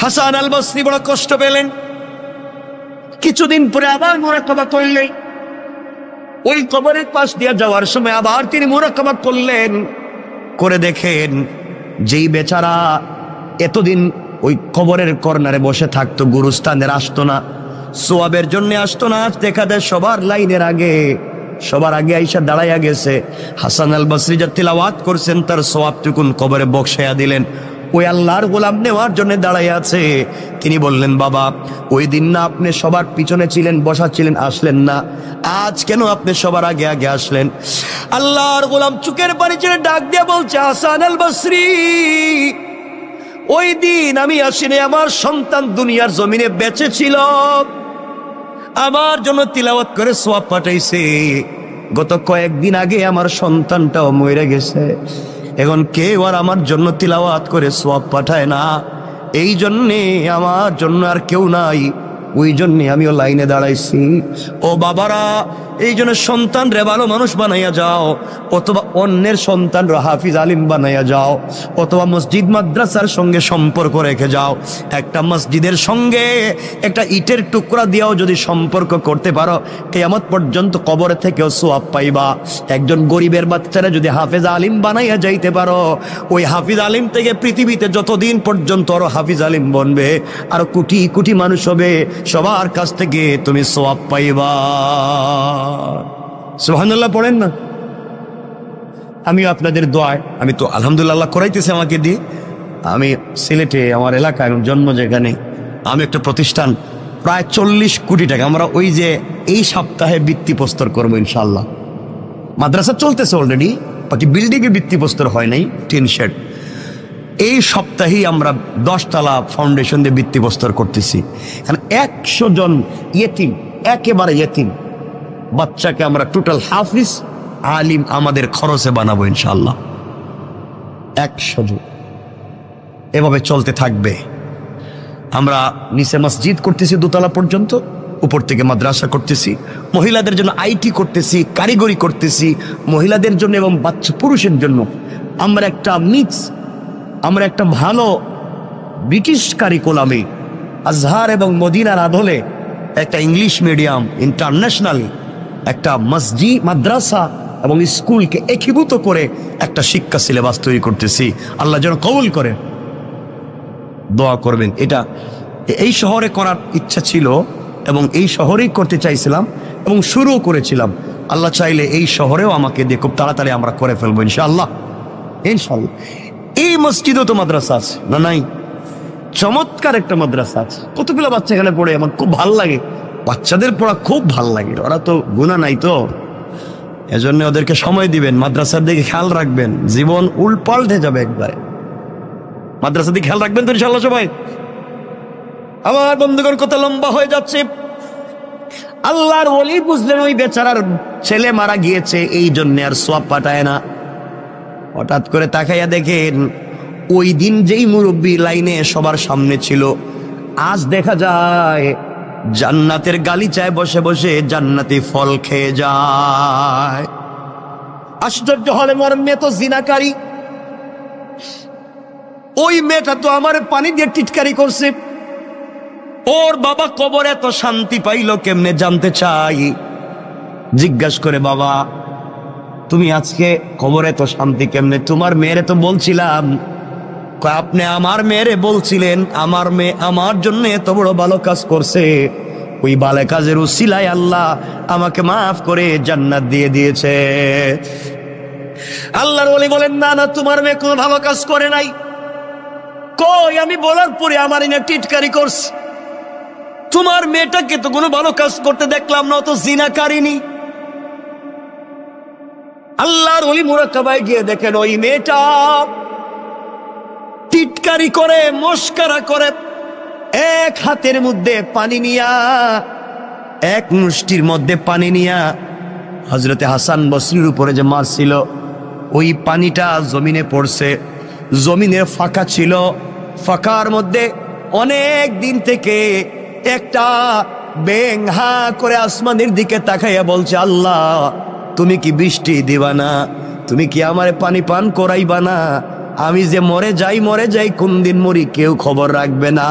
হাসান আল বসরি বড় কষ্ট পেলেন। কিছুদিন পরে আবার মুরাকাবা করলেন। ওই কবরের পাশ দিয়ে যাওয়ার সময় আবার তিনি মুরাকাবা করলেন। করে দেখেন, যেই বেচারা এতদিন ওই কবরের কর্নারে বসে থাকতো, গুরুস্থানের আসতো না, সোয়াবের জন্য আসতো না, আজ দেখা দেয় সবার লাইনের আগে, সবার আগে আইসা দাঁড়াইয়া গেছে। হাসান আল বসরি যা তিলাওয়াত করছেন, তার সোয়াবটুকুন কবরে বক্সাইয়া দিলেন। ওই আল্লাহর গোলাম নেওয়ার জন্য দাঁড়াই আছে। তিনি বললেন, বাবা, ওই দিন না আপনি সবার পিছনে ছিলেন, বসা ছিলেন, আসলেন না? আজ কেন আপনি সবার আগে আগে আসলেন? আল্লাহর গোলাম চুকের পানি ছেড়ে ডাক দিয়ে বলছে, হাসান আল বসরি, ওই দিন আমি আসিনি, আমার সন্তান দুনিয়ার জমিনে বেঁচে ছিল, আমার জন্য তিলাওয়াত করে সোয়াব পাঠাইছে। গত কয়েকদিন আগে আমার সন্তানটাও মরে গেছে। এখন কেউ আর আমার জন্য তিলাওয়াত করে সোয়াব পাঠায় না। এই জন্যে আমার জন্য আর কেউ নাই, ওই জন্যে আমিও লাইনে দাঁড়াইছি। ও বাবারা, এই জন্য সন্তান রে ভালো মানুষ বানাইয়া যাও, অথবা অন্যের সন্তান রে হাফিজ আলিম বানাইয়া যাও, অথবা মসজিদ মাদ্রাসার সঙ্গে সম্পর্ক রেখে যাও। একটা মসজিদের সঙ্গে একটা ইটের টুকরা দিয়েও যদি সম্পর্ক করতে পারো, কিয়ামত পর্যন্ত কবর থেকেও সোয়াব পাইবা। একজন গরিবের বাচ্চারা যদি হাফিজ আলিম বানাইয়া যাইতে পারো, ওই হাফিজ আলিম থেকে পৃথিবীতে যতদিন পর্যন্ত আরো হাফিজ আলিম বনবে, আরো কোটি কোটি মানুষ হবে, সবার কাছ থেকে তুমি সোয়াব পাইবা। সুবহানাল্লাহ পড়েন না? আমিও আপনাদের দোয়ায়, আমি তো আলহামদুলিল্লাহ করাইতেছি আমাকে দিয়ে। আমি সিলেটে, আমার এলাকায় জন্ম, যেখানে আমি একটা প্রতিষ্ঠান, প্রায় 40 কোটি টাকা আমরা ওই যে এই সপ্তাহে ভিত্তিপ্রস্তর করবো ইনশাল্লাহ। মাদ্রাসা চলতেছে অলরেডি, বাকি বিল্ডিংয়ে ভিত্তিপ্রস্তর হয় নাই, টিন শেড। এই সপ্তাহেই আমরা 10 তলা ফাউন্ডেশন দিয়ে ভিত্তিপ্রস্তর করতেছি। এখানে 100 জন ইয়েতিম, একেবারে ইয়েতিম বাচ্চাকে আমরা টোটাল হাফিজ আলিম আমাদের খরচে বানাবো ইনশাল্লাহ। 100 জন এভাবে চলতে থাকবে। আমরা নিচে মসজিদ করতেছি দোতলা পর্যন্ত, উপর থেকে মাদ্রাসা করতেছি, মহিলাদের জন্য আইটি করতেছি, কারিগরি করতেছি, মহিলাদের জন্য এবং বাচ্চা পুরুষের জন্য আমরা একটা মিক্স, আমরা একটা ভালো ব্রিটিশ কারিকুলামে আজহার এবং মদিনার আদলে একটা ইংলিশ মিডিয়াম ইন্টারন্যাশনাল একটা মসজিদ, মাদ্রাসা এবং স্কুলকে একীভূত করে একটা শিক্ষা সিলেবাস তৈরি করতেছি। আল্লাহ যেন কবুল করে, দোয়া করবেন। এটা এই শহরে করার ইচ্ছা ছিল এবং এই শহরেই করতে চাইছিলাম এবং শুরুও করেছিলাম। আল্লাহ চাইলে এই শহরেও আমাকে দিয়ে খুব তাড়াতাড়ি আমরা করে ফেলবো ইনশাআল্লাহ, ইনশাআল্লাহ। এই মসজিদও তো মাদ্রাসা আছে না? নাই? চমৎকার একটা মাদ্রাসা আছে, কতগুলো বাচ্চা এখানে পড়ে, আমার খুব ভাল লাগে। বাচ্চাদের পড়া খুব ভাল লাগে, ওরা তো গুনাহ নাই তো, এজন্য ওদেরকে সময় দিবেন, মাদ্রাসার দিকে খেয়াল রাখবেন, জীবন উল্পাল্টে যাবে একবারে। মাদ্রাসার দিকে খেয়াল রাখবেন তো ইনশাআল্লাহ সবাই। আমার বন্ধুগণ, কথা লম্বা হয়ে যাচ্ছে। আল্লাহর ওলি বুঝলেন ওই বেচারার ছেলে মারা গিয়েছে, এই জন্য আর সওয়াব পাঠায় না। হঠাৎ করে তাকাইয়া দেখেন ওই দিন যেই মুরব্বী লাইনে সবার সামনে ছিল, আজ দেখা যায় জান্নাতের গালিচায় বসে বসে জান্নাতি ফল খেয়ে যায়। আশ্চর্য হলে মোর মেয়ে তো জিনাকারী, ওই মেয়েটা তো আমার পানি দিয়ে টিটকারি করছে, ওর বাবা কবরে এত শান্তি পাইল কেমনে জানতে চাই। জিজ্ঞাসা করে, বাবা তুমি আজকে কবরে তো শান্তি কেমনে? তোমার মেয়েরে তো বলছিলাম। আপনি আমার মেয়েরে বলছিলেন, আমার মেয়ে আমার জন্য এত বড় ভালো কাজ করছে, ওই ভালো কাজের উসিলায় আল্লাহ আমাকে মাফ করে জান্নাত দিয়ে দিয়েছে। আল্লাহর ওলি বলেন, না না, তোমার মেয়ে কোনো ভালো কাজ করে নাই। কই, আমি বলার পরে আমার এনে টিটকারি করছে। তোমার মেয়েটাকে তো কোনো ভালো কাজ করতে দেখলাম না, তো জিনাকারিনী। আল্লাহর ওলি মুরাক্কাবায় গিয়ে দেখেন ওই মেয়েটা টিটকারি করে, মস্করা করে, এক হাতের মধ্যে পানি নিয়া, এক মুষ্টির মধ্যে পানি নিয়া হযরতে হাসান বসরির উপরে যে মারছিল, ওই পানিটা জমিনে পড়ছে। জমিনের ফাঁকা ছিল, ফাঁকার মধ্যে অনেক দিন থেকে একটা ব্যাঙ হা করে আসমানের দিকে তাকাইয়া বলছে, আল্লাহ তুমি কি বৃষ্টি দিবা না? তুমি কি আমারে পানি পান করাইবা না? আমি যে মরে যাই, কোন দিন মরি কেউ খবর রাখবে না।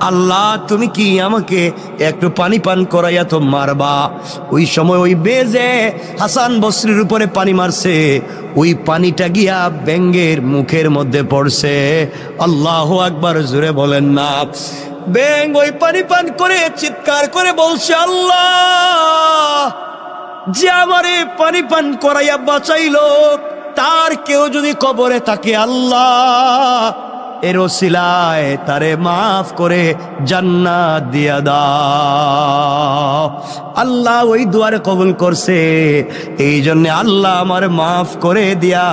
আল্লাহ তুমি কি আমাকে একটু পানি পান করাইয়া তো মারবা? ওই সময় ওই বেজে হাসান বসরির উপরে পানি মারছে, ওই পানিটা গিয়া ব্যাঙের মুখের মধ্যে পড়ছে। আল্লাহু আকবার, জোরে বলেন না। ব্যাঙ ওই পানি পান করে চিৎকার করে বলছে, আল্লাহ যে আমারে পানি পান করাইয়া বাঁচাইলো, তার কেউ যদি কবরে থাকে, আল্লাহ এর ওসিলায় তারে মাফ করে জান্নাত দিয়া দাও। আল্লাহ ওই দুয়ারে কবুল করছে, এই জন্য আল্লাহ আমার মাফ করে দিয়া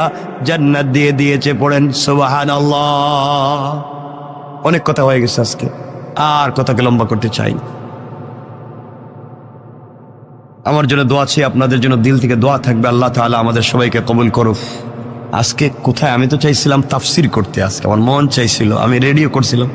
জান্নাত দিয়ে দিয়েছে। পড়েন সুবহানাল্লাহ। অনেক কথা হয়ে গেছে আজকে, আর কথাকে লম্বা করতে চাই। আমার জন্য দোয়া আছে, আপনাদের জন্য দিল থেকে দোয়া থাকবে। আল্লাহ তাআলা আমাদের সবাইকে কবুল করুক। আজকে কোথায়, আমি তো চাইছিলাম তাফসির করতে, আজকে আমার মন চাইছিল, আমি রেডিও করছিলাম,